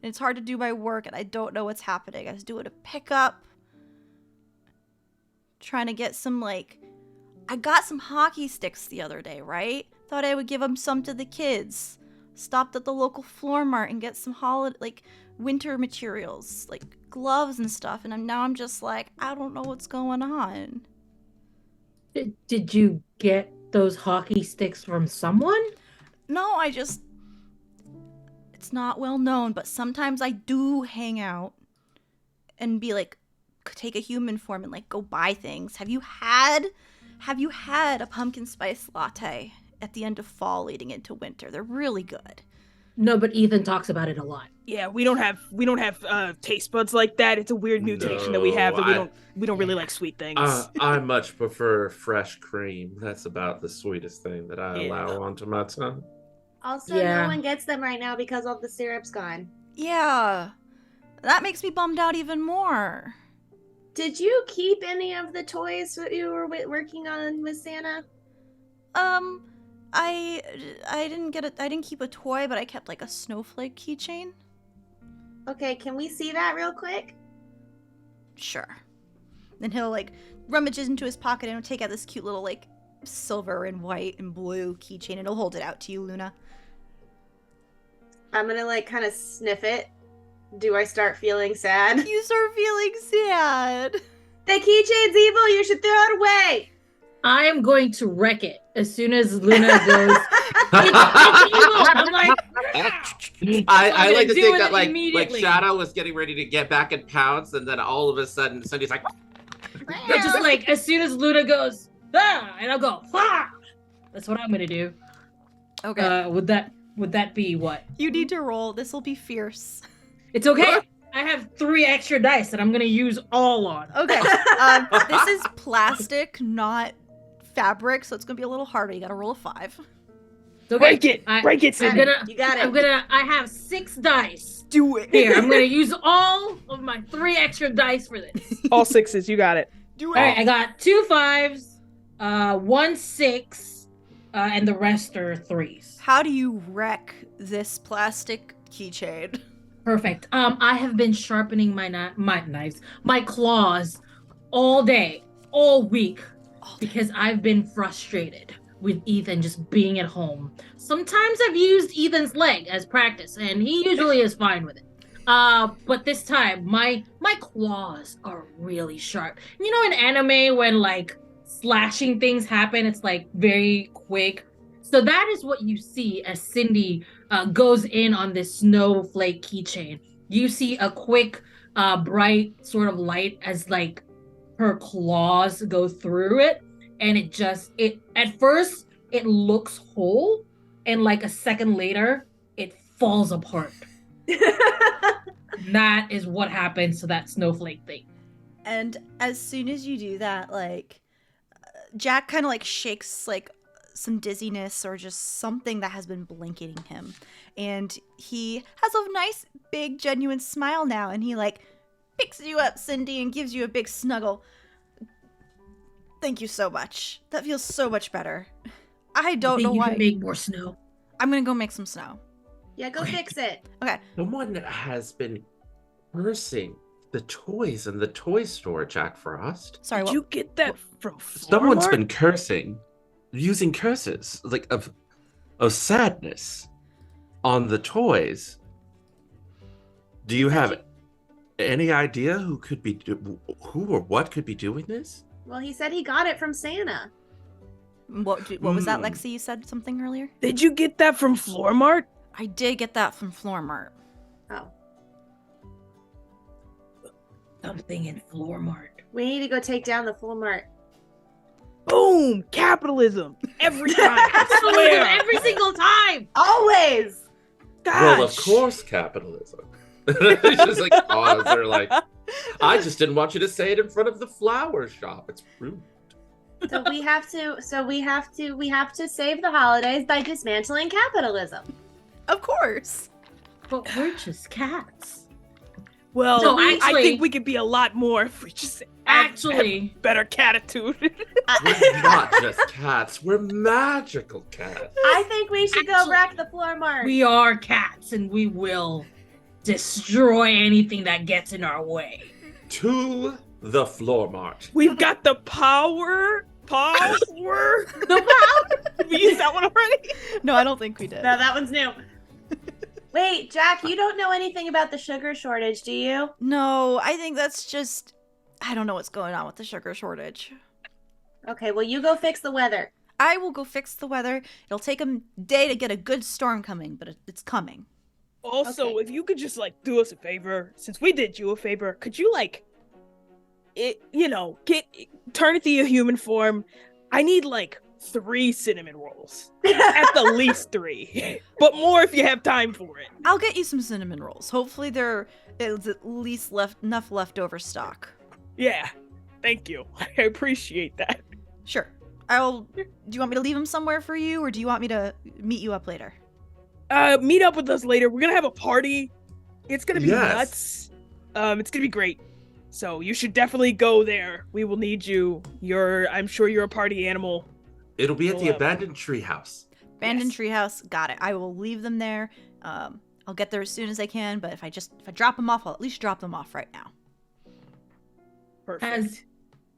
it's hard to do my work, and I don't know what's happening. I was doing a pickup. trying to get some, like, I got some hockey sticks the other day, right? Thought I would give them some to the kids. Stopped at the local floor mart and get some winter materials, like gloves and stuff. And now I'm just like, I don't know what's going on. Did you get those hockey sticks from someone? No, it's not well known, but sometimes I do hang out and be like, take a human form and like go buy things. Have you had a pumpkin spice latte at the end of fall leading into winter? They're really good. No, but Ethan talks about it a lot. Yeah, we don't have taste buds like that. It's a weird mutation that we have that we don't really like sweet things. I much prefer fresh cream. That's about the sweetest thing that I allow onto my tongue. Also, Yeah. no one gets them right now because all the syrup's gone. Yeah. That makes me bummed out even more. Did you keep any of the toys that you were working on with Santa? I didn't keep a toy, but I kept like a snowflake keychain. Okay, can we see that real quick? Sure. Then he'll like rummages into his pocket and he'll take out this cute little like silver and white and blue keychain and he'll hold it out to you, Luna. I'm gonna like kind of sniff it. Do I start feeling sad? You start feeling sad. The keychain's evil, you should throw it away! I am going to wreck it as soon as Luna goes. It's evil. I'm like, I like to do think it that like immediately. Shadow was getting ready to get back and pounce, and then all of a sudden Cindy's like, just like as soon as Luna goes, and I'll go, That's what I'm gonna do. Okay. Would that be what? You need to roll. This will be fierce. It's okay. I have 3 extra dice that I'm gonna use all on. Okay. This is plastic, not fabric, so it's gonna be a little harder. You gotta roll a 5. It's okay. Break it, Cindy. You got it. I have 6 dice. Do it. Here, I'm gonna use all of my 3 extra dice for this. All 6s, you got it. Do All right, I got 2 5s, 1 6, and the rest are 3s. How do you wreck this plastic keychain? Perfect. I have been sharpening my knives, my claws, all day, all week, because I've been frustrated with Ethan just being at home. Sometimes I've used Ethan's leg as practice, and he usually is fine with it. But this time, my claws are really sharp. You know, in anime, when like slashing things happen, it's like very quick. So that is what you see as Cindy goes in on this snowflake keychain. You see a quick, bright sort of light as like her claws go through it, and it at first it looks whole, and like a second later it falls apart. That is what happens to that snowflake thing. And as soon as you do that, like Jack kind of like shakes like some dizziness or just something that has been blanketing him, and he has a nice big genuine smile now, and he like picks you up, Cindy, and gives you a big snuggle. Thank you so much. That feels so much better. I don't know You why. can make more snow. I'm gonna go make some snow. Yeah, go fix it. Okay. someone has been cursing the toys in the toy store, Jack Frost. Sorry. Did What? you get that from Someone's Floormart? been cursing, using curses like of sadness on the toys. Do you have any idea who or what could be doing this? Well, he said he got it from Santa. What was that, Lexi? You said something earlier. Did you get that from Floormart? I did get that from Floor Mart. Oh. Something in Floormart. We need to go take down the full mart. Boom! Capitalism! Every time! I Capitalism swear. every single time. Always! Gosh! Well, of course, capitalism. It's just like pause. They're like, I just didn't want you to say it in front of the flower shop. It's rude. So we have to save the holidays by dismantling capitalism. Of course. But we're just cats. Well, No, I actually- think we could be a lot more if we just Actually, have better catitude. We're not just cats. We're magical cats. I think we should go Actually, wreck the floor mart. we are cats, and we will destroy anything that gets in our way. To the floor mart. We've got the power. The power. We used that one already. No, I don't think we did. No, that one's new. Wait, Jack, you don't know anything about the sugar shortage, do you? No, I think that's just... I don't know what's going on with the sugar shortage. Okay, well, you go fix the weather. I will go fix the weather. It'll take a day to get a good storm coming, but it's coming. Also, Okay. if you could just do us a favor, since we did you a favor, could you turn it to your human form? I need 3 cinnamon rolls. At the least 3. But more if you have time for it. I'll get you some cinnamon rolls. Hopefully there's at least enough leftover stock. Yeah. Thank you. I appreciate that. Sure. Do you want me to leave them somewhere for you, or do you want me to meet you up later? Meet up with us later. We're gonna have a party. It's gonna be nuts. It's gonna be great. So you should definitely go there. We will need you. I'm sure you're a party animal. It'll be at the abandoned treehouse. Abandoned treehouse. Got it. I will leave them there. I'll get there as soon as I can, but if I drop them off, I'll at least drop them off right now. Perfect.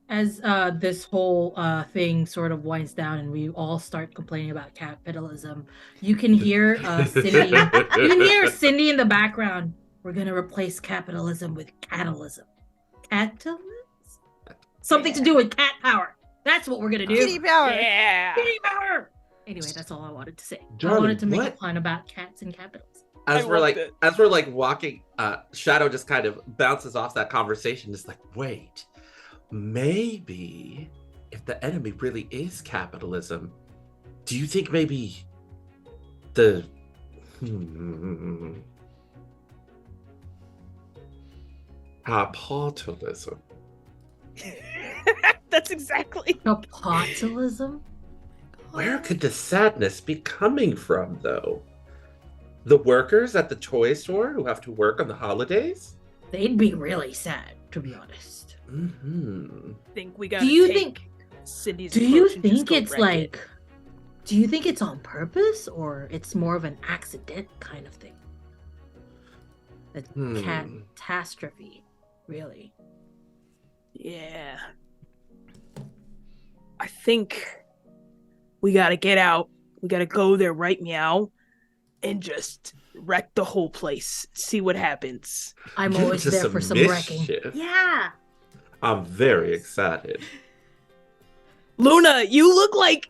As this whole thing sort of winds down and we all start complaining about capitalism, you can hear Cindy. You can hear Cindy in the background. We're gonna replace capitalism with catalysm. Catalysm? Something to do with cat power. That's what we're gonna do. Kitty power. Yeah. Kitty power. Anyway, that's all I wanted to say. I Darling, wanted to make a what? pun about cats and capitalism. As I we're loved it. as we're walking, Shadow just kind of bounces off that conversation. It's wait, maybe if the enemy really is capitalism, do you think maybe the capitalism? That's exactly. Capitalism? Where could the sadness be coming from, though? The workers at the toy store who have to work on the holidays? They'd be really sad, to be honest. Mm-hmm. Think we gotta Do you take think? Cindy's Do you approach and just think go it's wreck it. do you think it's on purpose or it's more of an accident kind of thing? A catastrophe, really. Yeah. I think we gotta get out. We gotta go there right meow and just wreck the whole place. See what happens. I'm Get always into there for some wrecking. mischief. Yeah. I'm very excited. Luna, you look like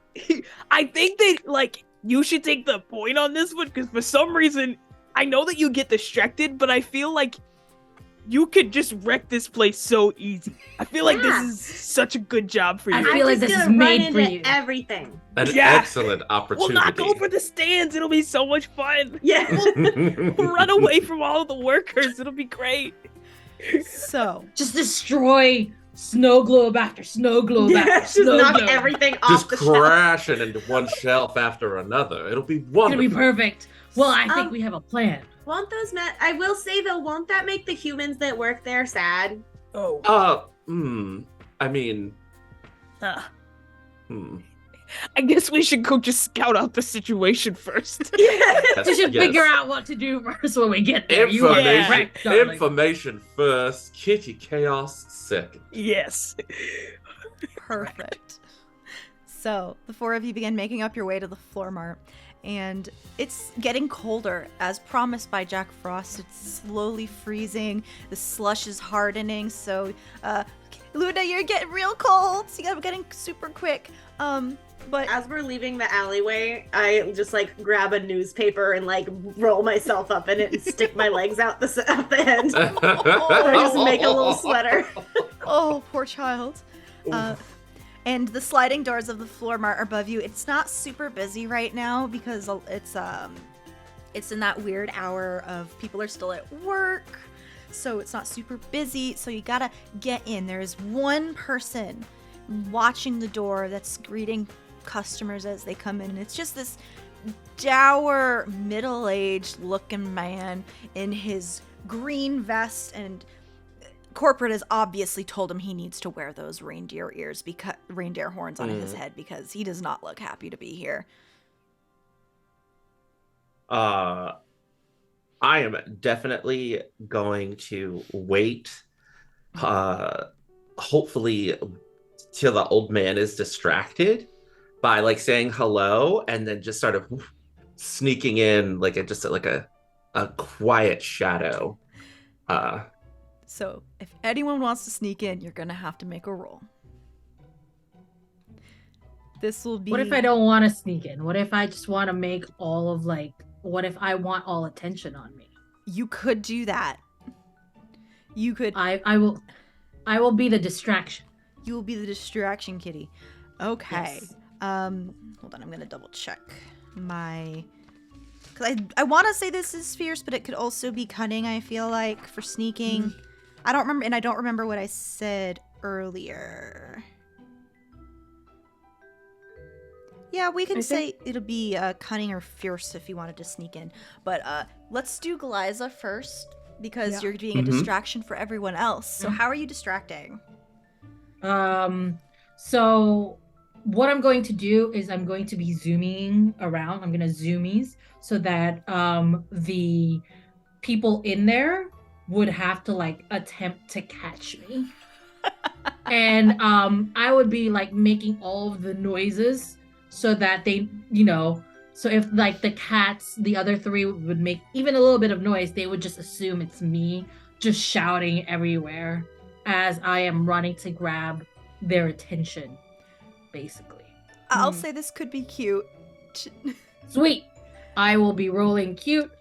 I think that you should take the point on this one because for some reason I know that you get distracted, but I feel like you could just wreck this place so easy. I feel like Yeah. this is such a good job for you. I feel like I'm this just is gonna run made for into you. everything. An Yeah. excellent We'll opportunity. not go for the stands. It'll be so much fun. Yeah. We'll run away from all the workers. It'll be great. So, Just destroy snow globe after snow globe Yeah, after just snow knock globe. everything Just off the shelf. crashing into one shelf after another. It'll be It's wonderful. gonna be perfect. Well, I think Um, we have a plan. Won't those I will say though, won't that make the humans that work there sad? Oh. I mean, I guess we should go just scout out the situation first. yes, We should yes. figure out what to do first when we get there. You are Information, correct, darling. information first, kitty chaos second. Yes. perfect. So, the 4 of you begin making up your way to the floor mart, and it's getting colder. As promised by Jack Frost, it's slowly freezing. The slush is hardening, so, Luna, you're getting real cold. So you're getting super quick. But As we're leaving the alleyway, I just grab a newspaper and roll myself up in it and stick my legs out at the end. I just make a little sweater. oh, poor child. And the sliding doors of the floor mart are above you. It's not super busy right now because it's in that weird hour of people are still at work. So it's not super busy. So you gotta get in. There is one person watching the door that's greeting customers as they come in. And it's just this dour, middle-aged looking man in his green vest, and corporate has obviously told him he needs to wear those reindeer horns on his head because he does not look happy to be here. I am definitely going to wait hopefully till the old man is distracted by like saying hello and then just sort of sneaking in like a quiet shadow. So if anyone wants to sneak in, you're gonna have to make a roll. This will be. What if I don't want to sneak in? What if I just want to make all of like? What if I want all attention on me? You could do that. You could. I will be the distraction. You will be the distraction kitty. Okay. Yes. Hold on. I'm gonna double check my. Cause I want to say this is fierce, but it could also be cunning. I feel like for sneaking. Mm-hmm. I don't remember, and I don't remember what I said earlier. Yeah, we can say it'll be cunning or fierce if you wanted to sneak in. But let's do Glaiza first because you're being a distraction for everyone else. So how are you distracting? So what I'm going to do is I'm going to be zooming around. I'm going to zoomies so that the people in there would have to like attempt to catch me. And I would be like making all of the noises so that they, so if like the cats, the other three would make even a little bit of noise, they would just assume it's me just shouting everywhere as I am running to grab their attention, basically. I'll say this could be cute. Sweet. I will be rolling cute.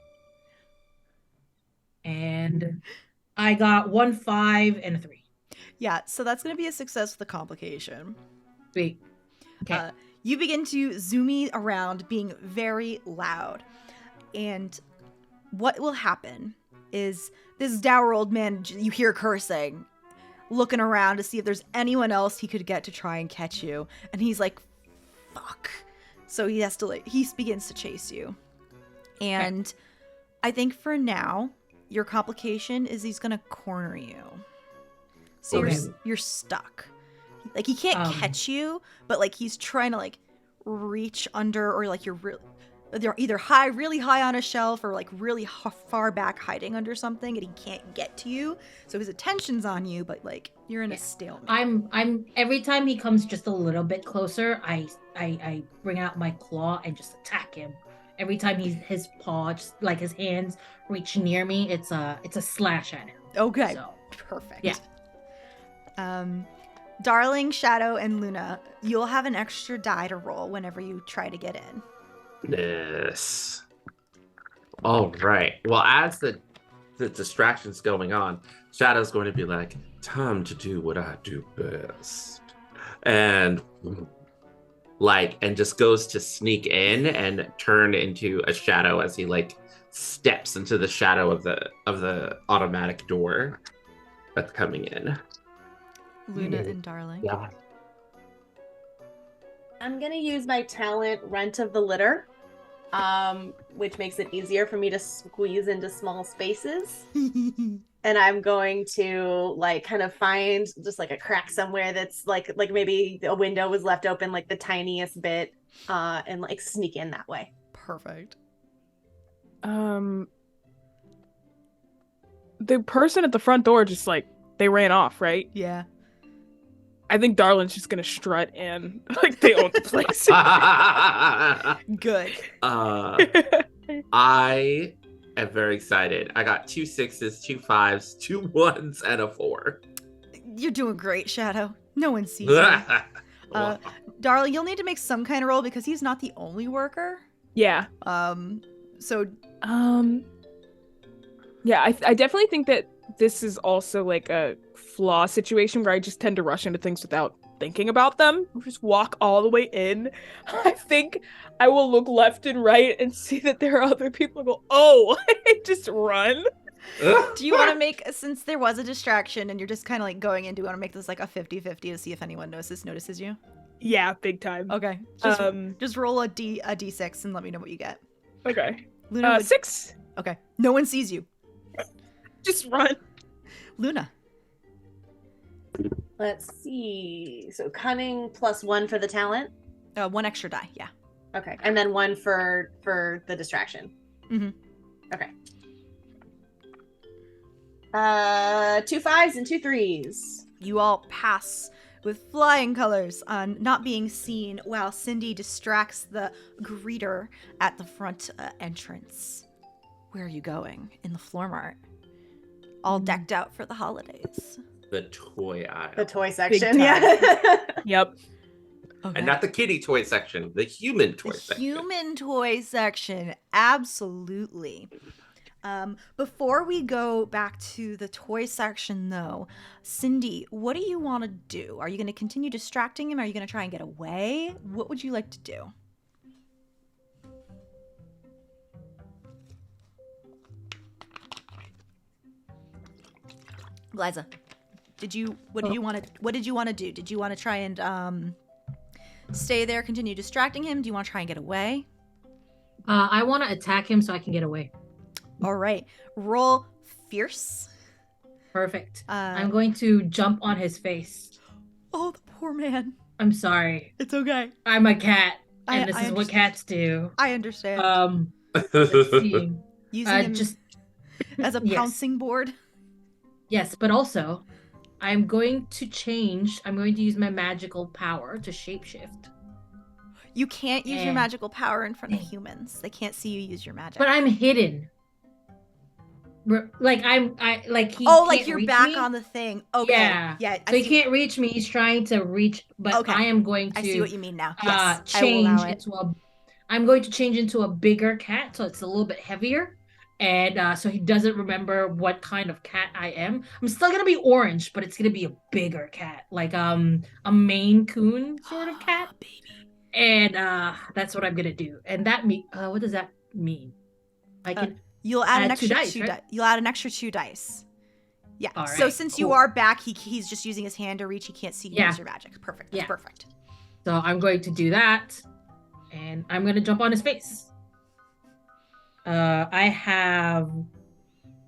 And I got 1, 5, and a 3. Yeah, so that's going to be a success with a complication. Sweet. Okay. You begin to zoomy around, being very loud. And what will happen is this dour old man, you hear cursing, looking around to see if there's anyone else he could get to try and catch you. And he's like, fuck. So he has to, he begins to chase you. And I think for now, your complication is he's going to corner you. So you're stuck. Like, he can't catch you, but, like, he's trying to, like, reach under, or, like, they're either really high on a shelf or, like, really far back hiding under something, and he can't get to you. So his attention's on you, but, like, you're in a stalemate. I'm every time he comes just a little bit closer, I bring out my claw and just attack him. Every time his paw, just, like, his hands reach near me, it's a slash at him. Okay. So, perfect. yeah. Darling, Shadow, and Luna, you'll have an extra die to roll whenever you try to get in. Yes. All right. Well, as the distraction's going on, Shadow's going to be like, time to do what I do best. And just goes to sneak in and turn into a shadow as he like steps into the shadow of the automatic door that's coming in. Luna and Darling. Yeah. I'm gonna use my talent Rent of the Litter, which makes it easier for me to squeeze into small spaces. And I'm going to like kind of find just like a crack somewhere that's like maybe a window was left open like the tiniest bit, and like sneak in that way. Perfect. The person at the front door just like they ran off, right? Yeah. I think Darlin's just gonna strut in like they own the place. Good. I am very excited. I got 2 6s, 2 5s, 2 1s, and a 4. You're doing great, Shadow. No one sees you. Darling, you'll need to make some kind of roll because he's not the only worker. Yeah. So. Yeah, I definitely think that this is also like a flaw situation where I just tend to rush into things without thinking about them. Just walk all the way in. I think I will look left and right and see that there are other people and go, oh, just run. Do you want to make, since there was a distraction and you're just kind of like going in, do you want to make this like a 50-50 to see if anyone notices you? Yeah, big time. Okay. Just roll a d6 and let me know what you get. Okay. Luna 6. Okay. No one sees you. Just run. Luna. Let's see. So cunning plus 1 for the talent. 1 extra die. Yeah. Okay, and then 1 for the distraction. Mm-hmm. Okay. 2 5s and 2 3s. You all pass with flying colors on not being seen while Cindy distracts the greeter at the front entrance. Where are you going? In the floor mart. All decked out for the holidays. The toy aisle. The toy Big section, time. yeah. Yep. Okay. And not the kitty toy section, the human toy The section. human toy section, absolutely. Before we go back to the toy section, though, Cindy, what do you want to do? Are you going to continue distracting him? Are you going to try and get away? What would you like to do? Glaiza, what did you want to do? Did you want to try and stay there, continue distracting him? Do you want to try and get away? I want to attack him so I can get away. All right. Roll fierce. Perfect. I'm going to jump on his face. Oh, the poor man. I'm sorry. It's okay. I'm a cat, and this I is what understand. cats do. I understand. Let's see. Using him Just as a yes. pouncing board. Yes, but also, I'm going to use my magical power to shapeshift. You can't use your And- magical power in front of humans. They can't see you use your magic. But I'm hidden. Like he. oh, like can't you're reach back me. on the thing. Okay. Yeah. Yeah. So he can't reach me. He's trying to reach, but Okay. I am going to. I see what you mean now. Yes, I will change allow it. into a. I'm going to change into a bigger cat, so it's a little bit heavier, and so he doesn't remember what kind of cat I am. I'm still gonna be orange, but it's gonna be a bigger cat, like a Maine Coon sort of cat. Baby. And that's what I'm gonna do. And that what does that mean? I can. You'll add an Add two extra dice, two right? dice. You'll add an extra 2 dice. Yeah. All So right, since you cool. are back, he's just using his hand to reach. He can't see you Yeah. use your magic. Perfect. That's Yeah. perfect. So I'm going to do that, and I'm gonna jump on his face. I have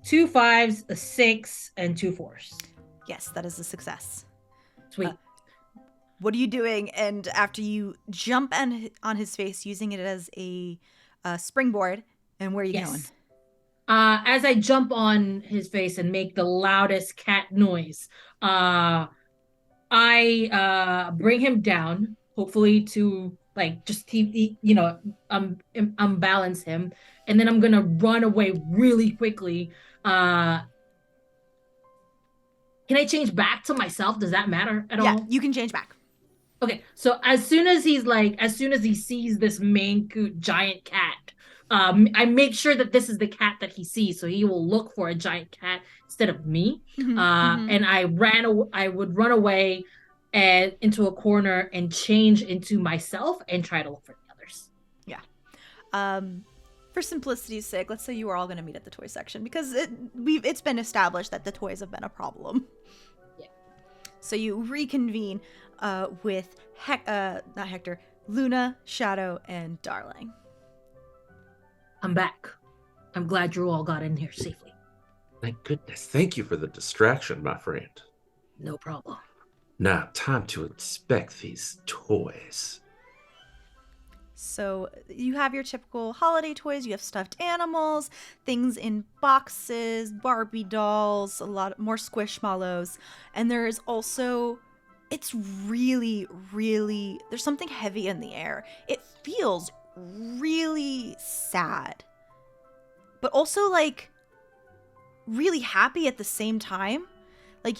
2 5s, a 6, and 2 4s. Yes, that is a success. Sweet. What are you doing? And after you jump on his face, using it as a springboard, and where are you going? As I jump on his face and make the loudest cat noise, I bring him down, hopefully to like just unbalance him, and then I'm gonna run away really quickly. Can I change back to myself? Does that matter at Yeah, all? you can change back. Okay, so as soon as he sees this Maine Coon giant cat, I make sure that this is the cat that he sees, so he will look for a giant cat instead of me. Mhm, mhm. And I would run away and into a corner and change into myself and try to look for the others. For simplicity's sake, let's say you are all going to meet at the toy section, because it's been established that the toys have been a problem. Yeah. So you reconvene with not Hector, Luna, Shadow, and Darling. I'm back. I'm glad you all got in here safely. Thank goodness. Thank you for the distraction, my friend. No problem. Now, time to inspect these toys. So you have your typical holiday toys. You have stuffed animals, things in boxes, Barbie dolls, a lot more squishmallows. And there is also, it's really, really, there's something heavy in the air. It feels really sad, but also like really happy at the same time. Like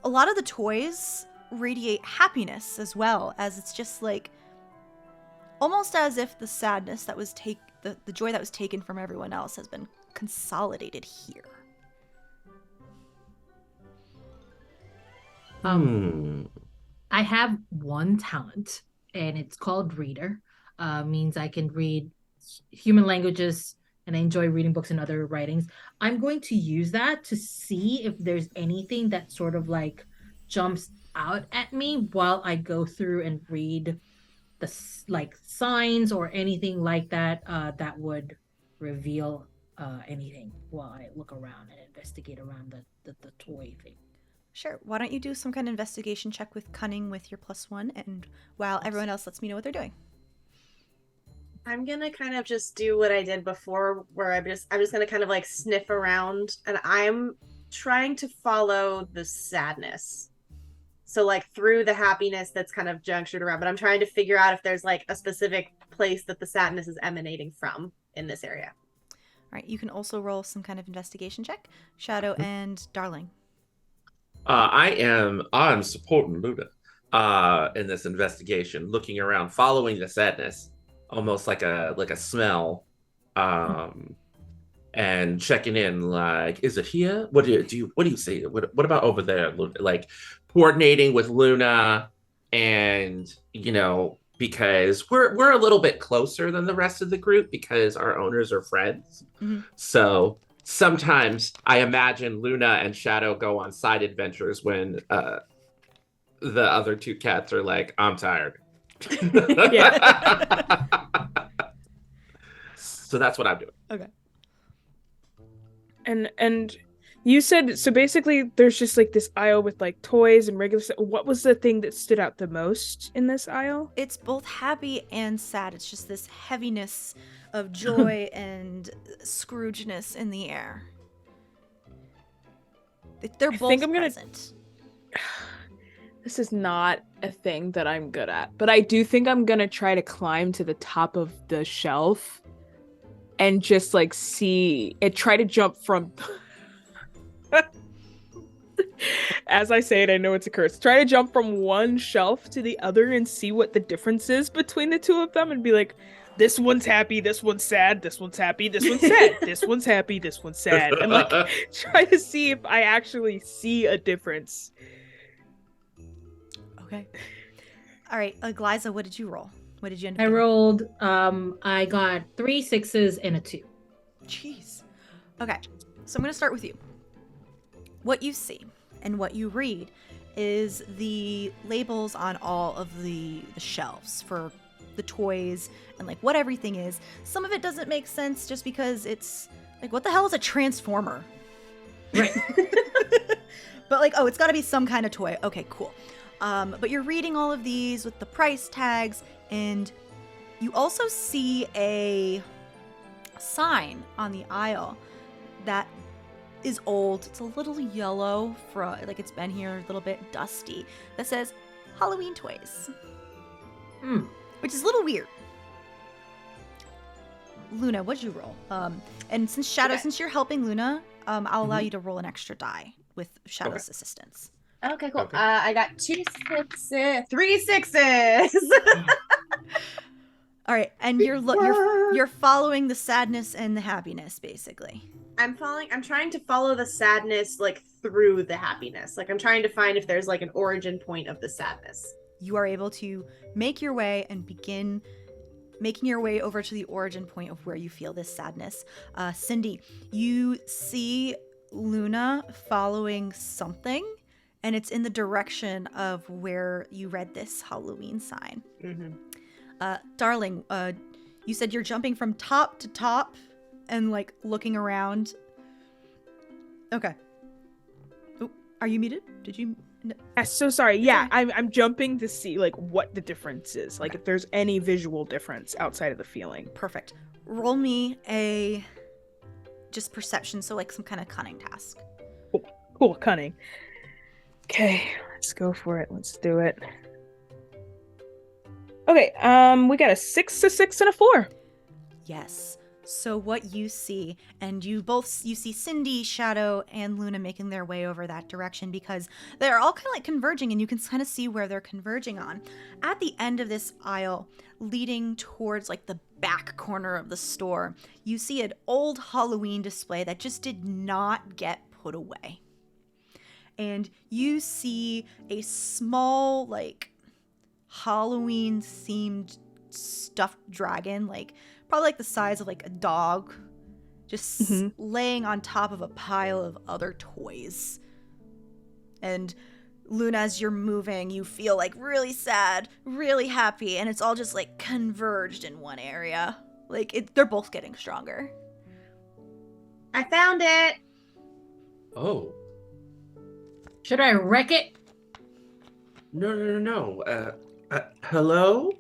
a lot of the toys radiate happiness as well, as it's just like almost as if the sadness that was the joy that was taken from everyone else has been consolidated here. I have one talent, and it's called Reader. Means I can read human languages, and I enjoy reading books and other writings. I'm going to use that to see if there's anything that sort of like jumps out at me while I go through and read the like signs or anything like that that would reveal anything while I look around and investigate around the toy thing. Sure. Why don't you do some kind of investigation check with cunning with your +1, and while everyone else lets me know what they're doing. I'm gonna kind of just do what I did before, where I'm just gonna kind of like sniff around, and I'm trying to follow the sadness. So like through the happiness that's kind of junctured around, but I'm trying to figure out if there's like a specific place that the sadness is emanating from in this area. All right, you can also roll some kind of investigation check. Shadow and Darling. I'm supporting Luda in this investigation, looking around, following the sadness, almost like a smell, and checking in. Like, is it here? What do you see? What about over there? Like, coordinating with Luna, and because we're a little bit closer than the rest of the group because our owners are friends. Mm-hmm. So sometimes I imagine Luna and Shadow go on side adventures when the other two cats are like, I'm tired. Yeah. So that's what I'm doing. Okay. And you said, so basically there's just like this aisle with like toys and regular stuff. What was the thing that stood out the most in this aisle? It's both happy and sad. It's just this heaviness of joy and Scroogeness in the air. They're both present. This is not a thing that I'm good at, but I do think I'm gonna try to climb to the top of the shelf and just like see it, try to jump from as I say it, I know it's a curse. Try to jump from one shelf to the other and see what the difference is between the two of them and be like, this one's happy, this one's sad, this one's happy, this one's sad, this one's happy, this one's sad. And like try to see if I actually see a difference. Okay. All right, Glaiza, what did you roll? What did you end up I getting? rolled, I got 3 6s and a 2. Jeez. Okay, so I'm going to start with you. What you see and what you read is the labels on all of the shelves for the toys and like what everything is. Some of it doesn't make sense just because it's like, what the hell is a transformer? Right. But like, oh, it's got to be some kind of toy. Okay, cool. But you're reading all of these with the price tags, and you also see a sign on the aisle that is old. It's a little yellow, like it's been here a little bit dusty, that says Halloween toys. Which is a little weird. Luna, what'd you roll? And since Shadow, since you're helping Luna, I'll allow you to roll an extra die with Shadow's assistance. Okay, cool. Okay. I got 2 6s, 3 6s. All right, and you're following the sadness and the happiness, basically. I'm trying to follow the sadness like through the happiness. Like I'm trying to find if there's like an origin point of the sadness. You are able to make your way and begin making your way over to the origin point of where you feel this sadness. Cindy, you see Luna following something, and it's in the direction of where you read this Halloween sign. Mm-hmm. Darling, you said you're jumping from top to top and like looking around. Okay. Oh, are you muted? Did you? No. So sorry. Yeah, Okay. I'm jumping to see like what the difference is. Like if there's any visual difference outside of the feeling. Perfect. Roll me a just perception, so like some kind of cunning task. Cool, cunning. Okay, let's go for it. Let's do it. Okay, we got a 6, a 6, and a 4. Yes. So what you see, and you see Cindy, Shadow, and Luna making their way over that direction because they're all kind of like converging, and you can kind of see where they're converging on. At the end of this aisle, leading towards like the back corner of the store, you see an old Halloween display that just did not get put away. And you see a small, like, Halloween-themed stuffed dragon, like, probably like the size of like a dog, just laying on top of a pile of other toys. And Luna, as you're moving, you feel like really sad, really happy, and it's all just like converged in one area. Like they're both getting stronger. I found it. Oh. Should I wreck it? No. Hello?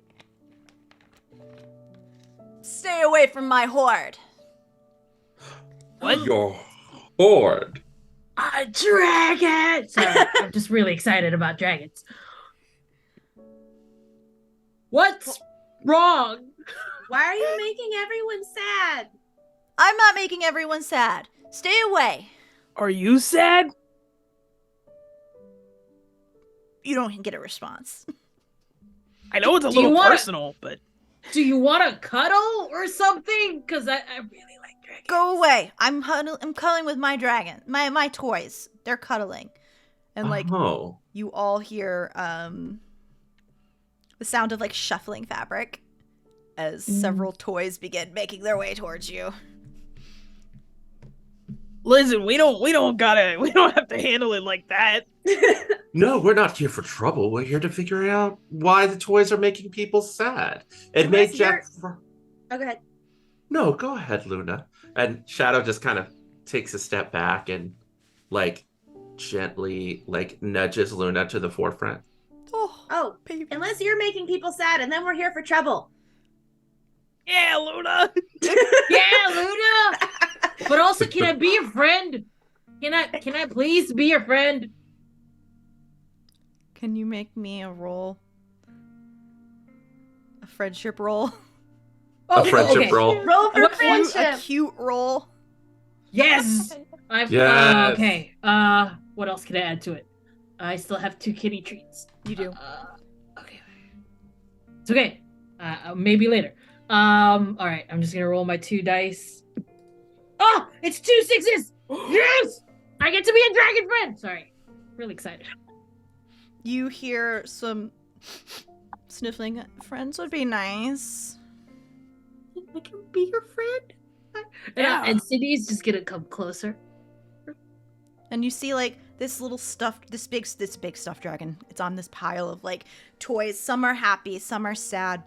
Stay away from my horde. What? Your horde. A dragon! Sorry, I'm just really excited about dragons. What's wrong? Why are you making everyone sad? I'm not making everyone sad. Stay away. Are you sad? You don't get a response. I know it's a Do you little wanna- personal, but Do you want to cuddle or something? Because I really like dragons. Go away. I'm cuddling with my dragon. My toys. They're cuddling. And like Oh. you all hear the sound of like shuffling fabric as several toys begin making their way towards you. listen, we don't have to handle it like that. No, we're not here for trouble. We're here to figure out why the toys are making people sad. It made Unless Jack. Oh, go ahead. No, go ahead, Luna. And Shadow just kind of takes a step back and, like, gently, like, nudges Luna to the forefront. Oh, baby. unless you're making people sad, and then we're here for trouble. Yeah, Luna. Yeah, Luna. But also, can I be your friend? Can I please be your friend? Can you make me a roll? A friendship roll? A friendship roll. Roll for What- A friendship. cute roll? Yes. Yes. Okay. What else can I add to it? I still have 2 kitty treats. You do. Okay. It's okay. Maybe later. All right. I'm just gonna roll my 2 dice. Oh, it's 2 6s. Yes, I get to be a dragon friend. Sorry, really excited. You hear some sniffling. Friends would be nice. I can be your friend. Yeah. And Cindy's just gonna come closer. And you see like this big stuffed dragon. It's on this pile of like toys. Some are happy, some are sad,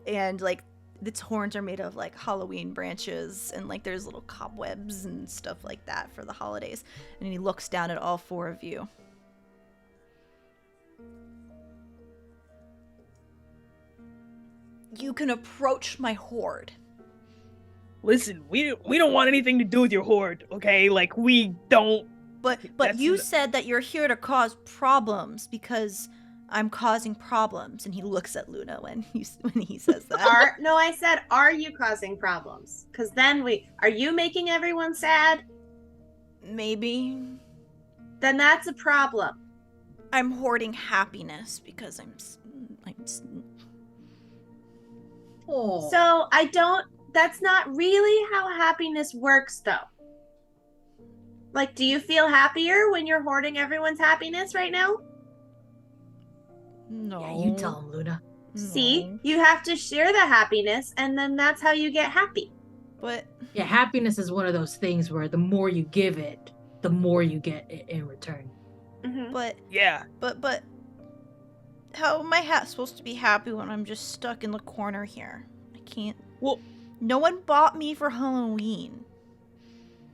and like its horns are made of like Halloween branches, and like there's little cobwebs and stuff like that for the holidays. And he looks down at all 4 of you. You can approach my horde. Listen, we don't want anything to do with your horde, okay? Like we don't. But That's you n- said that you're here to cause problems because I'm causing problems. And he looks at Luna when he says that. No, I said, are you causing problems? Because then are you making everyone sad? Maybe. Then that's a problem. I'm hoarding happiness because I'm Oh. So that's not really how happiness works, though. Like, do you feel happier when you're hoarding everyone's happiness right now? no. Yeah, you tell him, Luna. See, you have to share the happiness, and then that's how you get happy. But Yeah, happiness is one of those things where the more you give it, the more you get in return. Mm-hmm. Yeah. but how am I supposed to be happy when I'm just stuck in the corner here? I can't. Well, No one bought me for Halloween.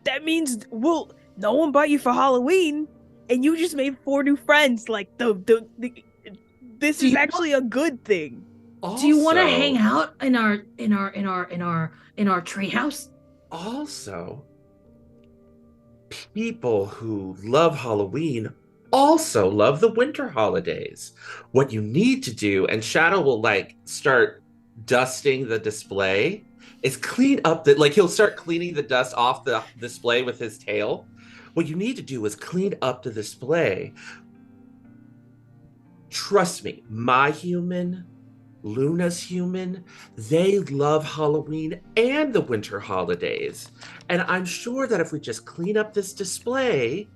that means no one bought you for Halloween, and you just made 4 new friends. Like this Do is you actually a good thing. Do you want to Also- hang out in our treehouse? Also, people who love Halloween also love the winter holidays. What you need to do, and Shadow will like start dusting the display, is clean up he'll start cleaning the dust off the display with his tail. What you need to do is clean up the display. Trust me, my human, Luna's human, they love Halloween and the winter holidays. And I'm sure that if we just clean up this display,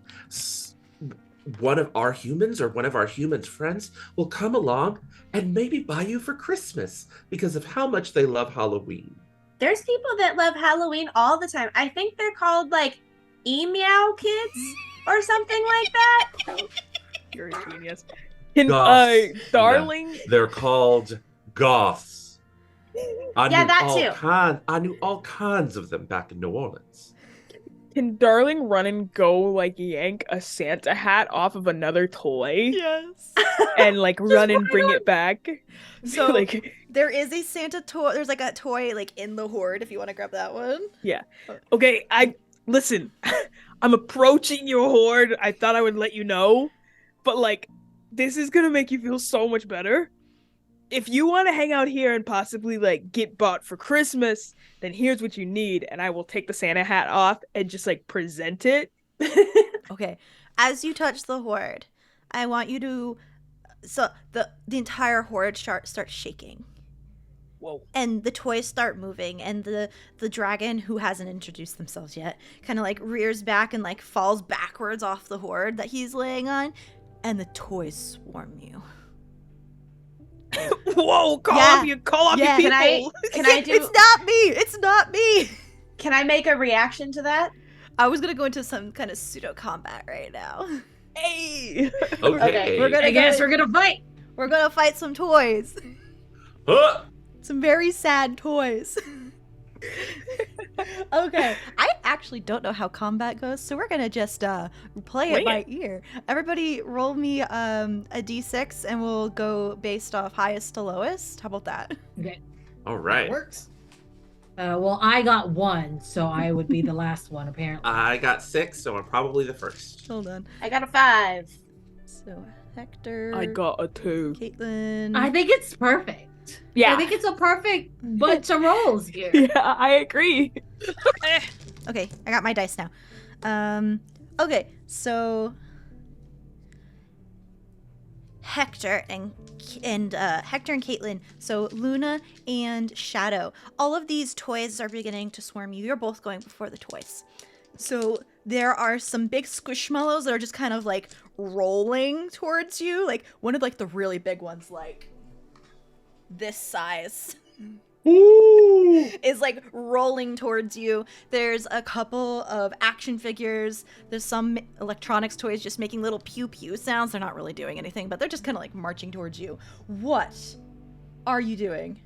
one of our humans or one of our humans' friends will come along and maybe buy you for Christmas because of how much they love Halloween. There's people that love Halloween all the time. I think they're called like e-meow kids or something like that. You're a genius. Can Goths. darling? They're called goths. I Yeah, knew that all too. I knew all kinds of them back in New Orleans. Can darling run and go like yank a Santa hat off of another toy Yes. and like run and bring it back? So like there is a Santa toy. There's like a toy like in the horde if you want to grab that one. okay, listen. I'm approaching your horde. I thought I would let you know, but like, this is gonna make you feel so much better. If you want to hang out here and possibly like get bought for Christmas, then here's what you need, and I will take the Santa hat off and just like present it. Okay. As you touch the horde, I want you to so the entire horde starts shaking. Whoa. And the toys start moving, and the dragon, who hasn't introduced themselves yet, kind of like rears back and like falls backwards off the horde that he's laying on, and the toys swarm you. Whoa! Call off your people. Can I do? It's not me. It's not me. Can I make a reaction to that? I was gonna go into some kind of pseudo combat right now. Hey. Okay. I guess we're gonna fight. We're gonna fight some toys. Huh? Some very sad toys. Okay, I actually don't know how combat goes, so we're gonna just play it by ear. Everybody roll me a d6, and we'll go based off highest to lowest. How about that? Okay. All right. That works. Well, I got 1, so I would be the last one, apparently. I got 6, so I'm probably the first. Hold on. I got a 5. So Hector. I got a 2. Caitlin. I think it's perfect. Yeah. I think it's a perfect bunch of rolls here. Yeah, I agree. Okay, I got my dice now. Okay, so Hector and Caitlin. So Luna and Shadow. All of these toys are beginning to swarm you. You're both going before the toys. So there are some big squishmallows that are just kind of like rolling towards you. Like one of like the really big ones, like this size. Ooh. Is like rolling towards you. There's a couple of action figures. There's some electronics toys just making little pew pew sounds. They're not really doing anything, but they're just kind of like marching towards you. What are you doing?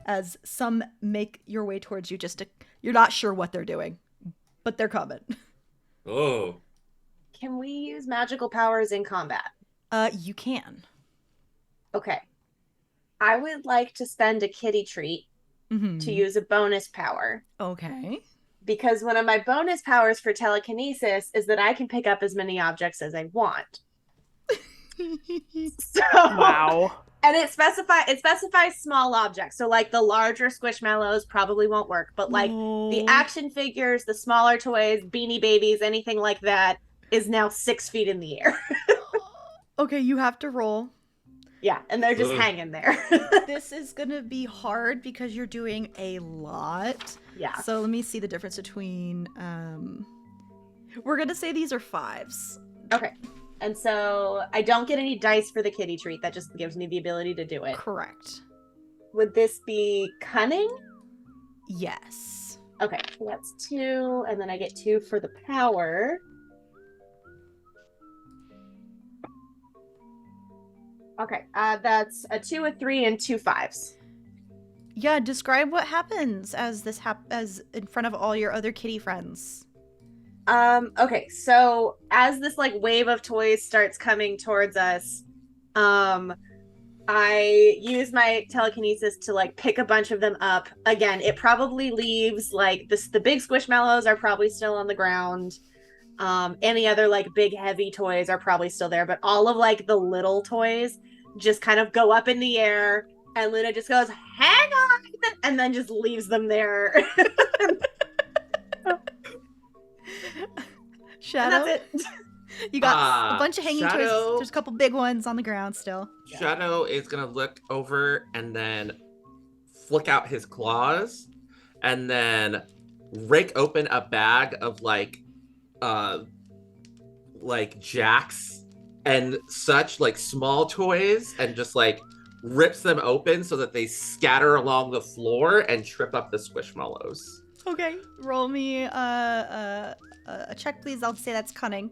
As some make your way towards you, you're not sure what they're doing, but they're coming. Oh. Can we use magical powers in combat? You can. Okay. I would like to spend a kitty treat to use a bonus power. Okay. Because one of my bonus powers for telekinesis is that I can pick up as many objects as I want. So, Wow. And it specifies small objects. So like the larger squishmallows probably won't work, but like the action figures, the smaller toys, Beanie Babies, anything like that is now 6 feet in the air. Okay, you have to roll. Yeah, and they're just hanging there. This is gonna be hard because you're doing a lot. Yeah. So let me see the difference between we're gonna say these are 5s. Okay. And so I don't get any dice for the kitty treat. That just gives me the ability to do it. Correct. Would this be cunning? Yes. Okay, so that's 2, and then I get 2 for the power. Okay, that's a 2, a 3, and 2 5s. Yeah, describe what happens as this as in front of all your other kitty friends. Okay, so as this like wave of toys starts coming towards us, I use my telekinesis to like pick a bunch of them up. Again, it probably leaves like the big squishmallows are probably still on the ground. Any other like big heavy toys are probably still there, but all of like the little toys just kind of go up in the air, and Luna just goes, "Hang on," and then just leaves them there. Shadow, and that's it. You got a bunch of hanging Shadow, toys. There's a couple big ones on the ground still. Shadow is gonna look over and then flick out his claws and then rake open a bag of like jacks and such, like small toys, and just like rips them open so that they scatter along the floor and trip up the squishmallows. Okay, roll me a check, please. I'll say that's cunning.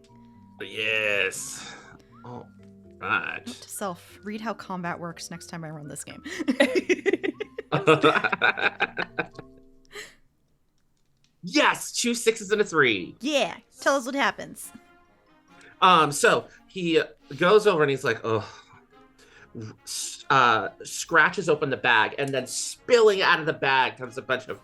Yes. All right. Note to self: read how combat works next time I run this game. Yes, 2 6s and a 3. Yeah, tell us what happens. So he goes over and he's like, scratches open the bag, and then spilling out of the bag comes a bunch of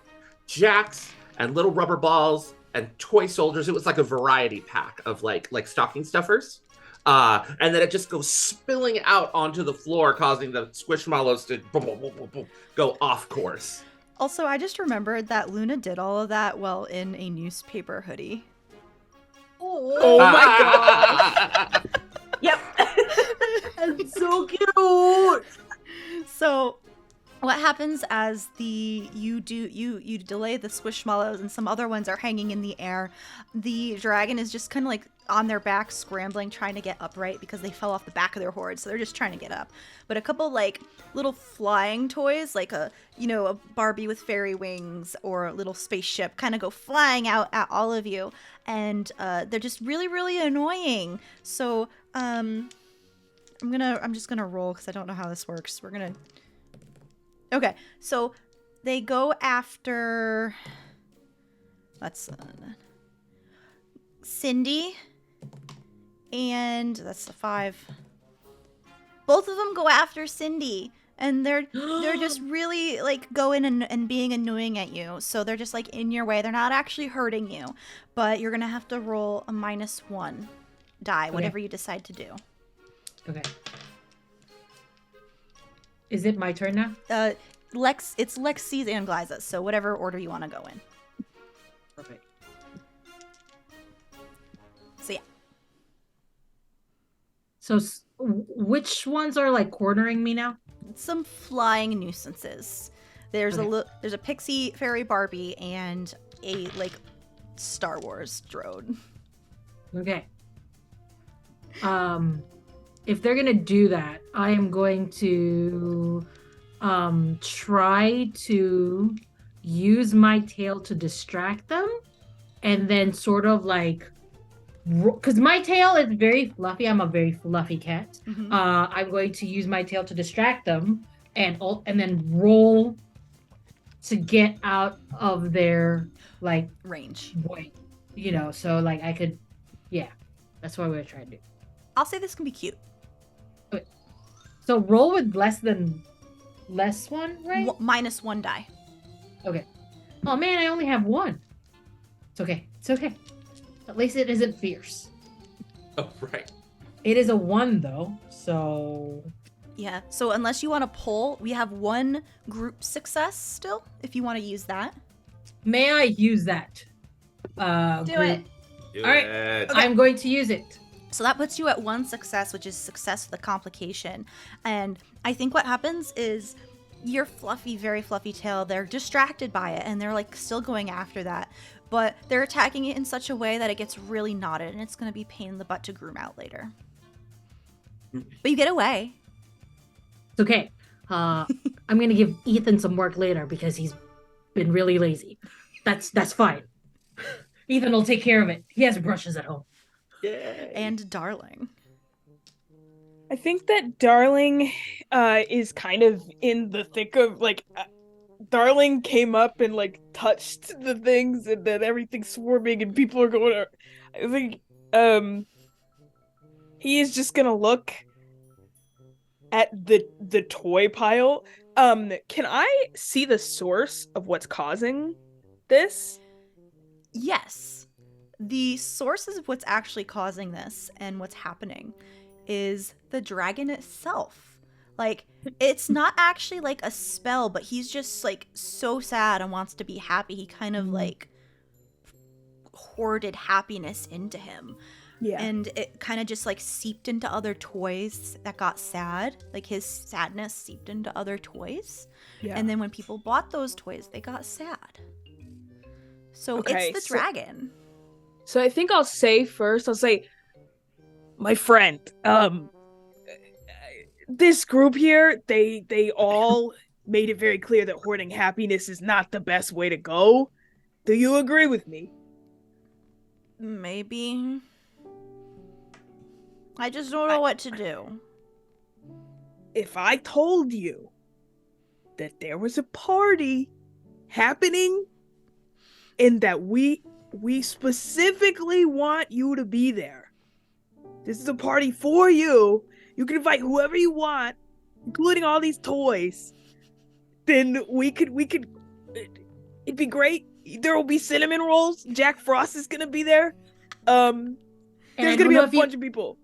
jacks and little rubber balls and toy soldiers. It was like a variety pack of like stocking stuffers. And then it just goes spilling out onto the floor, causing the squishmallows to boom, boom, boom, boom, boom, go off course. Also, I just remembered that Luna did all of that while in a newspaper hoodie. Oh my god. Yep. That's so cute. So what happens as you delay the squishmallows and some other ones are hanging in the air, the dragon is just kind of like on their back scrambling, trying to get upright because they fell off the back of their horde, so they're just trying to get up. But a couple like little flying toys, like a Barbie with fairy wings or a little spaceship, kind of go flying out at all of you, and they're just really, really annoying. So I'm just gonna roll because I don't know how this works. Okay, so they go after, that's Cindy, and that's a 5. Both of them go after Cindy, and they're just really like going and being annoying at you. So they're just like in your way. They're not actually hurting you, but you're gonna have to roll a -1 die, whatever you decide to do. Okay. Is it my turn now? It's Lexi's and Glaiza's, so whatever order you want to go in. Perfect. So yeah. So which ones are like cornering me now? Some flying nuisances. There's Okay. there's a pixie fairy Barbie and a like Star Wars drone. Okay. If they're gonna do that, I am going to try to use my tail to distract them, and then sort of like, because my tail is very fluffy. I'm a very fluffy cat. Mhm. I'm going to use my tail to distract them, and then roll to get out of their like Range. way. So like I could, yeah. That's what we're gonna try to do. I'll say this can be cute. So roll with less one, right? -1 die. Okay. Oh man, I only have 1. It's okay. It's okay. At least it isn't fierce. Oh, right. It is a 1 though, so Yeah. So unless you want to pull, we have 1 group success still. If you want to use that. may I use that? Do group? it. Do All right. it. Okay. I'm going to use it. So that puts you at 1 success, which is success with a complication. And I think what happens is your fluffy, very fluffy tail, they're distracted by it and they're like still going after that. But they're attacking it in such a way that it gets really knotted and it's going to be a pain in the butt to groom out later. But you get away. It's okay. I'm gonna give Ethan some work later because he's been really lazy. That's fine. Ethan will take care of it. He has brushes at home. Yay. And Darling. I think that Darling is kind of in the thick of like Darling came up and like touched the things and then everything's swarming and people are going I think he is just gonna look at the toy pile. Can I see the source of what's causing this? Yes. The sources of what's actually causing this and what's happening is the dragon itself. Like, it's not actually like a spell, but he's just like so sad and wants to be happy. He kind of like hoarded happiness into him. Yeah. And it kind of just like seeped into other toys that got sad. Like his sadness seeped into other toys. Yeah. And then when people bought those toys, they got sad. So Okay, it's the dragon. So I think I'll say, my friend, this group here, they all made it very clear that hoarding happiness is not the best way to go. Do you agree with me? Maybe. I just don't know what to do. If I told you that there was a party happening and that we specifically want you to be there. This is a party for you. You can invite whoever you want, including all these toys. Then we could it'd be great There will be cinnamon rolls. Jack Frost is gonna be there. And There's gonna be a bunch of people.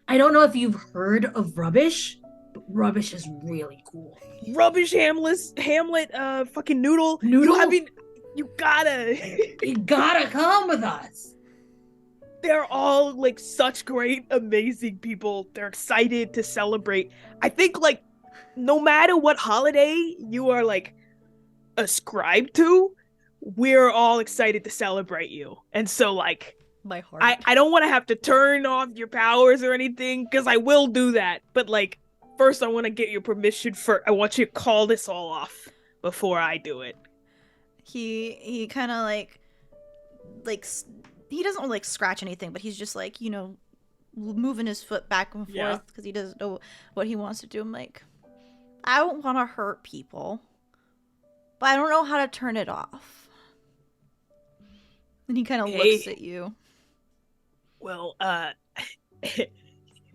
I don't know if you've heard of Rubbish, but Rubbish is really cool. Rubbish Hamlet, fucking Noodle. Noodle? You gotta. You gotta come with us. They're all like such great, amazing people. They're excited to celebrate. I think like no matter what holiday you are like ascribed to, we're all excited to celebrate you. And so like My heart. I don't want to have to turn off your powers or anything, because I will do that. But like first I want to get your permission I want you to call this all off before I do it. He kind of like he doesn't like scratch anything, but he's just like, you know, moving his foot back and forth because he doesn't know what he wants to do. I'm like, I don't want to hurt people, but I don't know how to turn it off. And he kind of looks at you. Well,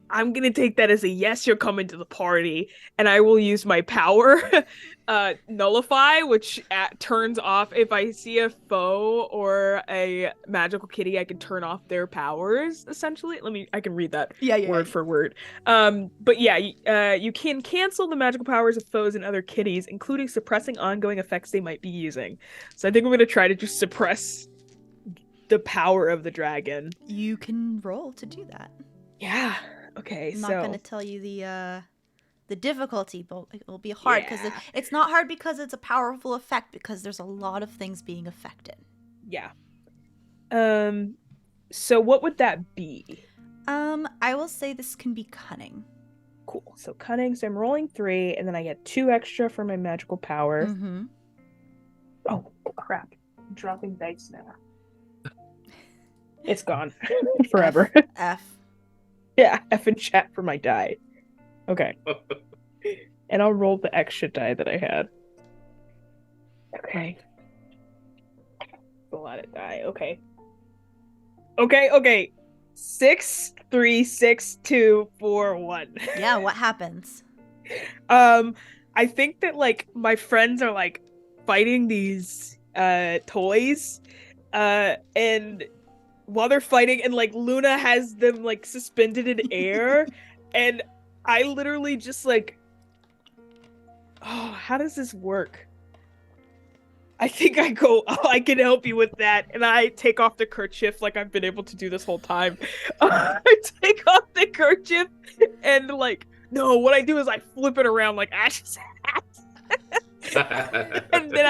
I'm gonna take that as a yes, you're coming to the party, and I will use my power, Nullify, which turns off if I see a foe or a magical kitty, I can turn off their powers, essentially. I can read that word for word. But yeah, you can cancel the magical powers of foes and other kitties, including suppressing ongoing effects they might be using. So I think I'm gonna try to just suppress the power of the dragon. You can roll to do that. Yeah. Okay, I'm not going to tell you the difficulty, but it will be hard because it's not hard because it's a powerful effect, because there's a lot of things being affected. Yeah. So what would that be? I will say this can be cunning. Cool. So cunning. So I'm rolling 3, and then I get 2 extra for my magical power. Mm-hmm. Oh crap! I'm dropping dice now. It's gone forever. F. Yeah, F in chat for my die. Okay. And I'll roll the extra die that I had. Okay. A lot of die. Okay. Okay. 6, 3, 6, 2, 4, 1. Yeah, what happens? I think that like my friends are like fighting these toys, and while they're fighting, and like Luna has them like suspended in air, and I literally just like, oh, how does this work? I think I go, oh, I can help you with that, and I take off the kerchief like I've been able to do this whole time. I take off the kerchief, and like, no, what I do is I flip it around like Ash's hat. And then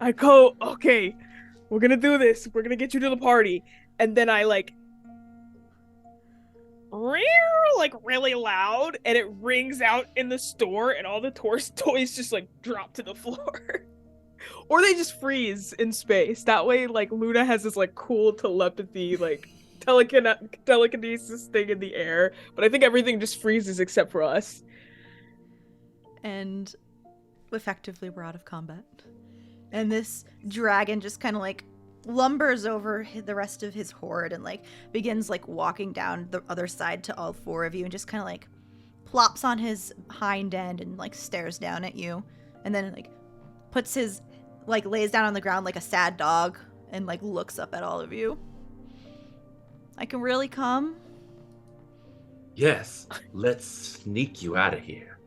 I go, okay, we're gonna do this. We're gonna get you to the party. And then I like really loud, and it rings out in the store, and all the toys just like drop to the floor. Or they just freeze in space. That way, like, Luna has this like cool telepathy, like telekinesis thing in the air. But I think everything just freezes except for us. And effectively we're out of combat. And this dragon just kind of like lumbers over the rest of his horde and like begins like walking down the other side to all 4 of you, and just kind of like plops on his hind end and like stares down at you, and then like puts his like lays down on the ground like a sad dog and like looks up at all of you. I can really come? Yes, let's sneak you out of here.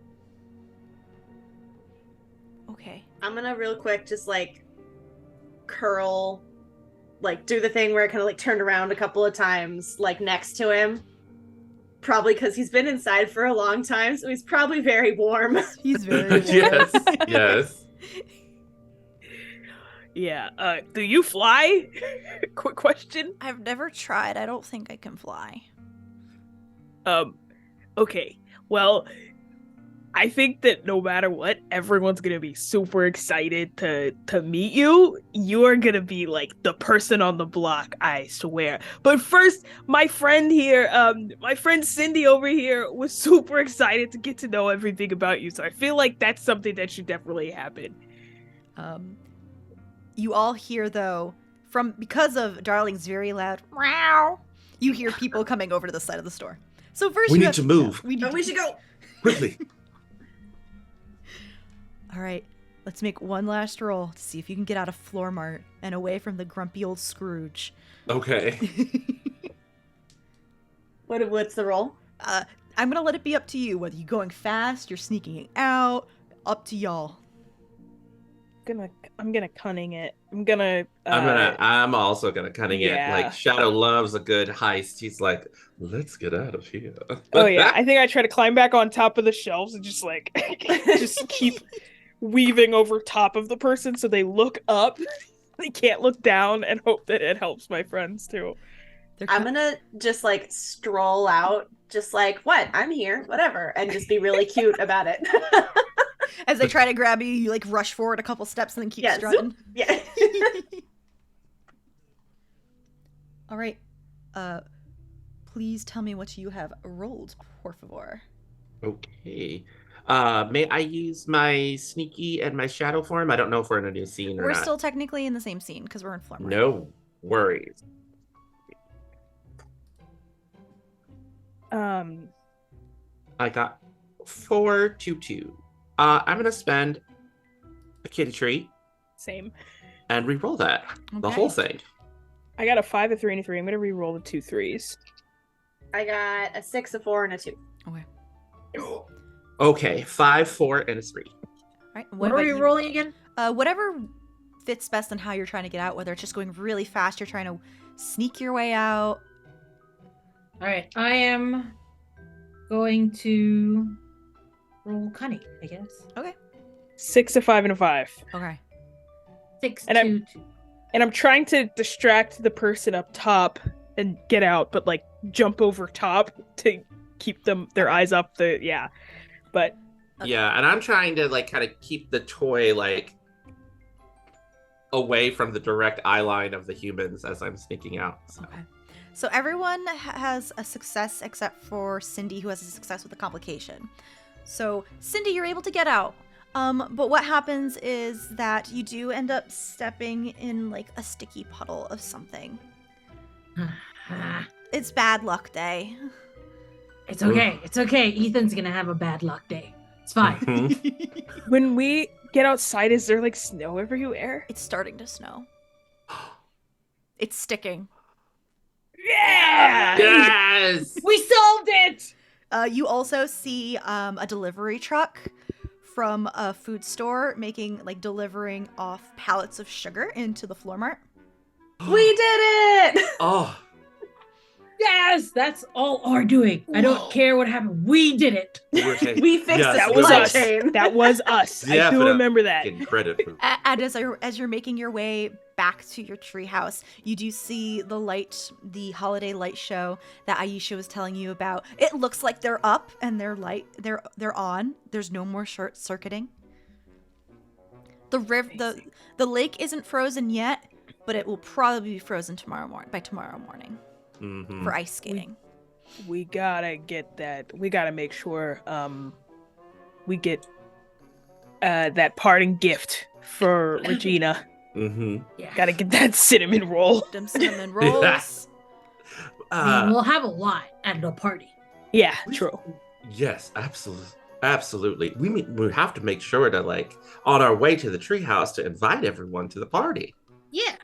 Okay. I'm gonna real quick just like curl, like do the thing where I kind of like turned around a couple of times, like next to him. Probably because he's been inside for a long time, so he's probably very warm. He's very warm. Yes. Yeah. Do you fly? Quick question. I've never tried. I don't think I can fly. Okay. Well, I think that no matter what, everyone's gonna be super excited to meet you. You are gonna be like the person on the block, I swear. But first, my friend here, my friend Cindy over here was super excited to get to know everything about you. So I feel like that's something that should definitely happen. You all hear though, because of Darling's very loud meow, you hear people coming over to the side of the store. So first we need to move. We should go Quickly. All right. Let's make one last roll to see if you can get out of Floor Mart and away from the grumpy old Scrooge. Okay. What's the roll? I'm gonna let it be up to you whether you're going fast, you're sneaking out. Up to y'all. I'm gonna cunning it. I'm also gonna cunning it. yeah. Like Shadow loves a good heist. He's like, let's get out of here. Oh yeah, I think I try to climb back on top of the shelves and just like just keep weaving over top of the person so they look up. They can't look down, and hope that it helps my friends too. I'm gonna just like stroll out, just like, what? I'm here, whatever, and just be really cute about it. As they try to grab you, you like rush forward a couple steps and then keep strutting. Yeah. All right. Please tell me what you have rolled, por favor. Okay. May I use my sneaky and my shadow form? I don't know if we're in a new scene or We're not. still technically in the same scene because we're in Floor Mart. No worries. I got 4, 2, 2. I'm gonna spend a kitty tree Same. and re-roll that. The Okay. whole thing. I got a 5, a 3, and a 3. I'm gonna re-roll the 2 3s. I got a 6, a 4, and a 2. Okay. Okay, 5, 4, and a 3. All right. What are about we you? rolling again? Whatever fits best on how you're trying to get out, whether it's just going really fast, you're trying to sneak your way out. All right, I am going to roll cunning, I guess. 6, a 5, and a 5. Okay. 6, And 2, 2. And I'm trying to distract the person up top and get out, but like jump over top to keep their eyes up. But Yeah, and I'm trying to like kind of keep the toy like away from the direct eye line of the humans as I'm sneaking out. So. Okay. So everyone has a success except for Cindy, who has a success with a complication. So Cindy, you're able to get out. But what happens is that you do end up stepping in like a sticky puddle of something. It's bad luck day. It's okay. It's okay. Ethan's gonna have a bad luck day. It's fine. Mhm. when we get outside, is there like snow everywhere? It's starting to snow. It's sticking. Yeah! Yes! We solved it! You also see a delivery truck from a food store delivering off pallets of sugar into the Floor Mart. We did it! Oh, Yes, that's all our doing. I don't care what happened. We did it. we're taking We fixed yes, the That was supply us. chain. That was us. I do Definitely remember that. getting credit for And as you're making your way back to your treehouse, you do see the holiday light show that Aisha was telling you about. It looks like they're up and they're on. There's no more short circuiting. The lake isn't frozen yet, but it will probably be frozen by tomorrow morning Mhm. for ice skating. We gotta get that. We gotta make sure we get that parting gift for Regina. Mhm. Yeah. Gotta get that cinnamon roll. Them cinnamon rolls. I mean, we'll have a lot at the party. Yeah, true. Yes, absolutely. We have to make sure to like on our way to the treehouse to invite everyone to the party. Yeah.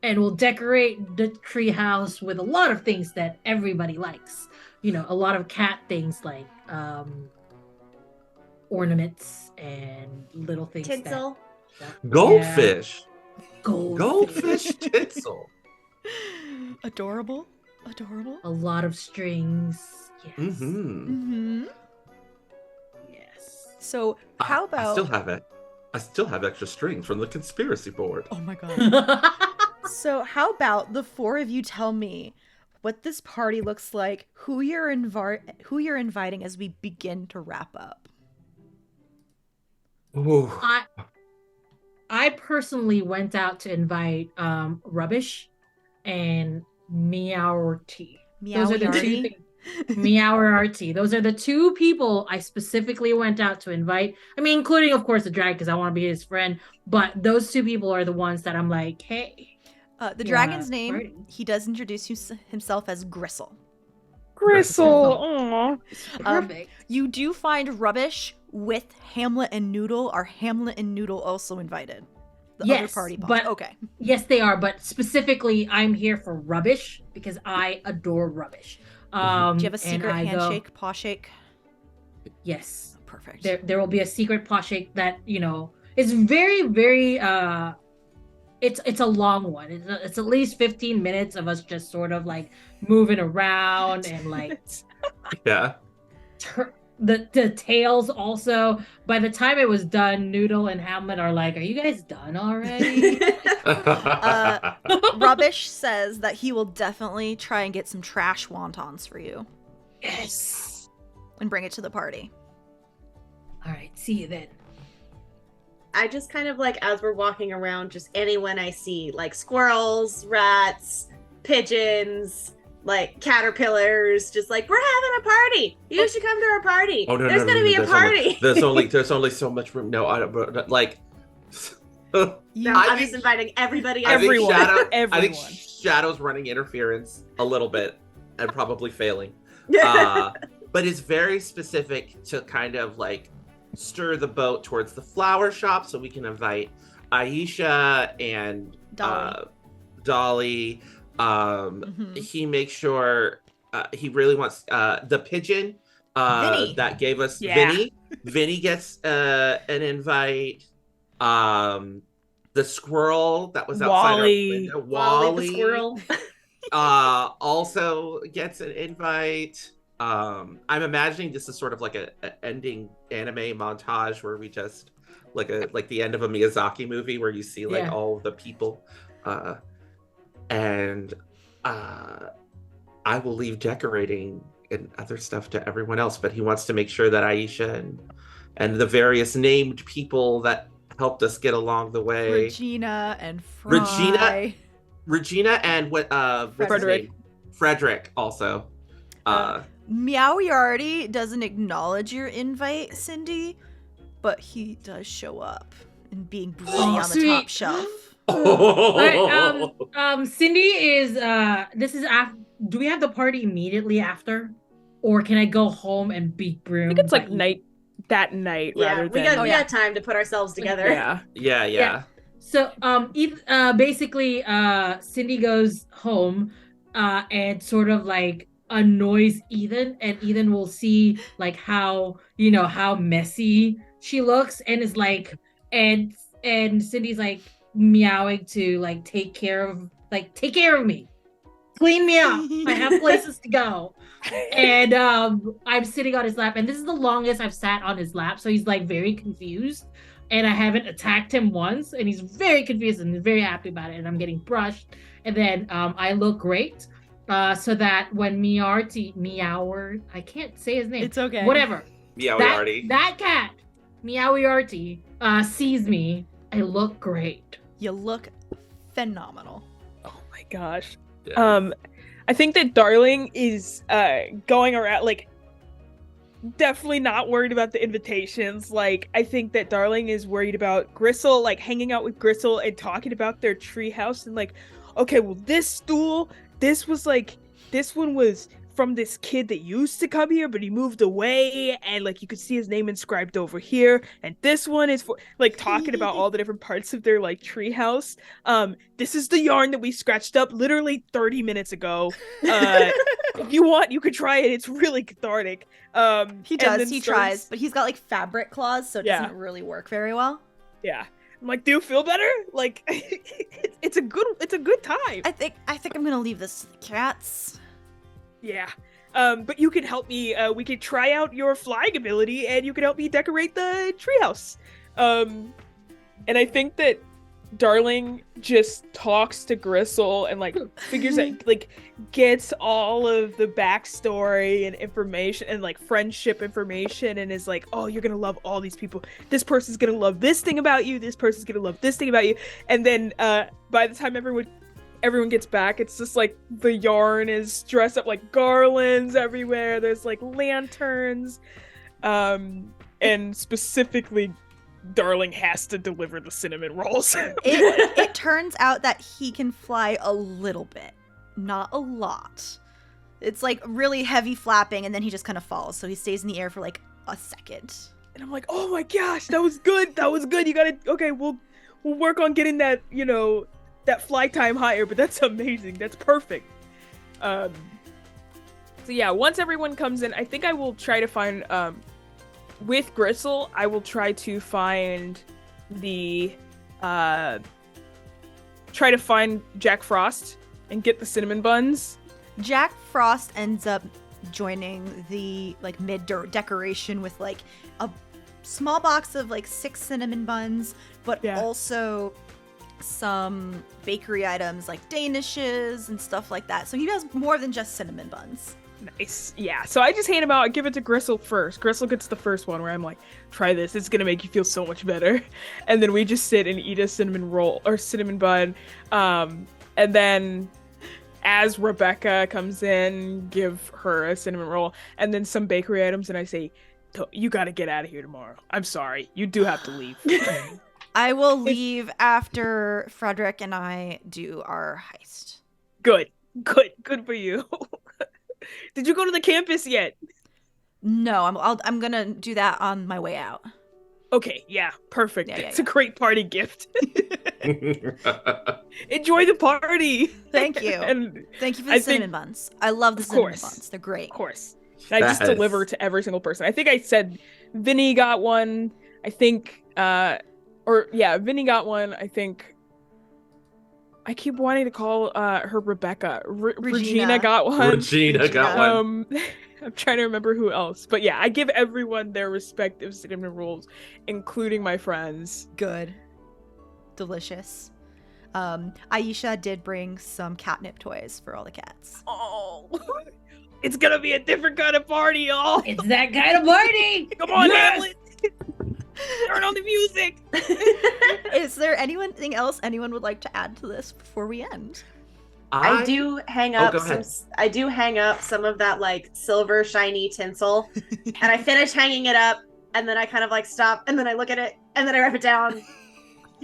And we'll decorate the treehouse with a lot of things that everybody likes. You know, a lot of cat things like ornaments and little things. Tinsel. Goldfish. Goldfish. Tinsel. Adorable. A lot of strings. Yes. Mm-hmm. Mm-hmm. Yes. So how about? I still have extra strings from the conspiracy board. Oh my god. So how about the four of you tell me what this party looks like, who you're inviting as we begin to wrap up. Ooh. I personally went out to invite Rubbish and Meow-RT. Those are the two things. Meow-RT. Those are the two people I specifically went out to invite. I mean, including of course the drag because I want to be his friend. But those two people are the ones that I'm like, hey. The dragon's name, he does introduce himself as Gristle. Gristle. Aw. Perfect. You do find Rubbish with Hamlet and Noodle. Are Hamlet and Noodle also invited? The other Yes, party boss. but Okay. yes, they are. But specifically, I'm here for Rubbish because I adore Rubbish. Do you have a and secret I go, handshake, paw shake? yes, Perfect. there will be a secret paw shake that is very very it's a long one. It's at least 15 minutes of us just sort of like moving around and like Yeah. the tails also. By the time it was done, Noodle and Hamlet are like, "Are you guys done already?" Rubbish says that he will definitely try and get some trash wontons for you Yes. and bring it to the party. All right. See you then. I just kind of like, as we're walking around, just anyone I see, like squirrels, rats, pigeons, like caterpillars, just like, we're having a party. You should come to our party. Oh no, There's gonna be a party. There's only so much room. No, I don't. But, like, No, I I'm think- just inviting everybody. I think Everyone. I think Everyone. Shadow's running interference a little bit and probably failing. But it's very specific to kind of like stir the boat towards the flower shop so we can invite Aisha and Dolly. He makes sure he really wants the pigeon Vinny. that gave us Yeah. Vinny. Vinny gets an invite. The squirrel that was outside Wally. our window, Wally the squirrel. also gets an invite. I'm imagining this is sort of like a ending anime montage where we just like the end of a Miyazaki movie where you see like Yeah. all the people, and I will leave decorating and other stuff to everyone else. But he wants to make sure that Aisha and the various named people that helped us get along the way, Regina and Fry. Regina and what's his Frederick. name? Frederick also. Meowyardy doesn't acknowledge your invite, Cindy, but he does show up and being broody Oh, on the sweet. top shelf. Cindy is this is after. Do we have the party immediately after, or can I go home and be I broomed? think it's like that night Yeah, rather we than got we got time to put ourselves together. yeah. Yeah. So basically Cindy goes home and sort of like annoys Ethan, and Ethan will see like how how messy she looks and is like and Cindy's like meowing to like take care of me, clean me up, I have places to go. And I'm sitting on his lap, and this is the longest I've sat on his lap, so he's like very confused, and I haven't attacked him once, and he's very confused and very happy about it, and I'm getting brushed, and then I look great, so that when Meower, I can't say his name. It's okay. Whatever. Meowyardy. That cat, Meowyarty, sees me, I look great. You look phenomenal. Oh my gosh. Yeah. I think that Darling is going around like definitely not worried about the invitations. Like I think that Darling is worried about Gristle, like hanging out with Gristle and talking about their treehouse and like, okay, well this one was from this kid that used to come here, but he moved away, and like you could see his name inscribed over here, and this one is for like talking about all the different parts of their like treehouse. This is the yarn that we scratched up literally 30 minutes ago. If you want, you could try it. It's really cathartic. He does. He tries, but he's got like fabric claws, so it Yeah. doesn't really work very well. Yeah. I'm like, do you feel better? Like, it's a good time. I think I'm gonna leave this to the cats. Yeah. But you can help me. We could try out your flying ability, and you can help me decorate the treehouse. And I think that Darling just talks to Gristle and like figures out, like, gets all of the backstory and information and like friendship information, and is like, oh, you're gonna love all these people. This person's gonna love this thing about you. This person's gonna love this thing about you. And then by the time everyone gets back, it's just like the yarn is dressed up like garlands everywhere. There's like lanterns, and specifically Darling has to deliver the cinnamon rolls. It turns out that he can fly a little bit, not a lot. It's like really heavy flapping, and then he just kind of falls. So he stays in the air for like a second. And I'm like, oh my gosh, that was good. That was good. You gotta, okay, we'll work on getting that, that fly time higher, but that's amazing. That's perfect. So yeah, once everyone comes in, I think I will try to find, with Gristle, I will try to find try to find Jack Frost and get the cinnamon buns. Jack Frost ends up joining the like mid decoration with like a small box of like 6 cinnamon buns, but also some bakery items like danishes and stuff like that. So he has more than just cinnamon buns. Nice. Yeah, so I just hand them out. I give it to Gristle first. Gristle gets the first one where I'm like, try this. It's going to make you feel so much better. And then we just sit and eat a cinnamon roll or cinnamon bun. And then as Rebecca comes in, give her a cinnamon roll and then some bakery items. And I say, you got to get out of here tomorrow. I'm sorry. You do have to leave. I will leave after Frederick and I do our heist. Good for you. Did you go to the campus yet? No, I'm gonna do that on my way out. Okay, yeah, perfect. It's a great party gift. Enjoy the party. Thank you. And thank you for the cinnamon buns. I love the cinnamon buns. They're great. Of course. I just deliver to every single person. I think I said Vinny got one. I think, Vinny got one. I think. I keep wanting to call her Rebecca. Regina got one. Regina got one. I'm trying to remember who else. But yeah, I give everyone their respective cinnamon rolls, including my friends. Good. Delicious. Aisha did bring some catnip toys for all the cats. Oh, it's gonna be a different kind of party, y'all. It's that kind of party. Come on, Hamlet. Turn on the music. Is there anything else anyone would like to add to this before we end? I do hang up some of that like silver shiny tinsel, and I finish hanging it up, and then I kind of like stop, and then I look at it, and then I wrap it down,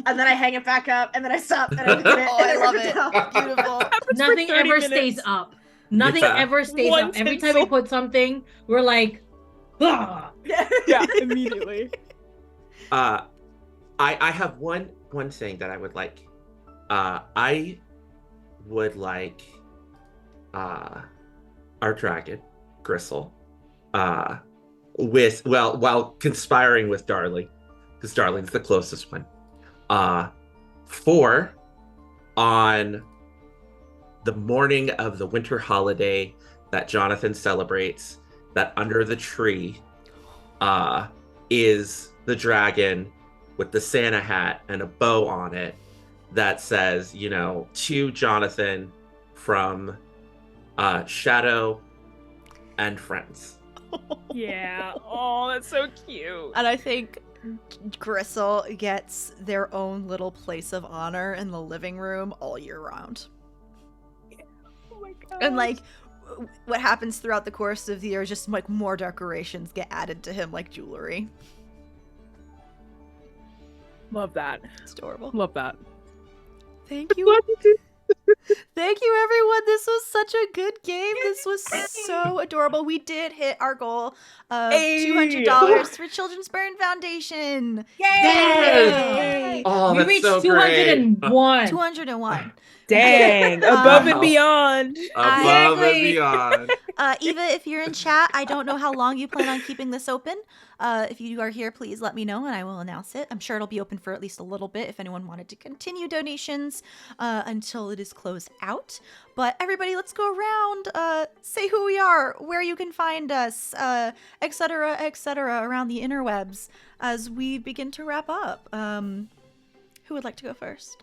and then I hang it back up, and then I stop, and I look at it, and I love it. Beautiful. Nothing ever stays up. Nothing ever stays up. Every time we put something, we're like, ah. Yeah, immediately. I have one thing that I would like. I would like our dragon, Gristle, while conspiring with Darling, because Darling's the closest one. On the morning of the winter holiday that Jonathan celebrates, that under the tree is the dragon with the Santa hat and a bow on it that says, to Jonathan from Shadow and Friends. Yeah. Oh, that's so cute. And I think Gristle gets their own little place of honor in the living room all year round. Oh my god. And like what happens throughout the course of the year is just like more decorations get added to him, like jewelry. Love that. It's adorable. Love that. Thank you. Thank you, everyone. This was such a good game. This was so adorable. We did hit our goal of $200 for Children's Burn Foundation. Yay! Oh, we reached 201. 201. Dang. Above and beyond. Above and beyond. Eva, if you're in chat, I don't know how long you plan on keeping this open. If you are here, please let me know and I will announce it. I'm sure it'll be open for at least a little bit if anyone wanted to continue donations until it is closed out. But everybody, let's go around, say who we are, where you can find us, etc., around the interwebs as we begin to wrap up. Who would like to go first?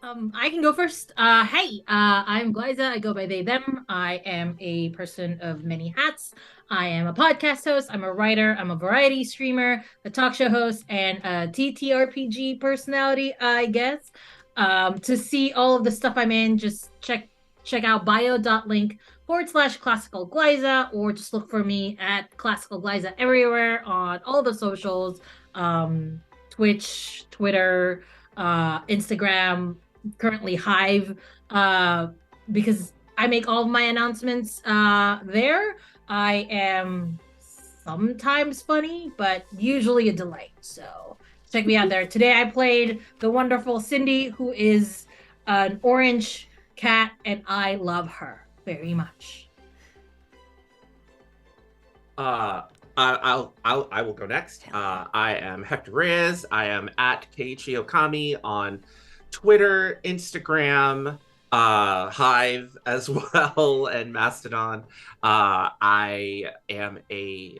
I can go first. Hey, I'm Glaiza. I go by they, them. I am a person of many hats. I am a podcast host. I'm a writer. I'm a variety streamer, a talk show host, and a TTRPG personality, I guess. To see all of the stuff I'm in, just check out bio.link/classical Glaiza, or just look for me at classical Glaiza everywhere on all the socials, Twitch, Twitter, Instagram, currently Hive, because I make all of my announcements there. I am sometimes funny, but usually a delight. So check me out there. Today I played the wonderful Cindy, who is an orange cat, and I love her very much. I will go next. I am Hector Reyes. I am at Keiichi Okami on Twitter, Instagram, Hive as well, and Mastodon. I am a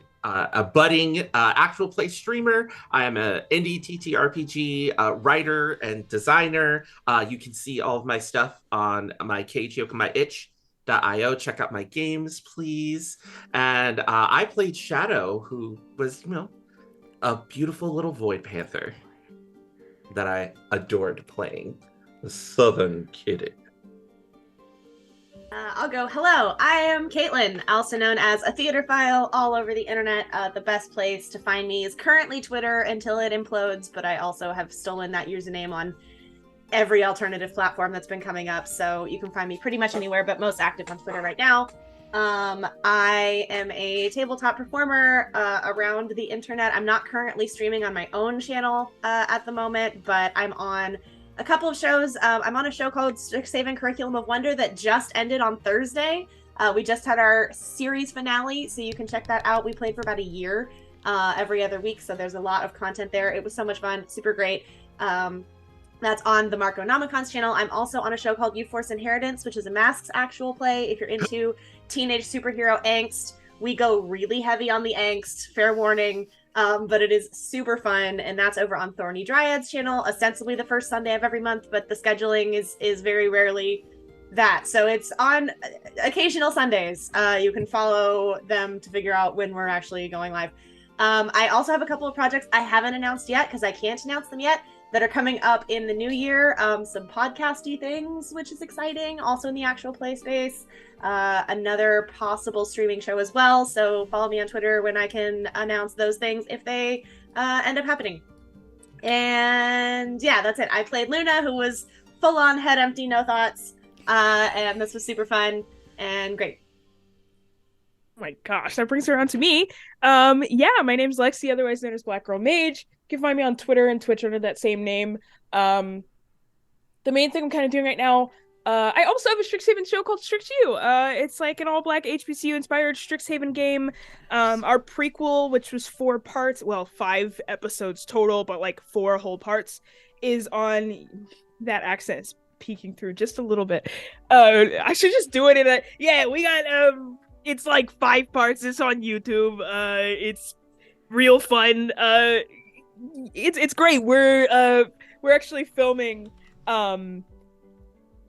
budding actual play streamer. I am an indie TTRPG writer and designer. You can see all of my stuff on my Keiichi Okami itch.io. Check out my games, please. And I played Shadow, who was, a beautiful little void panther that I adored playing. The Southern Kitty. I'll go. Hello, I am Caitlin, also known as a theaterphile all over the internet. The best place to find me is currently Twitter until it implodes, but I also have stolen that username on every alternative platform that's been coming up, so you can find me pretty much anywhere, but most active on Twitter right now. I am a tabletop performer around the internet. I'm not currently streaming on my own channel at the moment, but I'm on a couple of shows. I'm on a show called Strixhaven Curriculum of Wonder that just ended on Thursday. We just had our series finale, so you can check that out. We played for about a year every other week, so there's a lot of content there. It was so much fun, super great. That's on the Marco Namacon's channel. I'm also on a show called U-Force Inheritance, which is a Masks actual play. If you're into teenage superhero angst, we go really heavy on the angst, fair warning. But it is super fun, and that's over on Thorny Dryad's channel, ostensibly the first Sunday of every month, but the scheduling is very rarely that. So it's on occasional Sundays. You can follow them to figure out when we're actually going live. I also have a couple of projects I haven't announced yet because I can't announce them yet that are coming up in the new year. Some podcasty things, which is exciting, also in the actual play space. Another possible streaming show as well, so follow me on Twitter when I can announce those things if they end up happening. And yeah, that's it. I played Luna, who was full on head empty, no thoughts, and this was super fun and great. Oh my gosh, that brings her on to me. Yeah, my name's Lexi, otherwise known as Black Girl Mage. You can find me on Twitter and Twitch under that same name. The main thing I'm kind of doing right now, I also have a Strixhaven show called Strix U. It's like an all-black HBCU-inspired Strixhaven game. Our prequel, which was 4 parts, well, 5 episodes total, but like 4 whole parts, is on... That accent is peeking through just a little bit. I should just do it in a... Yeah, we got... It's like 5 parts. It's on YouTube. It's real fun. It's great. We're actually filming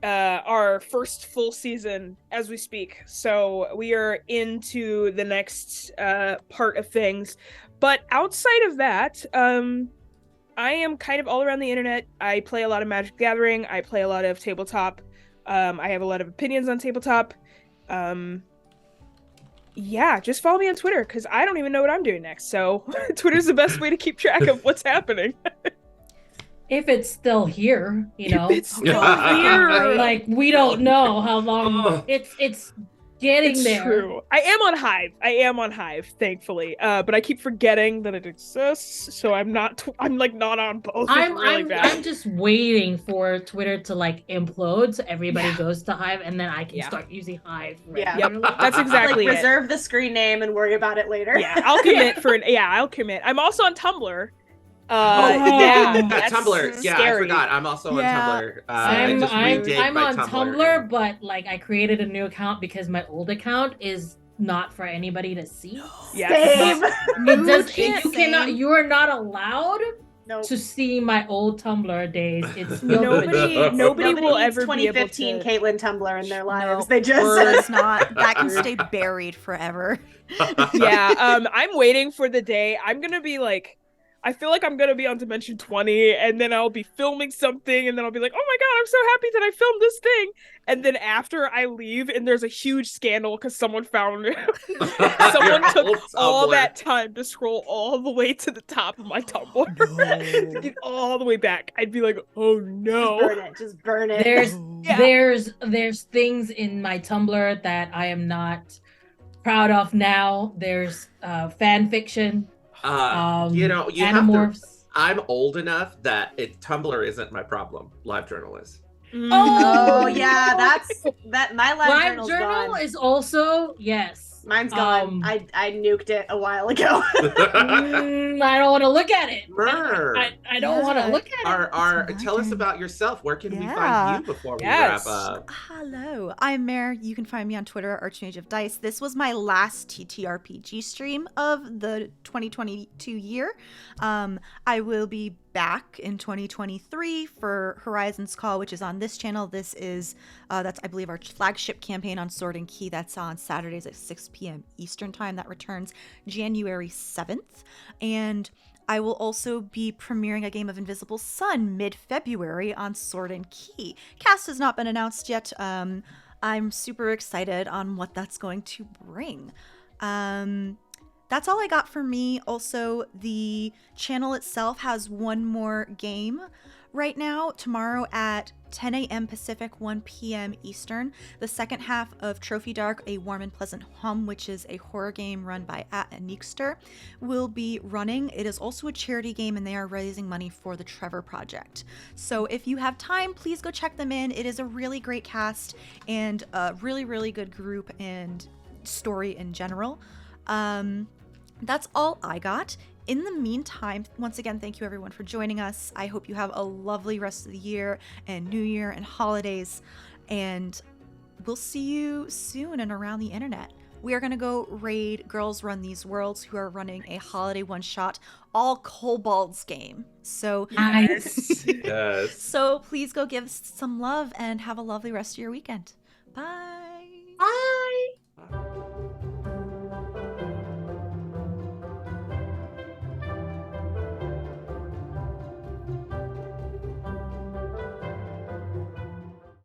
our first full season as we speak, so we are into the next part of things. But outside of that, I am kind of all around the internet. I play a lot of Magic the Gathering. I play a lot of tabletop. I have a lot of opinions on tabletop. Yeah, just follow me on Twitter because I don't even know what I'm doing next. So Twitter's the best way to keep track of what's happening. If it's still here, If it's still here. Like, we don't know how long it's getting there. True. I am on Hive, thankfully. But I keep forgetting that it exists, so I'm not on both. I'm just waiting for Twitter to like implode so everybody goes to Hive, and then I can start using Hive. Regularly. Yep, that's exactly like, it. Reserve the screen name and worry about it later. Yeah, I'll commit I'll commit. I'm also on Tumblr. Tumblr. Yeah, scary. I forgot. I'm also on Tumblr. I'm on Tumblr. Tumblr, but like I created a new account because my old account is not for anybody to see. Same. You are not allowed Nope. to see my old Tumblr days. It's Nobody will needs ever be able 2015 to. Caitlin Tumblr in their lives. No, They just it's not. That can stay buried forever. Yeah, I'm waiting for the day. I'm gonna be like I feel like I'm gonna be on Dimension 20, and then I'll be filming something, and then I'll be like, oh my god, I'm so happy that I filmed this thing. And then after I leave, and there's a huge scandal because someone found it. Someone Your took old all Tumblr. that time to scroll all the way to the top of my Tumblr. To get all the way back. I'd be like, oh no. Just burn it. There's there's things in my Tumblr that I am not proud of now. There's fan fiction. You have to. Animorphs. I'm old enough that Tumblr isn't my problem. LiveJournal is. Oh yeah, that. My Live journal's journal gone. is also yes. Mine's gone. I nuked it a while ago. I don't want to look at it. Mer. I don't want to look at it. Tell us about yourself. Where can we Yeah. find you before we Yes. wrap up? Hello, I'm Mare. You can find me on Twitter at Archmage of Dice. This was my last TTRPG stream of the 2022 year. I will be back in 2023 for Horizon's Call, which is on this channel. This is that's I believe our flagship campaign on Sword and Key. That's on Saturdays at 6 p.m. Eastern time. That returns January 7th, and I will also be premiering a game of Invisible Sun mid-February on Sword and Key. Cast has not been announced yet. I'm super excited on what that's going to bring. That's all I got for me. Also, the channel itself has one more game right now. Tomorrow at 10 a.m. Pacific, 1 p.m. Eastern, the second half of Trophy Dark, A Warm and Pleasant Hum, which is a horror game run by @Anikster, will be running. It is also a charity game, and they are raising money for the Trevor Project. So if you have time, please go check them in. It is a really great cast and a really, really good group and story in general. That's all I got. In the meantime, once again, thank you everyone for joining us. I hope you have a lovely rest of the year and New Year and holidays, and we'll see you soon and around the internet. We are going to go raid Girls Run These Worlds, who are running a holiday one-shot all kobolds game. So Nice. Yes. so please go give some love and have a lovely rest of your weekend. Bye.